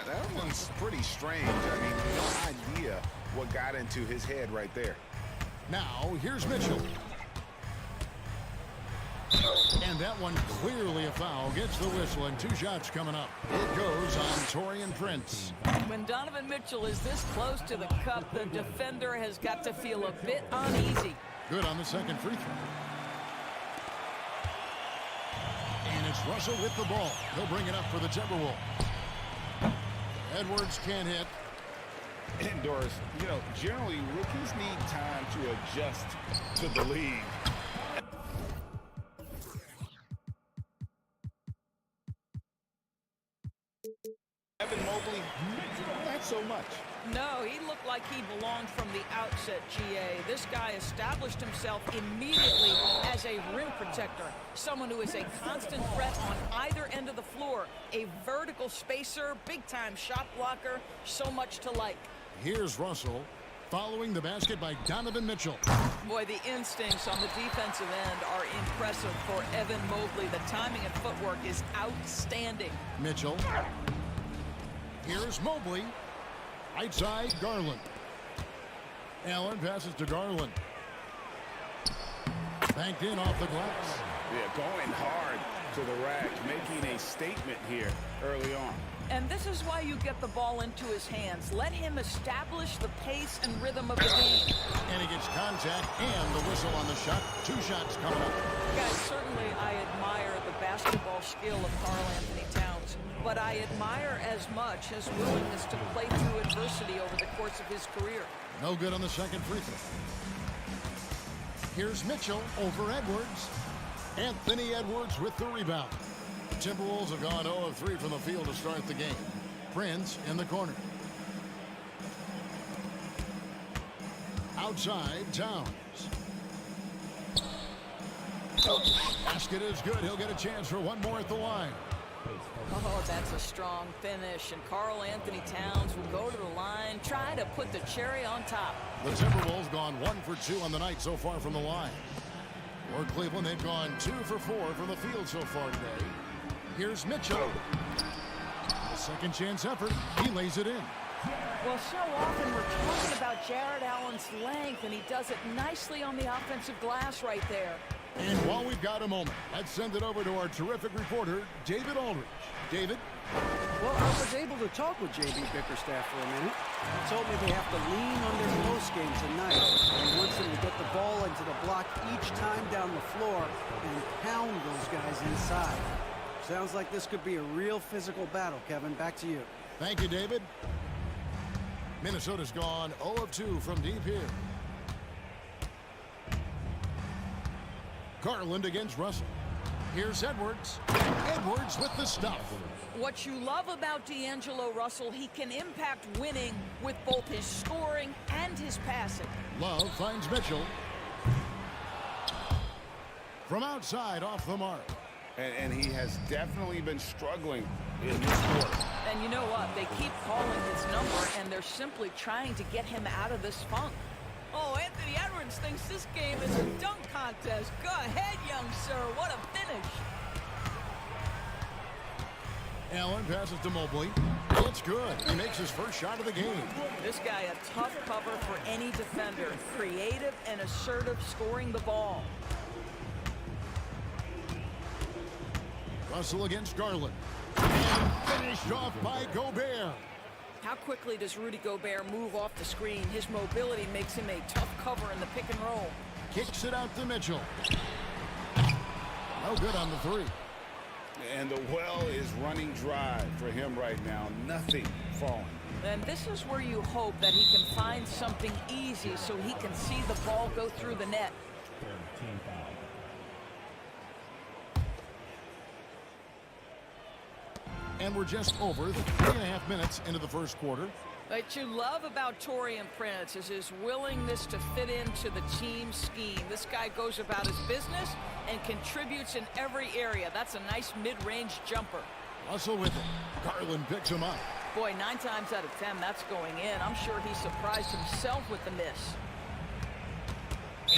S3: That one's pretty strange. I mean, no idea what got into his head right there.
S1: Now, here's Mitchell. And that one clearly a foul. Gets the whistle, and 2 shots coming up. It goes on Taurean Prince.
S9: When Donovan Mitchell is this close to the cup, the defender has got to feel a bit uneasy.
S1: Good on the second free throw. And it's Russell with the ball. He'll bring it up for the Timberwolves. Edwards can't hit.
S3: And Doris, you know, generally rookies need time to adjust to the league. Evan Mobley, not so much.
S9: No, he looked like he belonged from the outset, GA. This guy established himself immediately as a rim protector, someone who is a constant threat on either end of the floor, a vertical spacer, big-time shot blocker, so much to like.
S1: Here's Russell following the basket by Donovan Mitchell.
S9: Boy, the instincts on the defensive end are impressive for Evan Mobley. The timing and footwork is outstanding.
S1: Mitchell. Here's Mobley. Right side, Garland. Allen passes to Garland. Banked in off the glass.
S3: Yeah, going hard to the rack, making a statement here early on.
S9: And this is why you get the ball into his hands. Let him establish the pace and rhythm of the game.
S1: And he gets contact and the whistle on the shot. 2 shots coming up.
S9: Guys, certainly I admire the basketball skill of Karl Anthony Towns, but I admire as much his willingness to play through adversity over the course of his career.
S1: No good on the second free throw. Here's Mitchell over Edwards. Anthony Edwards with the rebound. Timberwolves have gone 0 of 3 from the field to start the game. Prince in the corner. Outside, Towns. Basket is good. He'll get a chance for one more at the line.
S9: Oh, that's a strong finish. And Karl Anthony Towns will go to the line, try to put the cherry on top.
S1: The Timberwolves gone 1 for 2 on the night so far from the line. For Cleveland, they've gone 2 for 4 from the field so far today. Here's Mitchell. A second chance effort. He lays it in.
S9: Well, so often we're talking about Jared Allen's length, and he does it nicely on the offensive glass right there.
S1: And while we've got a moment, let's send it over to our terrific reporter, David Aldridge. David?
S4: Well, I was able to talk with J.B. Bickerstaff for a minute. He told me they have to lean on their post game tonight. He wants them to get the ball into the block each time down the floor and pound those guys inside. Sounds like this could be a real physical battle, Kevin. Back to you.
S1: Thank you, David. Minnesota's gone 0 of 2 from deep here. Garland against Russell. Here's Edwards. Edwards with the stuff.
S9: What you love about D'Angelo Russell, he can impact winning with both his scoring and his passing.
S1: Love finds Mitchell. From outside, off the mark.
S3: And he has definitely been struggling in this quarter.
S9: And you know what? They keep calling his number, and they're simply trying to get him out of this funk. Oh, Anthony Edwards thinks this game is a dunk contest. Go ahead, young sir. What a finish.
S1: Allen passes to Mobley. It's good. He makes his first shot of the game.
S9: This guy a tough cover for any defender. Creative and assertive scoring the ball.
S1: Russell against Garland. And finished off by Gobert.
S9: How quickly does Rudy Gobert move off the screen? His mobility makes him a tough cover in the pick and roll.
S1: Kicks it out to Mitchell. No good on the 3.
S3: And the well is running dry for him right now. Nothing falling.
S9: And this is where you hope that he can find something easy so he can see the ball go through the net.
S1: And we're just over 3.5 minutes into the first quarter.
S9: What you love about Taurean Prince is his willingness to fit into the team scheme. This guy goes about his business and contributes in every area. That's a nice mid-range jumper.
S1: Russell with it. Garland picks him up.
S9: Boy, 9 times out of 10, that's going in. I'm sure he surprised himself with the miss.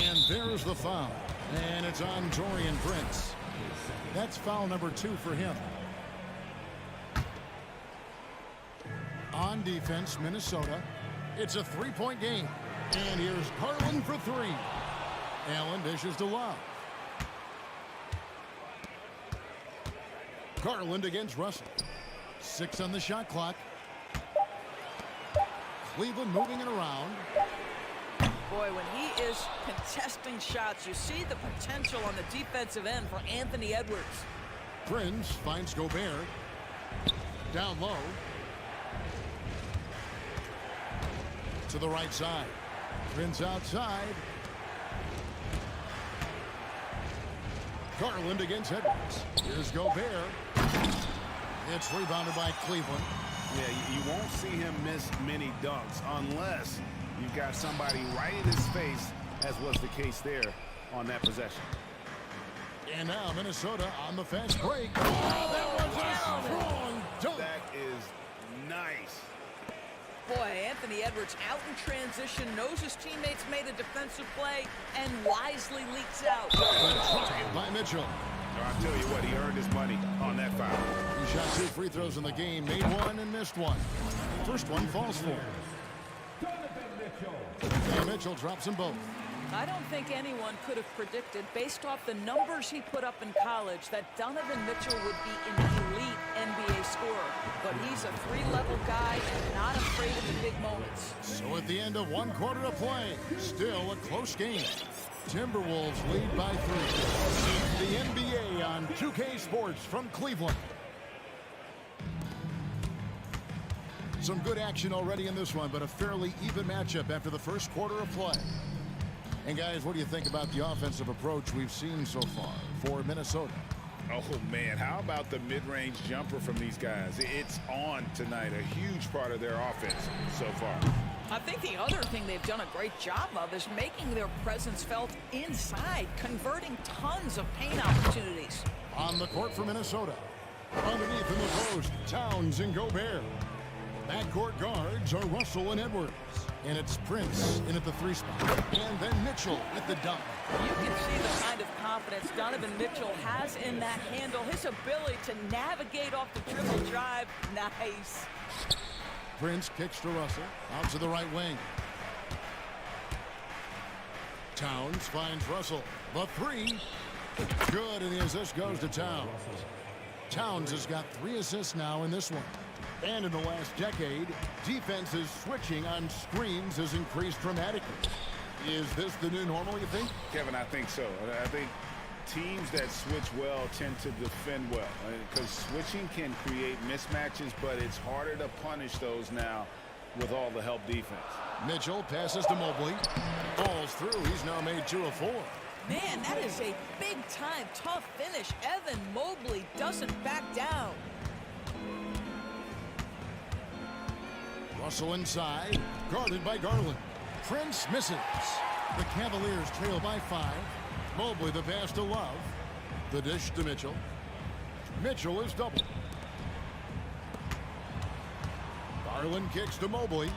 S1: And there's the foul. And it's on Taurean Prince. That's foul number 2 for him. On defense, Minnesota. It's a 3-point game. And here's Garland for 3. Allen dishes to Love. Garland against Russell. 6 on the shot clock. Cleveland moving it around.
S9: Boy, when he is contesting shots, you see the potential on the defensive end for Anthony Edwards.
S1: Prince finds Gobert. Down low. To the right side. Prince outside. Garland against Edwards. Here's Gobert. It's rebounded by Cleveland.
S3: Yeah, you won't see him miss many dunks unless you've got somebody right in his face, as was the case there on that possession.
S1: And now Minnesota on the fast break. Oh, that was a strong dunk.
S3: That is nice.
S9: Boy, Anthony Edwards out in transition, knows his teammates made a defensive play, and wisely leaks out.
S1: Good try by Mitchell.
S3: I'll tell you what, he earned his money on that foul.
S1: He shot 2 free throws in the game, made 1 and missed 1. First one falls for him. And Mitchell drops them both.
S9: I don't think anyone could have predicted, based off the numbers he put up in college, that Donovan Mitchell would be an elite NBA scorer. But he's a 3-level guy and not afraid of the big moments.
S1: So at the end of 1 quarter of play, still a close game. Timberwolves lead by 3. It's the NBA on 2K Sports from Cleveland. Some good action already in this one, but a fairly even matchup after the first quarter of play. And guys, what do you think about the offensive approach we've seen so far for Minnesota?
S3: Oh, man, how about the mid-range jumper from these guys? It's on tonight, a huge part of their offense so far.
S9: I think the other thing they've done a great job of is making their presence felt inside, converting tons of paint opportunities.
S1: On the court for Minnesota. Underneath in the post, Towns and Gobert. Backcourt guards are Russell and Edwards. And it's Prince in at the 3 spot. And then Mitchell at the dunk.
S9: You can see the kind of confidence Donovan Mitchell has in that handle. His ability to navigate off the dribble drive. Nice.
S1: Prince kicks to Russell. Out to the right wing. Towns finds Russell. The 3. Good, and the assist goes to Towns. Towns has got 3 assists now in this one. And in the last decade, defenses switching on screens has increased dramatically. Is this the new normal, you think?
S3: Kevin, I think so. I think teams that switch well tend to defend well, because switching can create mismatches, but it's harder to punish those now with all the help defense.
S1: Mitchell passes to Mobley. Falls through. He's now made 2 of 4.
S9: Man, that is a big-time tough finish. Evan Mobley doesn't back down.
S1: Russell inside, guarded by Garland. Prince misses. The Cavaliers trail by 5. Mobley the pass to Love. The dish to Mitchell. Mitchell is doubled. Garland kicks to Mobley.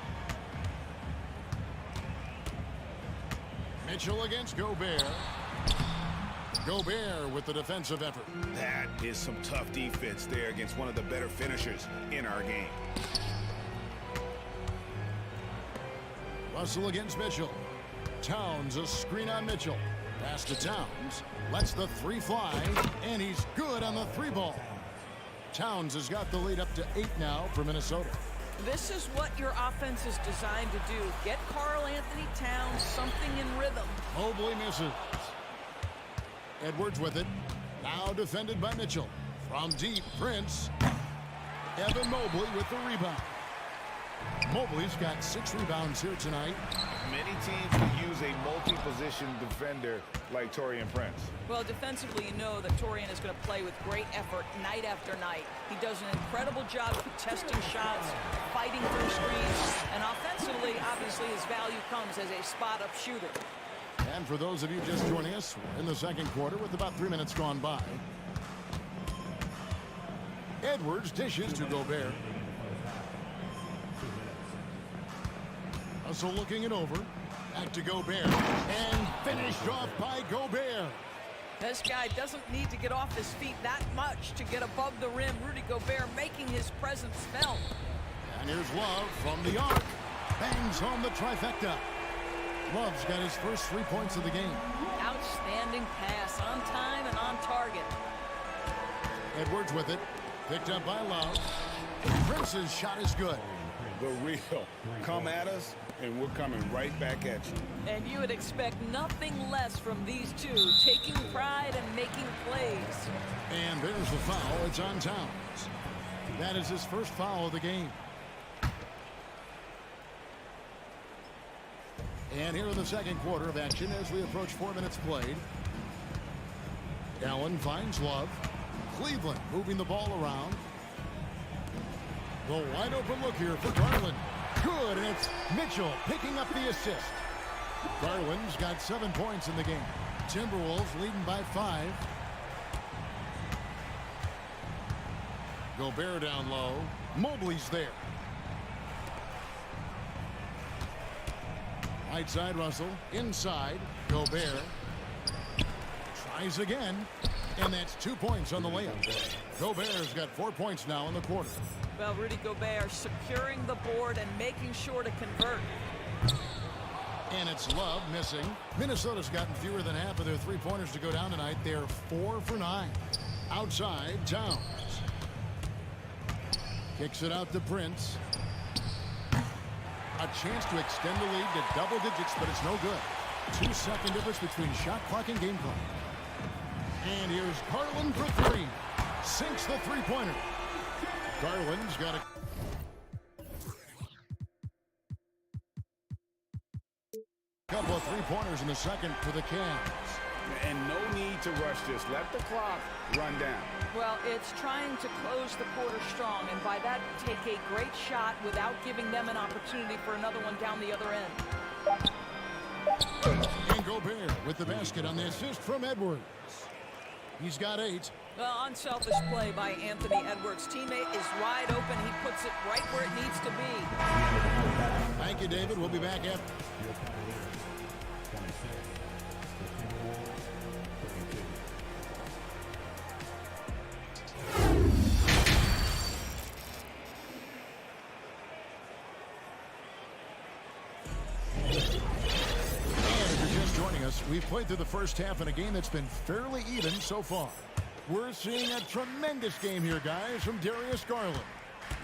S1: Mitchell against Gobert. Gobert with the defensive effort.
S3: That is some tough defense there against one of the better finishers in our game.
S1: Russell against Mitchell. Towns a screen on Mitchell. Pass to Towns. Lets the 3 fly. And he's good on the 3 ball. Towns has got the lead up to 8 now for Minnesota.
S9: This is what your offense is designed to do. Get Karl Anthony Towns something in rhythm.
S1: Mobley misses. Edwards with it. Now defended by Mitchell. From deep, Prince. Evan Mobley with the rebound. Mobley's got 6 rebounds here tonight.
S3: many teams could use a multi-position defender like Taurean Prince.
S9: Well, defensively, you know that Taurean is going to play with great effort night after night. He does an incredible job contesting shots, fighting through screens, and offensively, obviously, his value comes as a spot-up shooter.
S1: And for those of you just joining us, we're in the second quarter with about 3 minutes gone by. Edwards dishes to Gobert. Russell looking it over. Back to Gobert. And finished off by Gobert.
S9: This guy doesn't need to get off his feet that much to get above the rim. Rudy Gobert making his presence felt.
S1: And here's Love from the arc. Bangs home the trifecta. Love's got his first 3 points of the game.
S9: Outstanding pass, on time and on target.
S1: Edwards with it. Picked up by Love. Prince's shot is good.
S3: The real. Come at us, and we're coming right back at you.
S9: And you would expect nothing less from these two, taking pride and making plays.
S1: And there's the foul. It's on Towns. That is his first foul of the game. And here in the second quarter of action as we approach 4 minutes played. Allen finds Love. Cleveland moving the ball around. The wide open look here for Garland. Good, and it's Mitchell picking up the assist. Garland's got 7 points in the game. Timberwolves leading by 5. Gobert down low. Mobley's there. Right side Russell. Inside. Gobert. Tries again. And that's 2 points on the layup. Gobert's got 4 points now in the quarter.
S9: Well, Rudy Gobert securing the board and making sure to convert.
S1: And it's Love missing. Minnesota's gotten fewer than half of their 3-pointers to go down tonight. They're 4 for 9. Outside, Towns. Kicks it out to Prince. A chance to extend the lead to double digits, but it's no good. 2-second difference between shot clock and game clock. And here's Garland for 3. Sinks the 3-pointer. Garland's got a couple of 3-pointers in the second for the Cavs.
S3: And no need to rush this. Let the clock run down.
S9: Well, it's trying to close the quarter strong, and by that, take a great shot without giving them an opportunity for another one down the other end.
S1: And Gobert with the basket on the assist from Edwards. He's got 8.
S9: Well, unselfish play by Anthony Edwards. Teammate is wide open. He puts it right where it needs to be.
S1: Thank you, David. We'll be back after. We've played through the first half in a game that's been fairly even so far. We're seeing a tremendous game here, guys, from Darius Garland.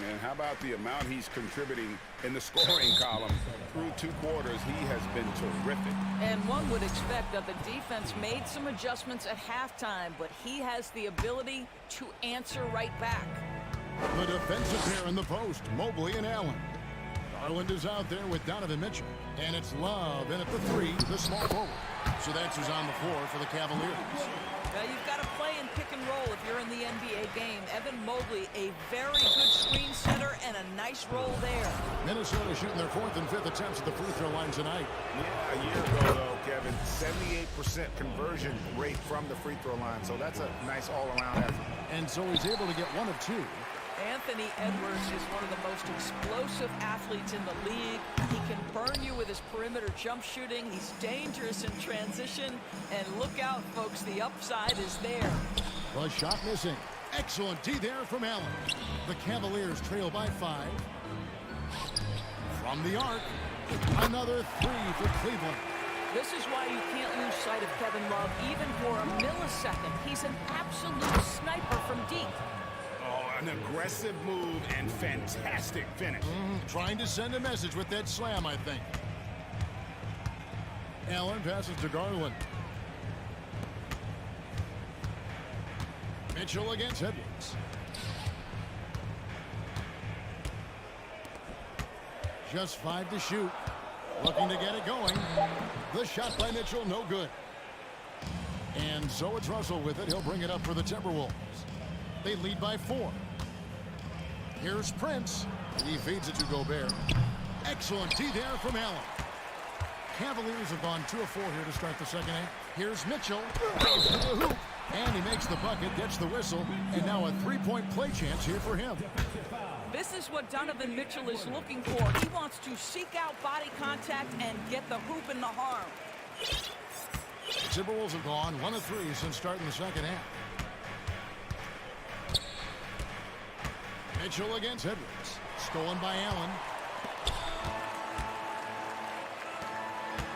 S3: And how about the amount he's contributing in the scoring column? Through 2 quarters, he has been terrific.
S9: And one would expect that the defense made some adjustments at halftime, but he has the ability to answer right back.
S1: The defensive pair in the post, Mobley and Allen. Garland is out there with Donovan Mitchell. And it's Love in at the 3, the small forward. So that's who's on the floor for the Cavaliers.
S9: Now you've got to play in pick and roll if you're in the NBA game. Evan Mobley, a very good screen setter and a nice roll there.
S1: Minnesota shooting their 4th and 5th attempts at the free throw line tonight.
S3: Yeah, a year ago, though, Kevin, 78% conversion rate from the free throw line. So that's a nice all-around effort.
S1: And so he's able to get 1 of 2.
S9: Anthony Edwards is one of the most explosive athletes in the league. He can burn you with his perimeter jump shooting. He's dangerous in transition. And look out, folks, the upside is there.
S1: The shot missing. Excellent D there from Allen. The Cavaliers trail by 5. From the arc, another 3 for Cleveland.
S9: This is why you can't lose sight of Kevin Love even for a millisecond. He's an absolute sniper from deep.
S3: An aggressive move and fantastic finish.
S1: Trying to send a message with that slam, I think. Allen passes to Garland. Mitchell against Edwards. Just 5 to shoot. Looking to get it going. The shot by Mitchell, no good. And so it's Russell with it. He'll bring it up for the Timberwolves. They lead by 4. Here's Prince. He feeds it to Gobert. Excellent D there from Allen. Cavaliers have gone 2 of 4 here to start the second half. Here's Mitchell. Goes to the hoop. And he makes the bucket, gets the whistle, and now a 3-point play chance here for him.
S9: This is what Donovan Mitchell is looking for. He wants to seek out body contact and get the hoop in the harm.
S1: The Timberwolves have gone 1 of 3 since starting the second half. Mitchell against Edwards. Stolen by Allen.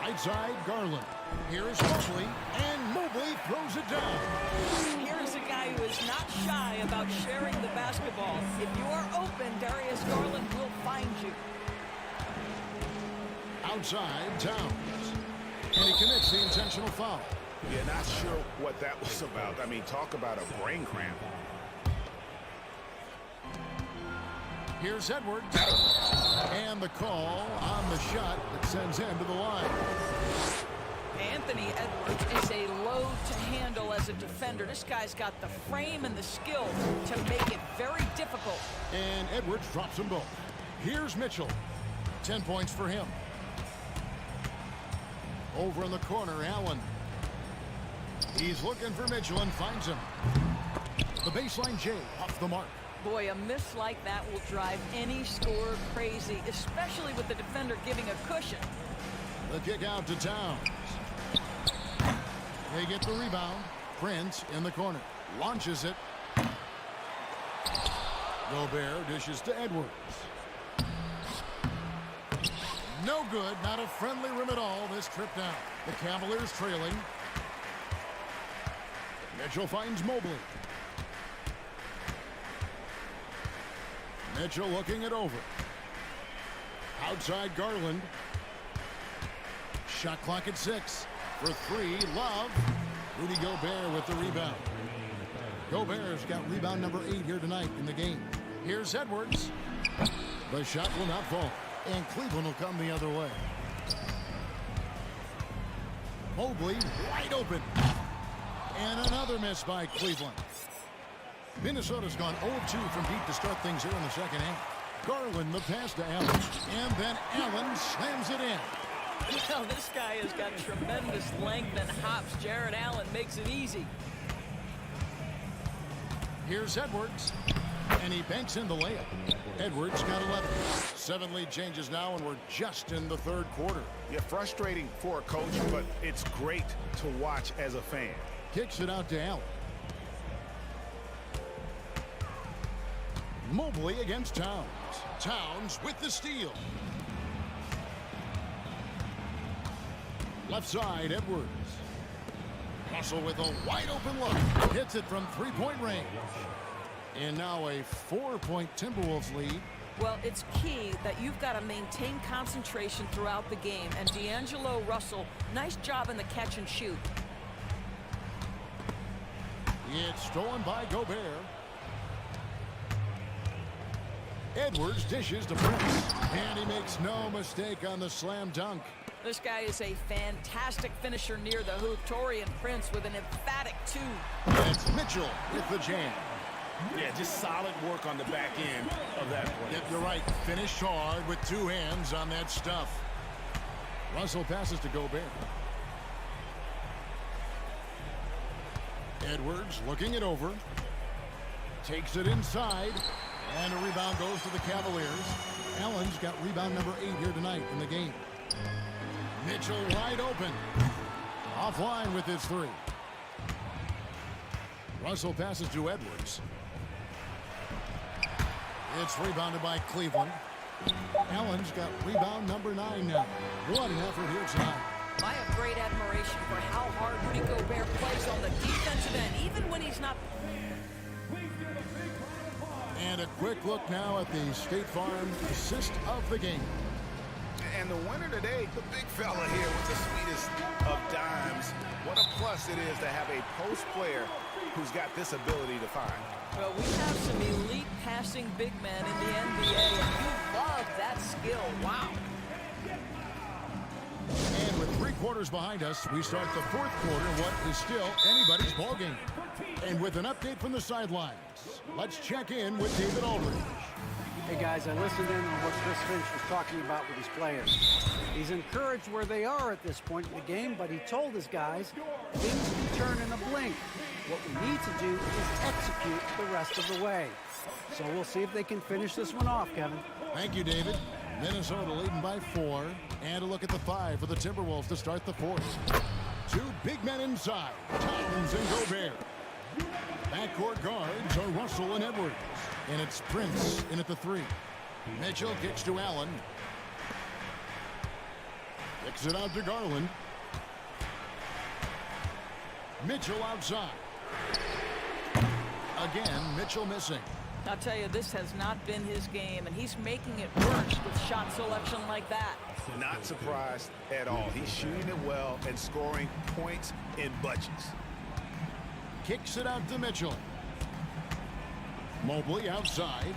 S1: Right side, Garland. Here's Mobley, and Mobley throws it down.
S9: Here's a guy who is not shy about sharing the basketball. If you are open, Darius Garland will find you.
S1: Outside, Towns. And he commits the intentional foul.
S3: Yeah, not sure what that was about. I mean, talk about a brain cramp.
S1: Here's Edwards. And the call on the shot that sends him to the line.
S9: Anthony Edwards is a load to handle as a defender. This guy's got the frame and the skill to make it very difficult.
S1: And Edwards drops them both. Here's Mitchell. 10 points for him. Over in the corner, Allen. He's looking for Mitchell and finds him. The baseline J off the mark.
S9: Boy, a miss like that will drive any scorer crazy, especially with the defender giving a cushion.
S1: The kick out to Towns. They get the rebound. Prince in the corner. Launches it. Gobert dishes to Edwards. No good. Not a friendly rim at all this trip down. The Cavaliers trailing. Mitchell finds Mobley. Mitchell looking it over. Outside Garland. Shot clock at 6. For 3, Love. Rudy Gobert with the rebound. Gobert's got rebound number 8 here tonight in the game. Here's Edwards. The shot will not fall. And Cleveland will come the other way. Mobley wide open. And another miss by Cleveland. Minnesota's gone 0-2 from deep to start things here in the second half. Garland the pass to Allen. And then Allen slams it in.
S9: You know, this guy has got tremendous length and hops. Jared Allen makes it easy.
S1: Here's Edwards. And he banks in the layup. Edwards got 11. 7 lead changes now, and we're just in the third quarter.
S3: Yeah, frustrating for a coach, but it's great to watch as a fan.
S1: Kicks it out to Allen. Mobley against Towns. Towns with the steal. Left side, Edwards. Russell with a wide open look. Hits it from 3-point range. And now a 4-point Timberwolves lead.
S9: Well, it's key that you've got to maintain concentration throughout the game. And D'Angelo Russell, nice job in the catch and shoot.
S1: It's stolen by Gobert. Edwards dishes to Prince. And he makes no mistake on the slam dunk.
S9: This guy is a fantastic finisher near the hoop. Taurean Prince with an emphatic 2.
S1: It's Mitchell with the jam.
S3: Yeah, just solid work on the back end of that play.
S1: Yep, you're right. Finished hard with 2 hands on that stuff. Russell passes to Gobert. Edwards looking it over. Takes it inside. And a rebound goes to the Cavaliers. Allen's got rebound number 8 here tonight in the game. Mitchell wide open. Offline with his 3. Russell passes to Edwards. It's rebounded by Cleveland. Allen's got rebound number 9 now. What an effort here tonight.
S9: I have great admiration for how hard Rudy Gobert plays on the defensive end, even when he's not.
S1: And a quick look now at the State Farm assist of the game.
S3: And the winner today, the big fella here with the sweetest of dimes. What a plus it is to have a post player who's got this ability to find.
S9: Well, we have some elite passing big men in the NBA, and you love that skill. Wow.
S1: 3 quarters behind us, we start the 4th quarter, what is still anybody's ballgame. And with an update from the sidelines, let's check in with David Aldridge.
S4: Hey guys, I listened in on what Chris Finch was talking about with his players. He's encouraged where they are at this point in the game, but he told his guys things can turn in a blink. What we need to do is execute the rest of the way. So we'll see if they can finish this one off, Kevin.
S1: Thank you, David. Minnesota leading by 4. And a look at the 5 for the Timberwolves to start the 4th. 2 big men inside, Towns and Gobert. Backcourt guards are Russell and Edwards. And it's Prince in at the 3. Mitchell kicks to Allen. Kicks it out to Garland. Mitchell outside. Again, Mitchell missing.
S9: I'll tell you, this has not been his game, and he's making it worse with shot selection like that.
S3: Not surprised at all. He's shooting it well and scoring points in bunches.
S1: Kicks it out to Mitchell. Mobley outside.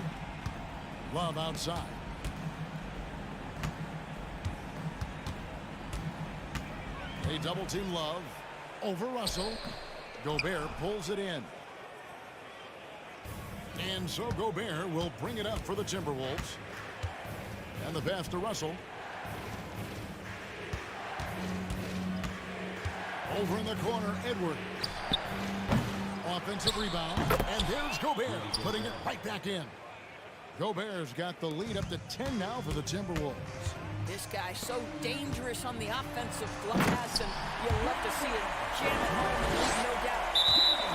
S1: Love outside. They double team Love over Russell. Gobert pulls it in. And so Gobert will bring it up for the Timberwolves. And the pass to Russell. Over in the corner, Edwards. Offensive rebound. And there's Gobert putting it right back in. Gobert's got the lead up to 10 now for the Timberwolves.
S9: This guy's so dangerous on the offensive glass, and you'll love to see it jam it home and leave no doubt.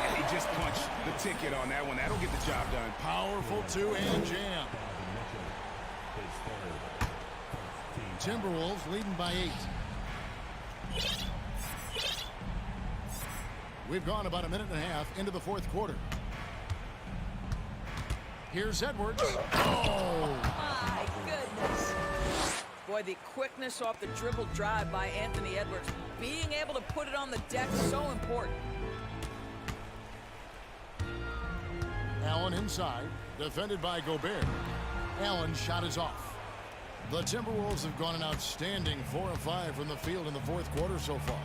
S3: And he just punched the ticket on that one. That'll get the job done.
S1: Powerful 2-hand jam. Timberwolves leading by 8. We've gone about a minute and a half into the 4th quarter. Here's Edwards. Oh!
S9: My goodness. Boy, the quickness off the dribble drive by Anthony Edwards. Being able to put it on the deck is so important.
S1: Allen inside, defended by Gobert. Allen's shot is off. The Timberwolves have gone an outstanding 4 of 5 from the field in the 4th quarter so far.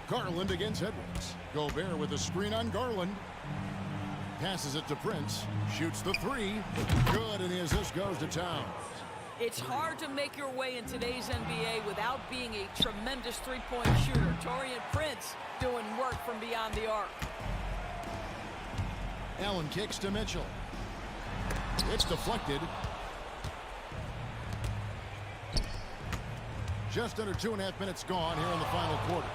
S1: Garland against Edwards. Gobert with a screen on Garland. Passes it to Prince. Shoots the 3. Good, and the assist goes to Towns.
S9: It's hard to make your way in today's NBA without being a tremendous three-point shooter. Taurean Prince doing work from beyond the arc.
S1: Allen kicks to Mitchell. It's deflected. Just under 2.5 minutes gone here in the final quarter.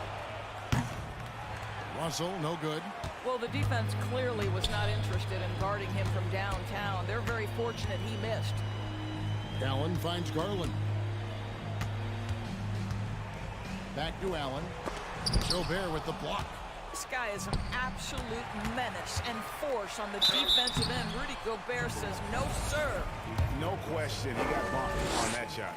S1: Russell, no good.
S9: Well, the defense clearly was not interested in guarding him from downtown. They're very fortunate he missed.
S1: Allen finds Garland. Back to Allen. Gobert with the block.
S9: This guy is an absolute menace and force on the defensive end. Rudy Gobert says no, sir.
S3: No question, he got bumped on that shot.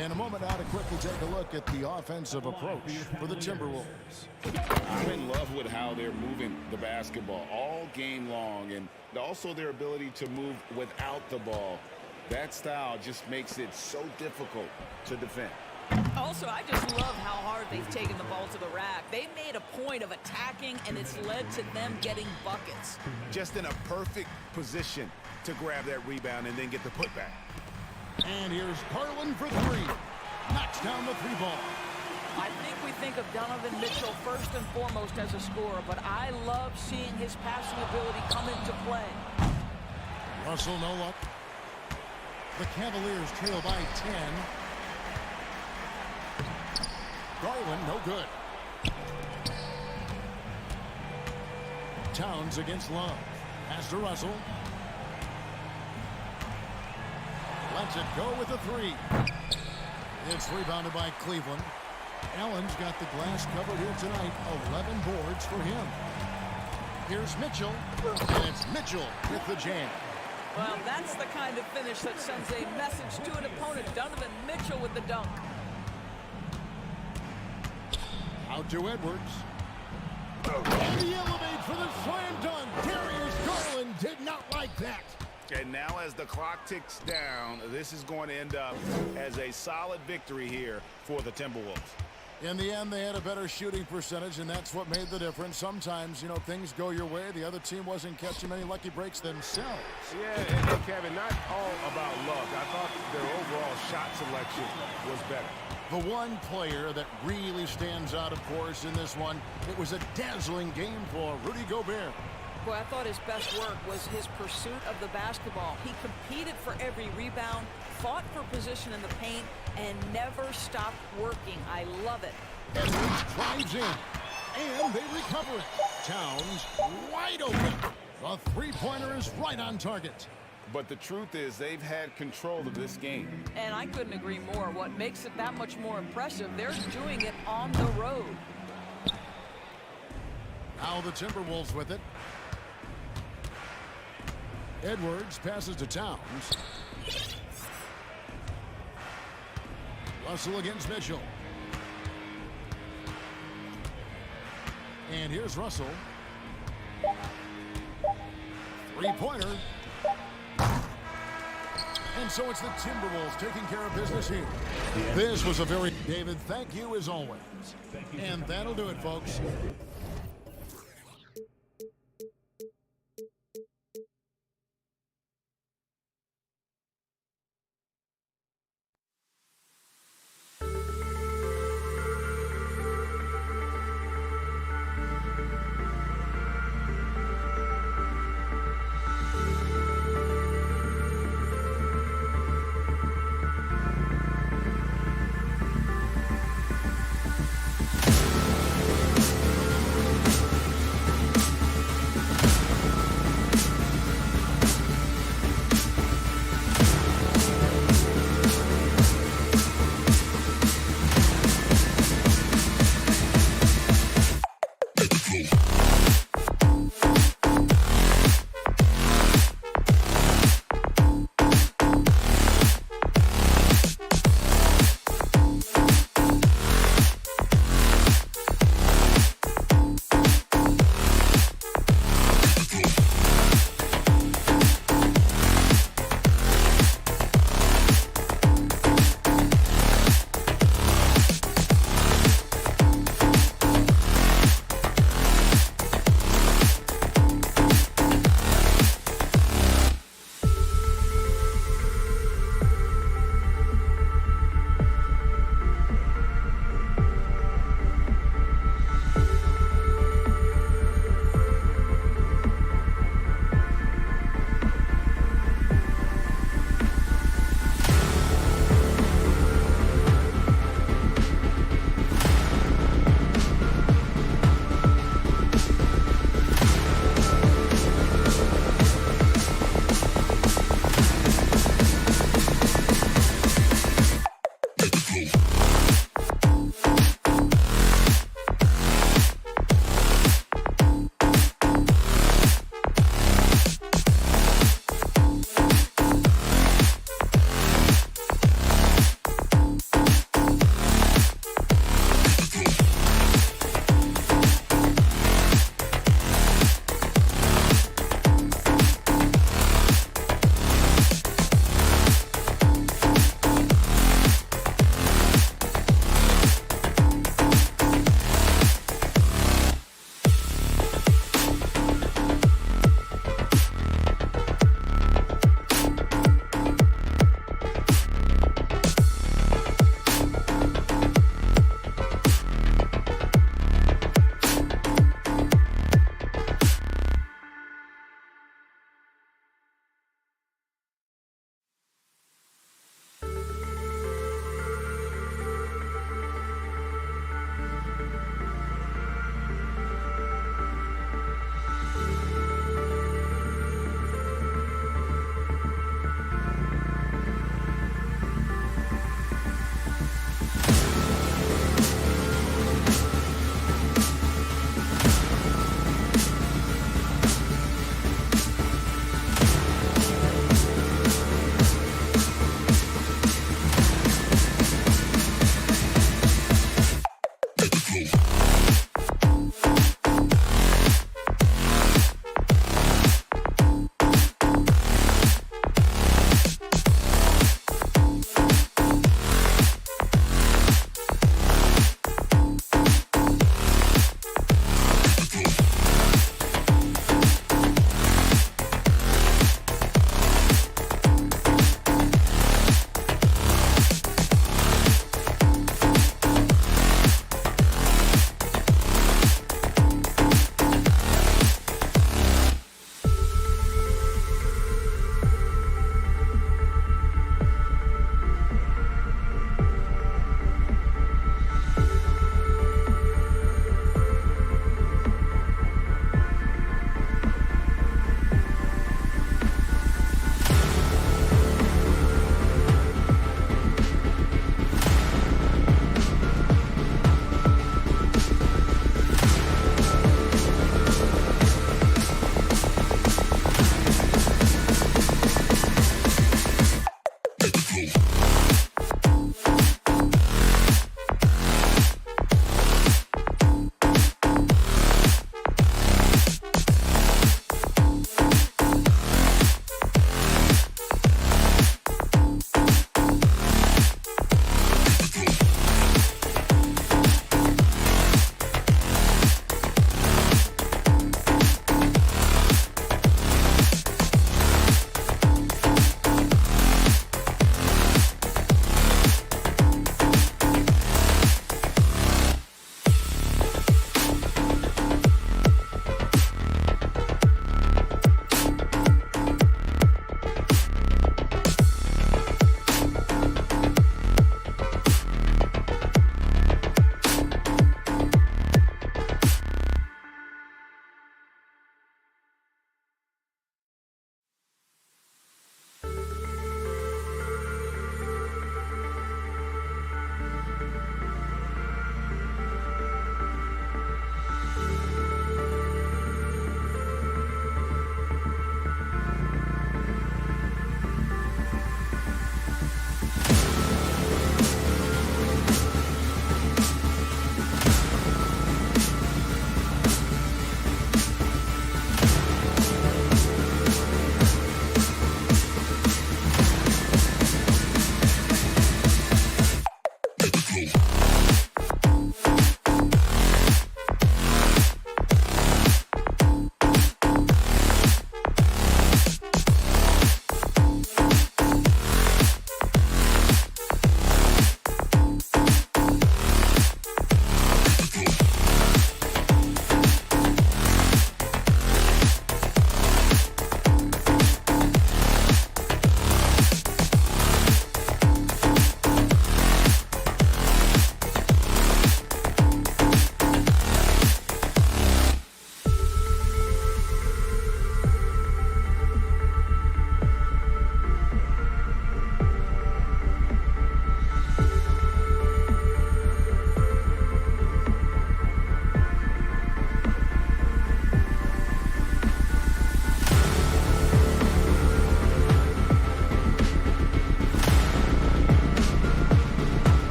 S1: In a moment now to quickly take a look at the offensive approach for the Timberwolves.
S5: I'm in love with how they're moving the basketball all game long, and also their ability to move without the ball. That style just makes it so difficult to defend.
S9: Also, I just love how hard they've taken the ball to the rack. They made a point of attacking, and it's led to them getting buckets.
S3: Just in a perfect position to grab that rebound and then get the putback.
S1: And here's Garland for 3. Knocks down the 3 ball.
S9: I think we think of Donovan Mitchell first and foremost as a scorer, but I love seeing his passing ability come into play.
S1: Russell, no luck. The Cavaliers trail by 10. Garland, no good. Towns against Love. Pass to Russell. Lets it go with a 3. It's rebounded by Cleveland. Allen's got the glass covered here tonight. 11 boards for him. Here's Mitchell. And it's Mitchell with the jam.
S9: Well, that's the kind of finish that sends a message to an opponent. Donovan Mitchell with the dunk.
S1: Out to Edwards. And he elevates for the slam dunk. Darius Garland did not like that.
S5: And now as the clock ticks down, this is going to end up as a solid victory here for the Timberwolves.
S1: In the end, they had a better shooting percentage, and that's what made the difference. Sometimes, you know, things go your way. The other team wasn't catching many lucky breaks themselves.
S7: Yeah, and Kevin, not all about luck. I thought their overall shot selection was better.
S1: The one player that really stands out, of course, in this one, it was a dazzling game for Rudy Gobert.
S9: Boy, I thought his best work was his pursuit of the basketball. He competed for every rebound, fought for position in the paint, and never stopped working. I love it.
S1: Edwards drives in, and they recover it. Towns wide open. The three-pointer is right on target.
S5: But the truth is they've had control of this game.
S9: And I couldn't agree more. What makes it that much more impressive, they're doing it on the road.
S1: Now the Timberwolves with it. Edwards passes to Towns. Russell against Mitchell. And here's Russell. Three-pointer. And so it's the Timberwolves taking care of business here. This was a very... David, thank you as always. And that'll do it, folks.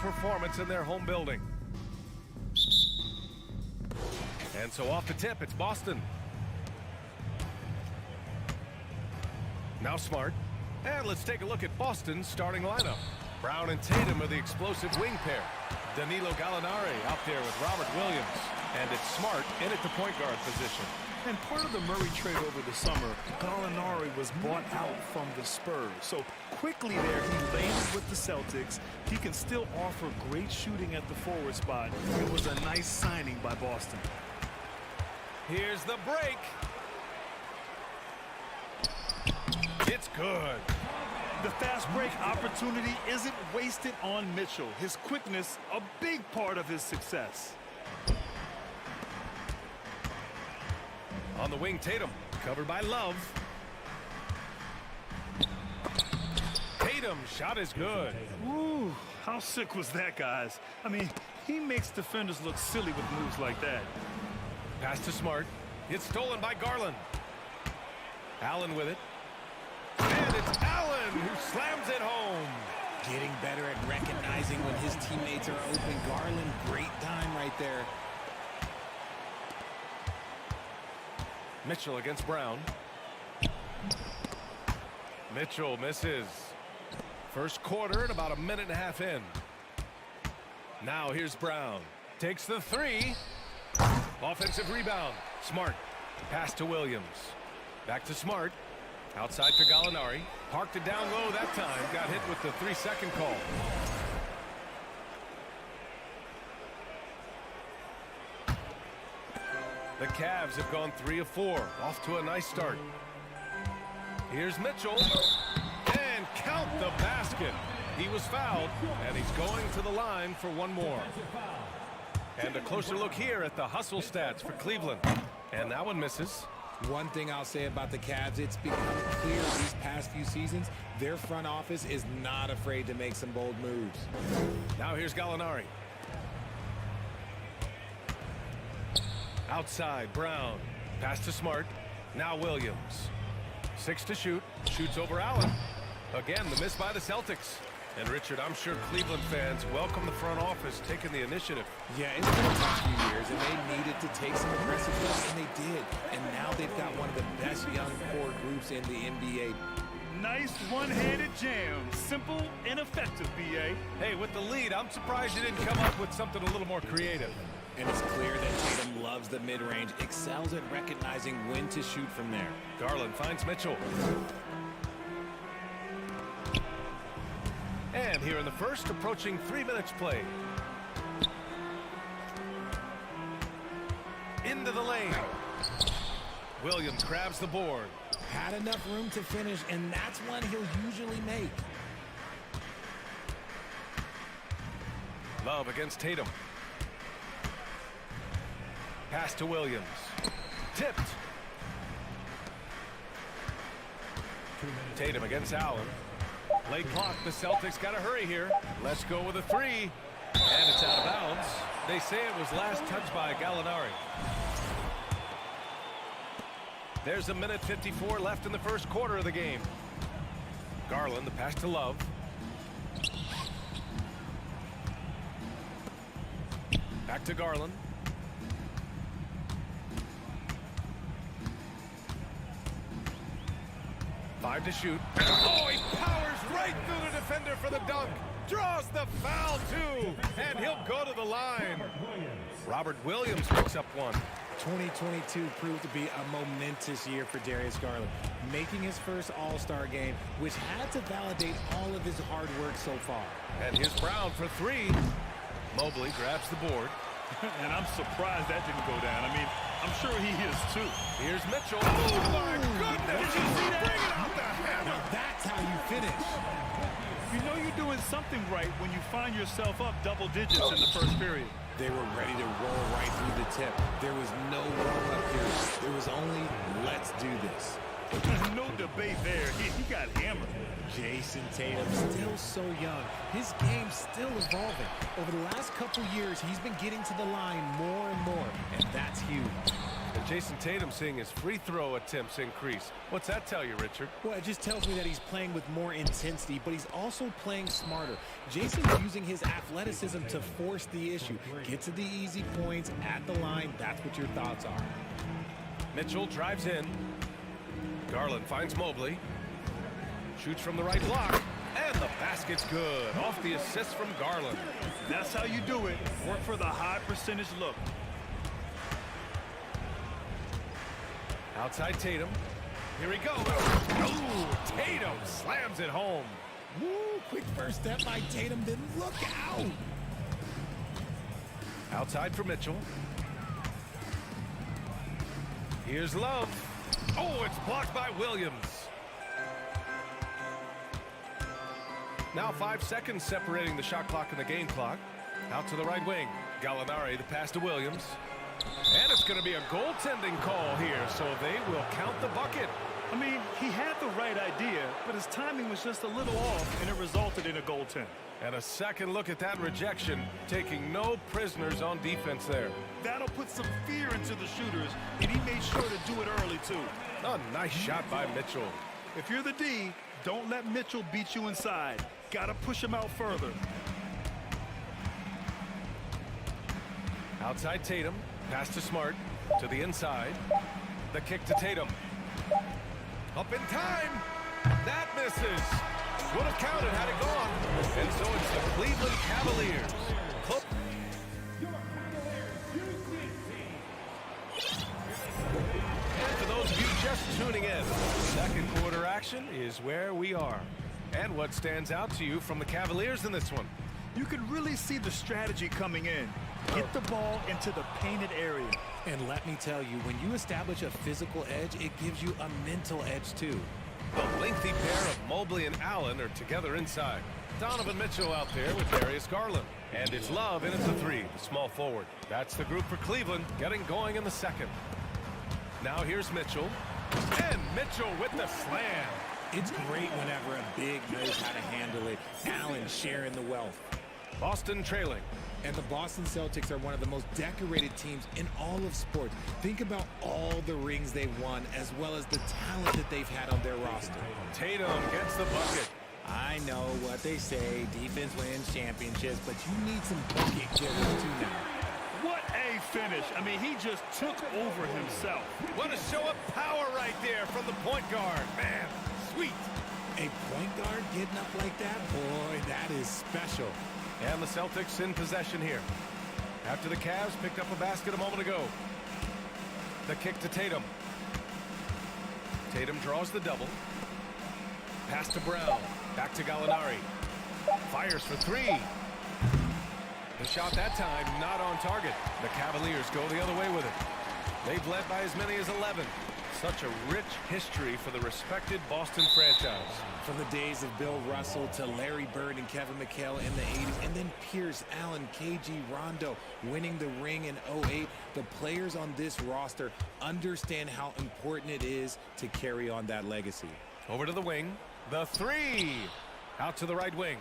S7: performance in their home building. And so off the tip, it's Boston. Now Smart. And let's take a look at Boston's starting lineup. Brown and Tatum are the explosive wing pair. Danilo Gallinari out there with Robert Williams. And it's Smart in at the point guard position.
S8: And part of the Murray trade over the summer, Gallinari was bought out from the Spurs. So quickly there, he landed with the Celtics. He can still offer great shooting at the forward spot. It was a nice signing by Boston.
S7: Here's the break. It's good.
S8: The fast break opportunity isn't wasted on Mitchell. His quickness, a big part of his success.
S7: On the wing, Tatum, covered by Love. Tatum, shot is good.
S8: Ooh, how sick was that, guys? I mean, he makes defenders look silly with moves like that.
S7: Pass to Smart. It's stolen by Garland. Allen with it. And it's Allen who slams it home.
S10: Getting better at recognizing when his teammates are open. Garland, great time right there.
S7: Mitchell against Brown. Mitchell misses. First quarter and about a minute and a half in. Now here's Brown. Takes the three. Offensive rebound. Smart. Pass to Williams. Back to Smart. Outside for Gallinari. Parked it down low that time. Got hit with the 3-second call. The Cavs have gone 3 of 4. Off to a nice start. Here's Mitchell. And count the basket. He was fouled, and he's going to the line for one more. And a closer look here at the hustle stats for Cleveland. And that one misses.
S10: One thing I'll say about the Cavs, it's become clear these past few seasons, their front office is not afraid to make some bold moves.
S7: Now here's Gallinari. Outside, Brown. Pass to Smart. Now Williams. 6 to shoot. Shoots over Allen. Again, the miss by the Celtics. And Richard, I'm sure Cleveland fans welcome the front office taking the initiative.
S10: Yeah, it's been a tough few years, and they needed to take some aggressive steps, and they did. And now they've got one of the best young core groups in the NBA.
S8: Nice one-handed jam. Simple and effective, B.A.
S7: Hey, with the lead, I'm surprised you didn't come up with something a little more creative.
S10: And it's clear that Tatum loves the mid-range, excels at recognizing when to shoot from there.
S7: Garland finds Mitchell. And here in the first, approaching 3 minutes played. Into the lane. Williams grabs the board.
S10: Had enough room to finish, and that's one he'll usually make.
S7: Love against Tatum. Pass to Williams. Tipped. Tatum against Allen. Late clock, the Celtics got to hurry here. Let's go with a three. And it's out of bounds. They say it was last touched by Gallinari. There's a minute 54 left in the first quarter of the game. Garland, the pass to Love. Back to Garland. Five to shoot. Oh, he powers right through the defender for the dunk. Draws the foul, too. And he'll go to the line. Robert Williams picks up one.
S10: 2022 proved to be a momentous year for Darius Garland, making his first All-Star game, which had to validate all of his hard work so far.
S7: And here's Brown for three. Mobley grabs the board.
S8: And I'm surprised that didn't go down. I mean, I'm sure he is too.
S7: Here's Mitchell. Oh, my goodness.
S8: Did you see that?
S7: Bring it out the hammer.
S10: Now that's how you finish.
S8: You know you're doing something right when you find yourself up double digits in the first period.
S10: They were ready to roll right through the tip. There was no warm-up period. There was only, let's do this.
S8: There's no debate there. He got hammered.
S10: Jason Tatum, still so young. His game's still evolving. Over the last couple years, he's been getting to the line more and more, and that's huge.
S7: And Jason Tatum seeing his free throw attempts increase. What's that tell you, Richard?
S10: Well, it just tells me that he's playing with more intensity, but he's also playing smarter. Jason's using his athleticism to force the issue. Get to the easy points at the line. That's what your thoughts are.
S7: Mitchell drives in. Garland finds Mobley. Shoots from the right block. And the basket's good. Off the assist from Garland.
S2: That's how you do it. Work for the high percentage look.
S7: Outside Tatum. Here he goes. Oh, Tatum slams it home.
S10: Woo, quick first step by Tatum, then look out.
S7: Outside for Mitchell. Here's Love. Oh, it's blocked by Williams. Now 5 seconds separating the shot clock and the game clock. Out to the right wing. Gallinari, the pass to Williams. And it's going to be a goaltending call here, so they will count the bucket.
S2: I mean, he had the right idea, but his timing was just a little off, and it resulted in a goaltend.
S7: And a second look at that rejection, taking no prisoners on defense there.
S2: That'll put some fear into the shooters, and he made sure to do it early, too.
S7: A nice shot by Mitchell.
S2: If you're the D, don't let Mitchell beat you inside. Gotta push him out further.
S7: Outside Tatum, pass to Smart, to the inside. The kick to Tatum. Up in time. That misses. Would have counted had it gone. And so it's the Cleveland Cavaliers. And for those of you just tuning in, second quarter action is where we are. And what stands out to you from the Cavaliers in this one?
S2: You can really see the strategy coming in. Get the ball into the painted area.
S10: And let me tell you, when you establish a physical edge, it gives you a mental edge too.
S7: The lengthy pair of Mobley and Allen are together inside. Donovan Mitchell out there with Darius Garland. And it's Love in at the three, the small forward. That's the group for Cleveland, getting going in the second. Now here's Mitchell. And Mitchell with the slam.
S10: It's great whenever a big knows how to handle it. Allen sharing the wealth.
S7: Boston trailing.
S10: And the Boston Celtics are one of the most decorated teams in all of sports. Think about all the rings they've won, as well as the talent that they've had on their roster.
S7: Tatum gets the bucket.
S10: I know what they say, defense wins championships, but you need some bucket getters too now.
S2: What a finish. I mean, he just took over himself.
S7: What a show of power right there from the point guard. Man, sweet.
S10: A point guard getting up like that? Boy, that is special.
S7: And the Celtics in possession here. After the Cavs picked up a basket a moment ago. The kick to Tatum. Tatum draws the double. Pass to Brown. Back to Gallinari. Fires for three. The shot that time not on target. The Cavaliers go the other way with it. They've led by as many as 11. Such a rich history for the respected Boston franchise.
S10: From the days of Bill Russell to Larry Bird and Kevin McHale in the 80s, and then Pierce, Allen, KG, Rondo winning the ring in 08, the players on this roster understand how important it is to carry on that legacy.
S7: Over to the wing. The three. Out to the right wing.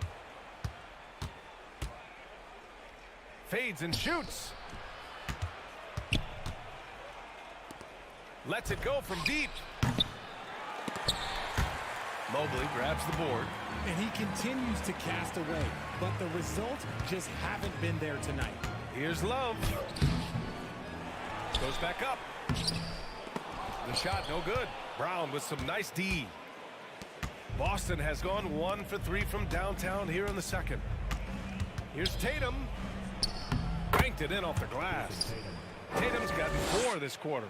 S7: Fades and shoots. Lets it go from deep. Mobley grabs the board.
S10: And he continues to cast away, but the results just haven't been there tonight.
S7: Here's Love. Goes back up. The shot no good. Brown with some nice D. Boston has gone 1 for 3 from downtown here in the second. Here's Tatum. Banked it in off the glass. Tatum's gotten 4 this quarter.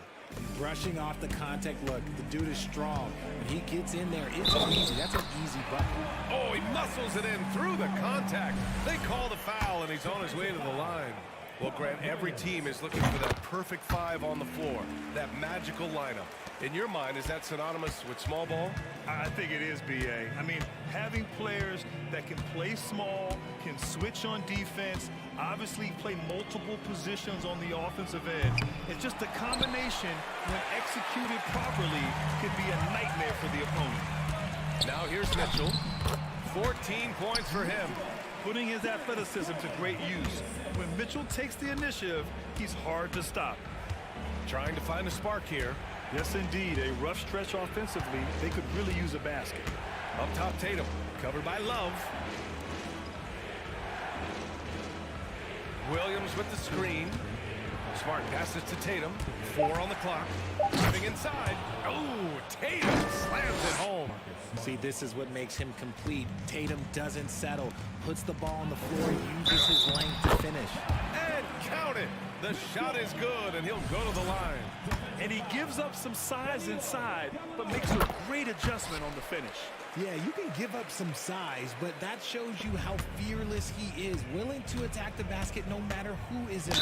S10: Brushing off the contact look. The dude is strong. When he gets in there, it's easy. That's an easy bucket.
S7: Oh, he muscles it in through the contact. They call the foul, and he's on his way to the line. Well, Grant, every team is looking for that perfect 5 on the floor, that magical lineup. In your mind, is that synonymous with small ball?
S2: I think it is, B.A. I mean, having players that can play small, can switch on defense, obviously play multiple positions on the offensive end. It's just a combination, when executed properly, could be a nightmare for the opponent.
S7: Now here's Mitchell. 14 points for him.
S2: Putting his athleticism to great use. When Mitchell takes the initiative, he's hard to stop.
S7: trying to find a spark here.
S8: Yes, indeed. A rough stretch offensively. They could really use a basket.
S7: Up top, Tatum, covered by Love. Williams with the screen. Smart passes to Tatum. 4 on the clock. Driving inside. Oh, Tatum slams it home.
S10: See, this is what makes him complete. Tatum doesn't settle, puts the ball on the floor, uses his length to finish.
S7: And count it. The shot is good, and he'll go to the line.
S8: And he gives up some size inside, but makes a great adjustment on the finish.
S10: Yeah, you can give up some size, but that shows you how fearless he is, willing to attack the basket no matter who is in it.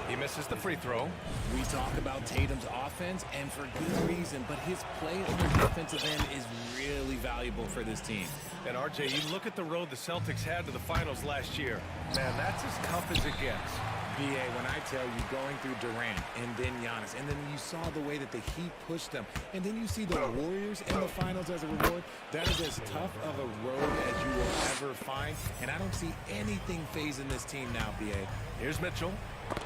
S7: He misses the free throw.
S10: We talk about Tatum's offense, and for good reason, but his play on the defensive end is really valuable for this team.
S7: And RJ, you look at the road the Celtics had to the finals last year. Man, that's as tough as it gets.
S10: BA, when I tell you, going through Durant and then Giannis, and then you saw the way that the Heat pushed them, and then you see the Warriors in the finals as a reward, that is as tough of a road as you will ever find, and I don't see anything phasing this team now, BA.
S7: Here's Mitchell,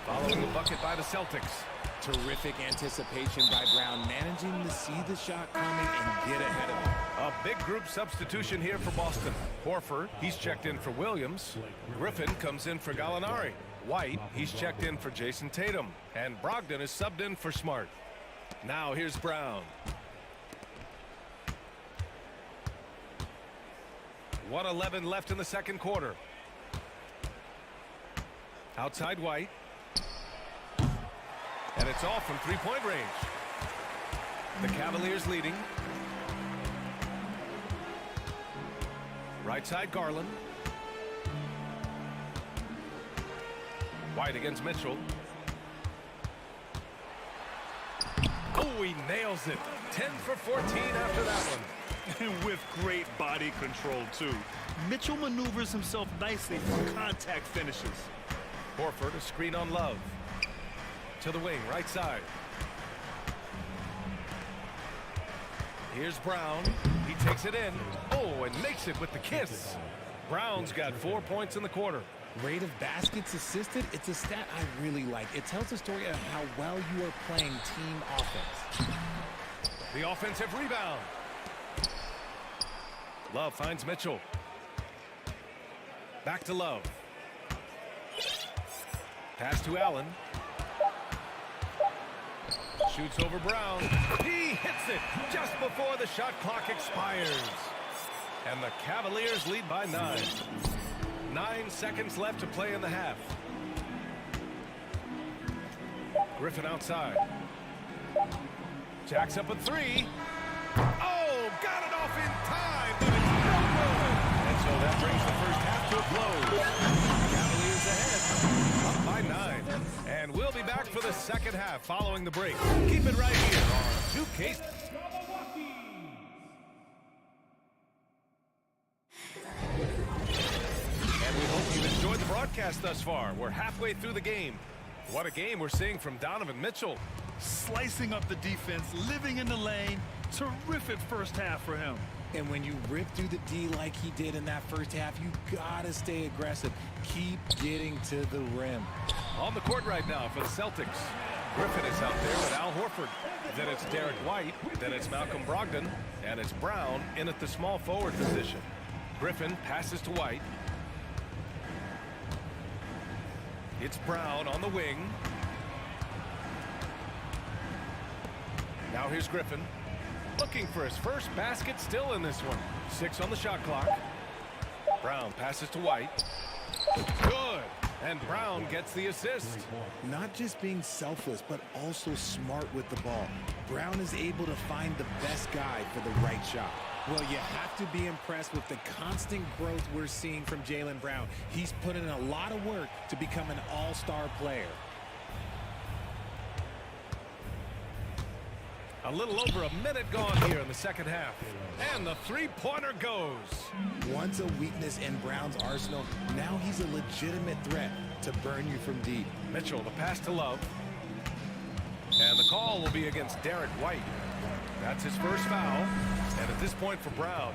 S7: following the bucket by the Celtics.
S10: Terrific anticipation by Brown, managing to see the shot coming and get ahead of it.
S7: A big group substitution here for Boston. Horford, he's checked in for Williams. Griffin comes in for Gallinari. White, he's checked in for Jason Tatum. And Brogdon is subbed in for Smart. Now here's Brown. 1:11 left in the second quarter. Outside White. And it's all from three-point range. The Cavaliers leading. Right side Garland. White against Mitchell. Oh, he nails it. 10 for 14 after that one.
S8: And with great body control, too. Mitchell maneuvers himself nicely for contact finishes.
S7: Horford, a screen on Love. To the wing, right side. Here's Brown. He takes it in. Oh, and makes it with the kiss. Brown's got 4 points in the quarter.
S10: Rate of baskets assisted, it's a stat I really like. It tells a story of how well you are playing team offense.
S7: The offensive rebound. Love finds Mitchell. Back to Love. Pass to Allen. Shoots over Brown. He hits it just before the shot clock expires. And the Cavaliers lead by 9. 9 seconds left to play in the half. Griffin outside. Jacks up a 3. Oh, got it off in time, but it's no good. And so that brings the first half to a close. Cavaliers ahead, up by 9. And we'll be back for the second half following the break. Keep it right here on 2K. And we hope you've enjoyed the broadcast thus far. We're halfway through the game. What a game we're seeing from Donovan Mitchell.
S8: Slicing up the defense, living in the lane. Terrific first half for him.
S10: And when you rip through the D like he did in that first half, you gotta stay aggressive. Keep getting to the rim.
S7: On the court right now for the Celtics. Griffin is out there with Al Horford. Then it's Derek White. Then it's Malcolm Brogdon. And it's Brown in at the small forward position. Griffin passes to White. It's Brown on the wing. Now here's Griffin. Looking for his first basket still in this one. 6 on the shot clock. Brown passes to White. Good. And Brown gets the assist.
S10: Not just being selfless, but also smart with the ball. Brown is able to find the best guy for the right shot. Well, you have to be impressed with the constant growth we're seeing from Jaylen Brown. He's put in a lot of work to become an all-star player.
S7: A little over a minute gone here in the second half. And the three-pointer goes.
S10: Once a weakness in Brown's arsenal, now he's a legitimate threat to burn you from deep.
S7: Mitchell, the pass to Love. And the call will be against Derek White. That's his first foul. And at this point for Brown,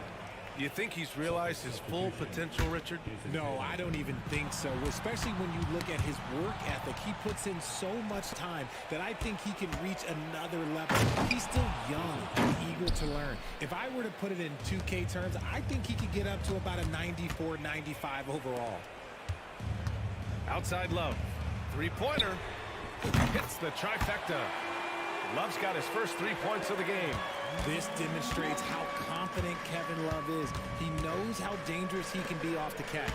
S7: You think he's realized his full potential, Richard?
S10: No, I don't even think so, especially when you look at his work ethic. He puts in so much time that I think he can reach another level. He's still young and eager to learn. If I were to put it in 2K terms, I think he could get up to about a 94, 95 overall.
S7: Outside Love. Three-pointer. Hits the trifecta. Love's got his first 3 points of the game.
S10: This demonstrates how confident Kevin Love is. He knows how dangerous he can be off the catch.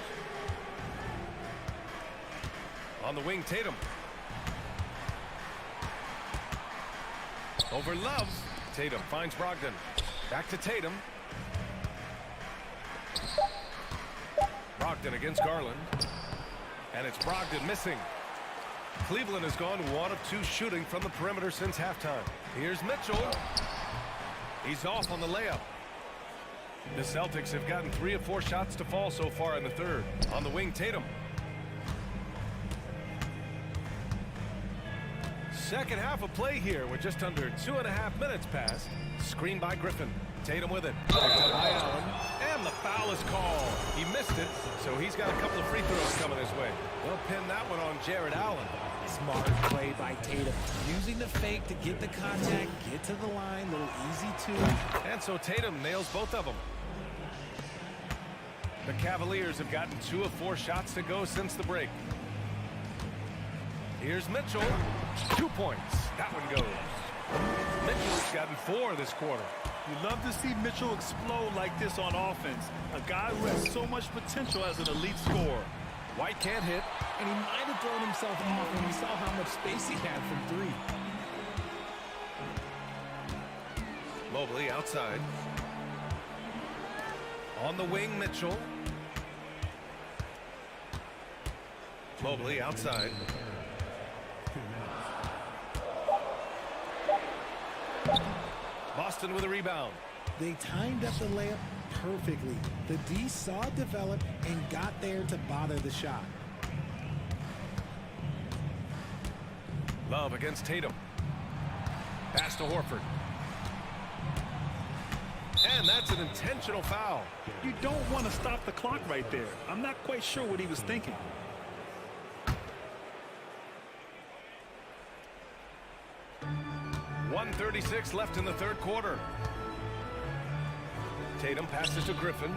S7: On the wing, Tatum. Over Love. Tatum finds Brogdon. Back to Tatum. Brogdon against Garland. And it's Brogdon missing. Cleveland has gone 1 of 2 shooting from the perimeter since halftime. Here's Mitchell. He's off on the layup. The Celtics have gotten 3 of 4 shots to fall so far in the third. On the wing, Tatum. Second half of play here with just under 2.5 minutes passed. Screen by Griffin. Tatum with it. Picked up by Allen. And the foul is called. He missed it, so he's got a couple of free throws coming his way. They'll pin that one on Jared Allen.
S10: Smart play by Tatum. Using the fake to get the contact, get to the line, little easy two.
S7: And so Tatum nails both of them. The Cavaliers have gotten 2 of 4 shots to go since the break. Here's Mitchell. 2 points. That one goes. Mitchell's gotten 4 this quarter.
S2: You love to see Mitchell explode like this on offense. A guy who has so much potential as an elite scorer.
S7: White can't hit.
S10: And he might have thrown himself off when he saw how much space he had from 3.
S7: Mobley outside. On the wing, Mitchell. Mobley outside. Boston with a rebound.
S10: They timed up the layup perfectly. The D saw it develop and got there to bother the shot.
S7: Love against Tatum. Pass to Horford. And that's an intentional foul.
S2: You don't want to stop the clock right there. I'm not quite sure what he was thinking.
S7: .136 left in the third quarter. Tatum passes to Griffin.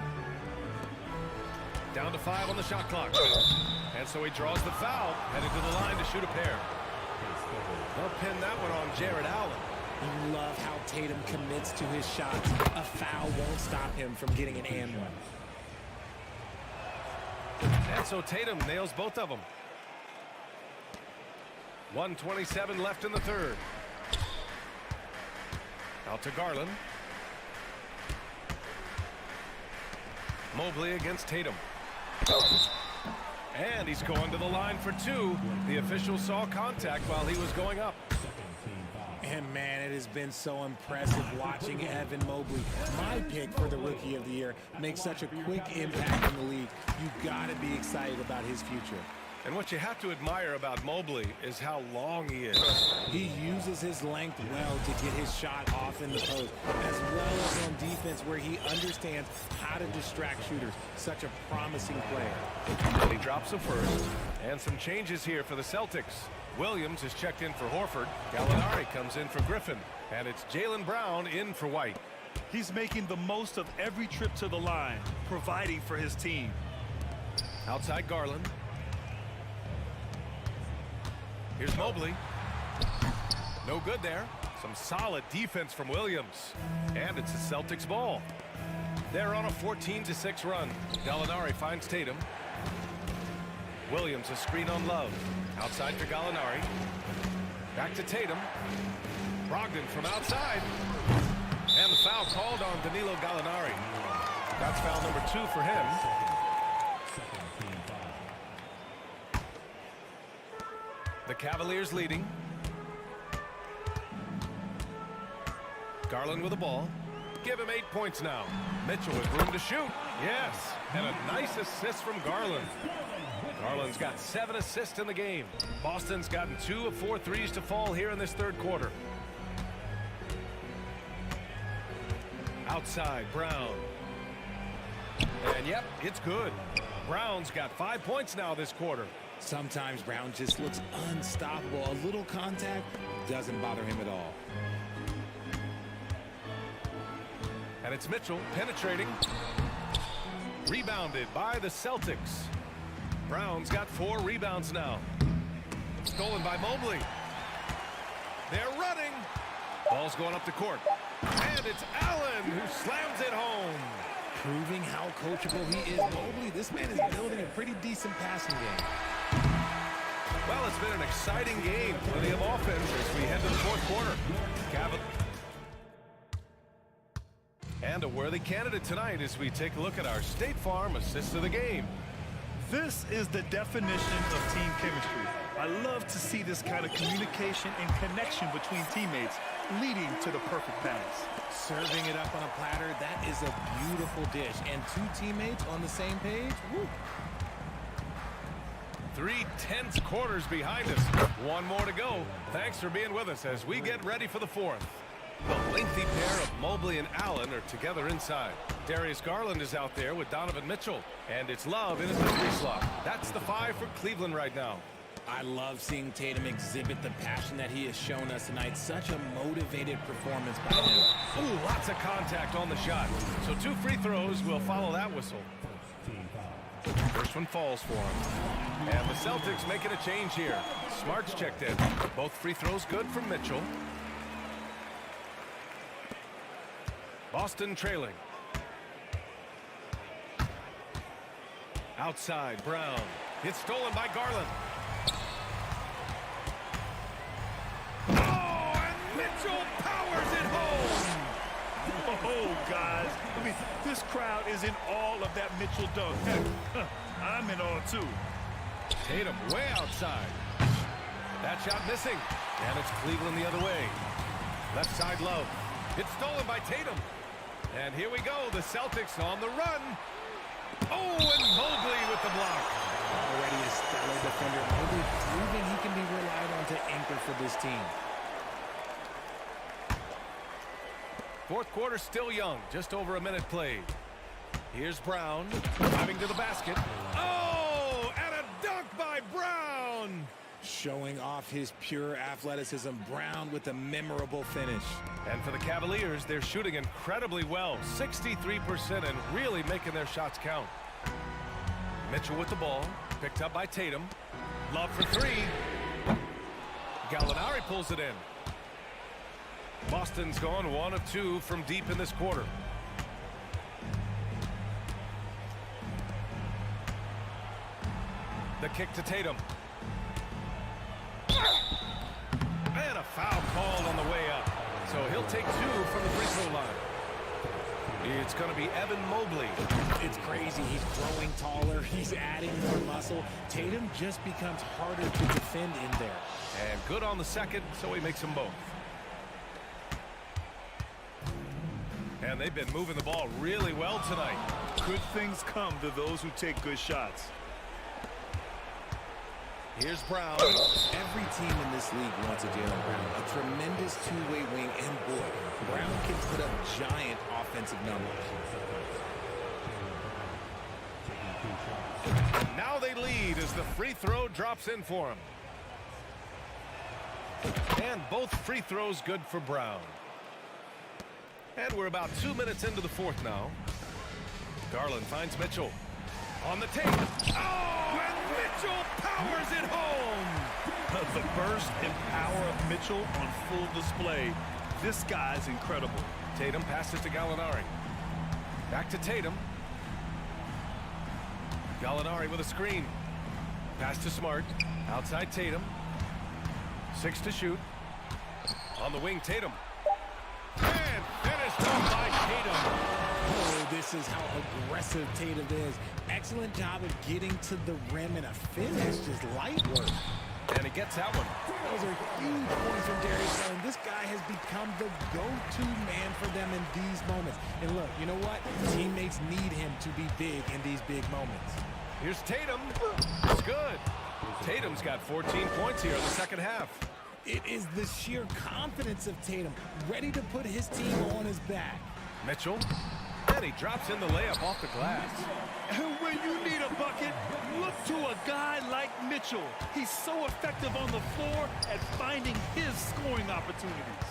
S7: Down to 5 on the shot clock. And so he draws the foul, headed to the line to shoot a pair. They'll pin that one on Jared Allen.
S10: You love how Tatum commits to his shots. A foul won't stop him from getting an and one.
S7: And so Tatum nails both of them. 1:27 left in the third. Out to Garland. Mobley against Tatum. And he's going to the line for 2. The official saw contact while he was going up.
S10: And man, it has been so impressive watching Evan Mobley, my pick for the Rookie of the Year, make such a quick impact in the league. You've got to be excited about his future.
S7: And what you have to admire about Mobley is how long he is.
S10: He uses his length well to get his shot off in the post, as well as on defense where he understands how to distract shooters. Such a promising player.
S7: And he drops a first. And some changes here for the Celtics. Williams is checked in for Horford. Gallinari comes in for Griffin. And it's Jaylen Brown in for White.
S2: He's making the most of every trip to the line, providing for his team.
S7: Outside Garland. Here's Mobley. No good there. Some solid defense from Williams. And it's the Celtics ball. They're on a 14-6 run. Gallinari finds Tatum. Williams a screen on Love. Outside for Gallinari. Back to Tatum. Brogdon from outside. And the foul called on Danilo Gallinari. That's foul number 2 for him. The Cavaliers leading. Garland with the ball. Give him 8 points now. Mitchell with room to shoot. Yes, and a nice assist from Garland. Garland's got 7 assists in the game. Boston's gotten 2 of 4 threes to fall here in this third quarter. Outside, Brown. And yep, it's good. Brown's got 5 points now this quarter.
S10: Sometimes Brown just looks unstoppable. A little contact doesn't bother him at all.
S7: And it's Mitchell penetrating. Rebounded by the Celtics. Brown's got 4 rebounds now. Stolen by Mobley. They're running. Ball's going up the court. And it's Allen who slams it home.
S10: Proving how coachable he is. Mobley, this man is building a pretty decent passing game.
S7: Well, it's been an exciting game. Plenty of offense as we head to the fourth quarter. And a worthy candidate tonight as we take a look at our State Farm assist of the game.
S8: This is the definition of team chemistry. I love to see this kind of communication and connection between teammates leading to the perfect pass.
S10: Serving it up on a platter, that is a beautiful dish. And 2 teammates on the same page. Woo.
S7: 3 tense quarters behind us. 1 more to go. Thanks for being with us as we get ready for the fourth. The lengthy pair of Mobley and Allen are together inside. Darius Garland is out there with Donovan Mitchell. And it's Love in at the 3 slot. That's the 5 for Cleveland right now.
S10: I love seeing Tatum exhibit the passion that he has shown us tonight. Such a motivated performance by him.
S7: Ooh, lots of contact on the shot. So 2 free throws will follow that whistle. First one falls for him. And the Celtics making a change here. Smart's checked in. Both free throws good from Mitchell. Boston trailing. Outside, Brown. It's stolen by Garland. Oh, and Mitchell powers it home.
S8: Oh, guys. I mean, this crowd is in awe of that Mitchell dunk. Heck, I'm in awe, too.
S7: Tatum way outside. That shot missing. And it's Cleveland the other way. Left side Love. It's stolen by Tatum. And here we go. The Celtics on the run. Oh, and Mobley with the block.
S10: Already a stellar defender. Mobley proving he can be relied on to anchor for this team.
S7: Fourth quarter still young. Just over a minute played. Here's Brown driving to the basket. Oh, and a dunk by Brown.
S10: Showing off his pure athleticism. Brown with a memorable finish.
S7: And for the Cavaliers, they're shooting incredibly well. 63% and really making their shots count. Mitchell with the ball. Picked up by Tatum. Love for 3. Gallinari pulls it in. Boston's gone 1 of 2 from deep in this quarter. The kick to Tatum. And a foul called on the way up. So he'll take 2 from the free throw line. It's going to be Evan Mobley.
S10: It's crazy. He's growing taller. He's adding more muscle. Tatum just becomes harder to defend in there.
S7: And good on the second, so he makes them both. And they've been moving the ball really well tonight.
S8: Good things come to those who take good shots.
S7: Here's Brown.
S10: Every team in this league wants a Jaylen Brown. A tremendous two-way wing, and boy, Brown can put up giant offensive numbers.
S7: Now they lead as the free throw drops in for him. And both free throws good for Brown. And we're about 2 minutes into the fourth now. Garland finds Mitchell. On the tape. Oh, and Mitchell powers it home.
S8: The burst and power of Mitchell on full display. This guy's incredible.
S7: Tatum passes to Gallinari. Back to Tatum. Gallinari with a screen. Pass to Smart. Outside Tatum. 6 to shoot. On the wing, Tatum. And finished off by Tatum.
S10: Oh, this is how aggressive Tatum is. Excellent job of getting to the rim, and a finish, just light work.
S7: And he gets that one.
S10: Those are huge points from Darius Garland. This guy has become the go-to man for them in these moments. And look, you know what? Teammates need him to be big in these big moments.
S7: Here's Tatum. It's good. Tatum's got 14 points here in the second half.
S10: It is the sheer confidence of Tatum, ready to put his team on his back.
S7: Mitchell. And And he drops in the layup off the glass.
S8: And when you need a bucket, look to a guy like Mitchell. He's so effective on the floor at finding his scoring opportunities.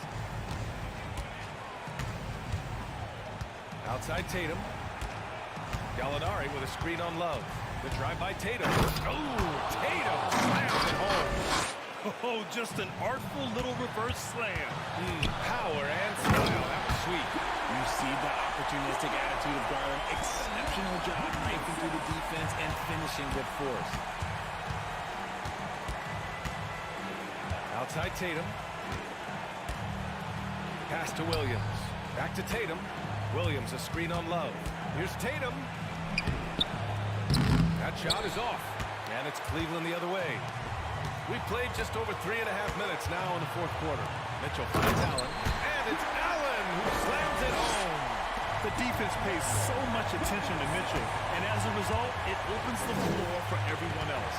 S7: Outside Tatum. Gallinari with a screen on Love. The drive by Tatum. Oh, Tatum slams it home.
S8: Oh, just an artful little reverse slam.
S7: Power and style. That was sweet.
S10: You see the opportunistic attitude of Garland. Exceptional job breaking through the defense and finishing with force.
S7: Outside Tatum. Pass to Williams. Back to Tatum. Williams a screen on Love. Here's Tatum. That shot is off. And it's Cleveland the other way. We played just over 3.5 minutes now in the fourth quarter. Mitchell finds Allen. And it's Allen who slams it home.
S8: The defense pays so much attention to Mitchell, and as a result, it opens the floor for everyone else.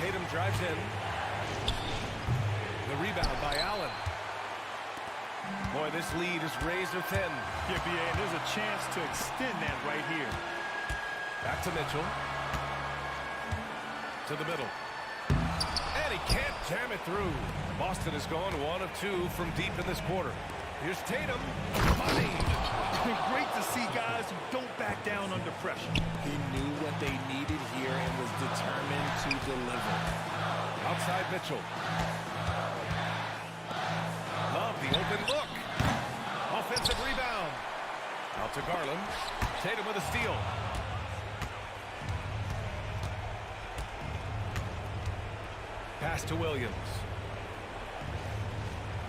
S7: Tatum drives in. The rebound by Allen. Boy, this lead is razor thin.
S8: Yeah, BA, and there's a chance to extend that right here.
S7: Back to Mitchell. To the middle. And he can't jam it through. Boston has gone 1 of 2 from deep in this quarter. Here's Tatum. Money.
S8: Great to see guys who don't back down under pressure.
S10: He knew what they needed here and was determined to deliver.
S7: Outside Mitchell. Love the open look. Offensive rebound. Out to Garland. Tatum with a steal. Pass to Williams.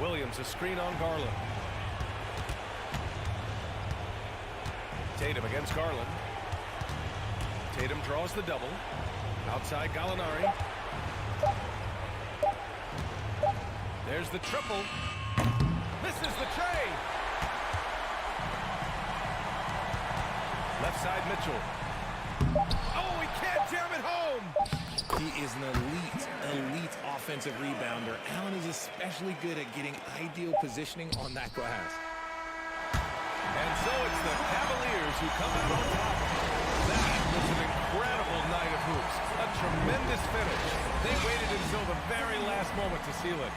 S7: Williams a screen on Garland. Tatum against Garland. Tatum draws the double. Outside Gallinari. There's the triple. Misses the tray. Left side Mitchell. Oh, he can't jam it home.
S10: He is an elite offensive rebounder. Allen is especially good at getting ideal positioning on that glass.
S7: And so it's the Cavaliers who come out on top. That was an incredible night of hoops. A tremendous finish. They waited until the very last moment to seal it.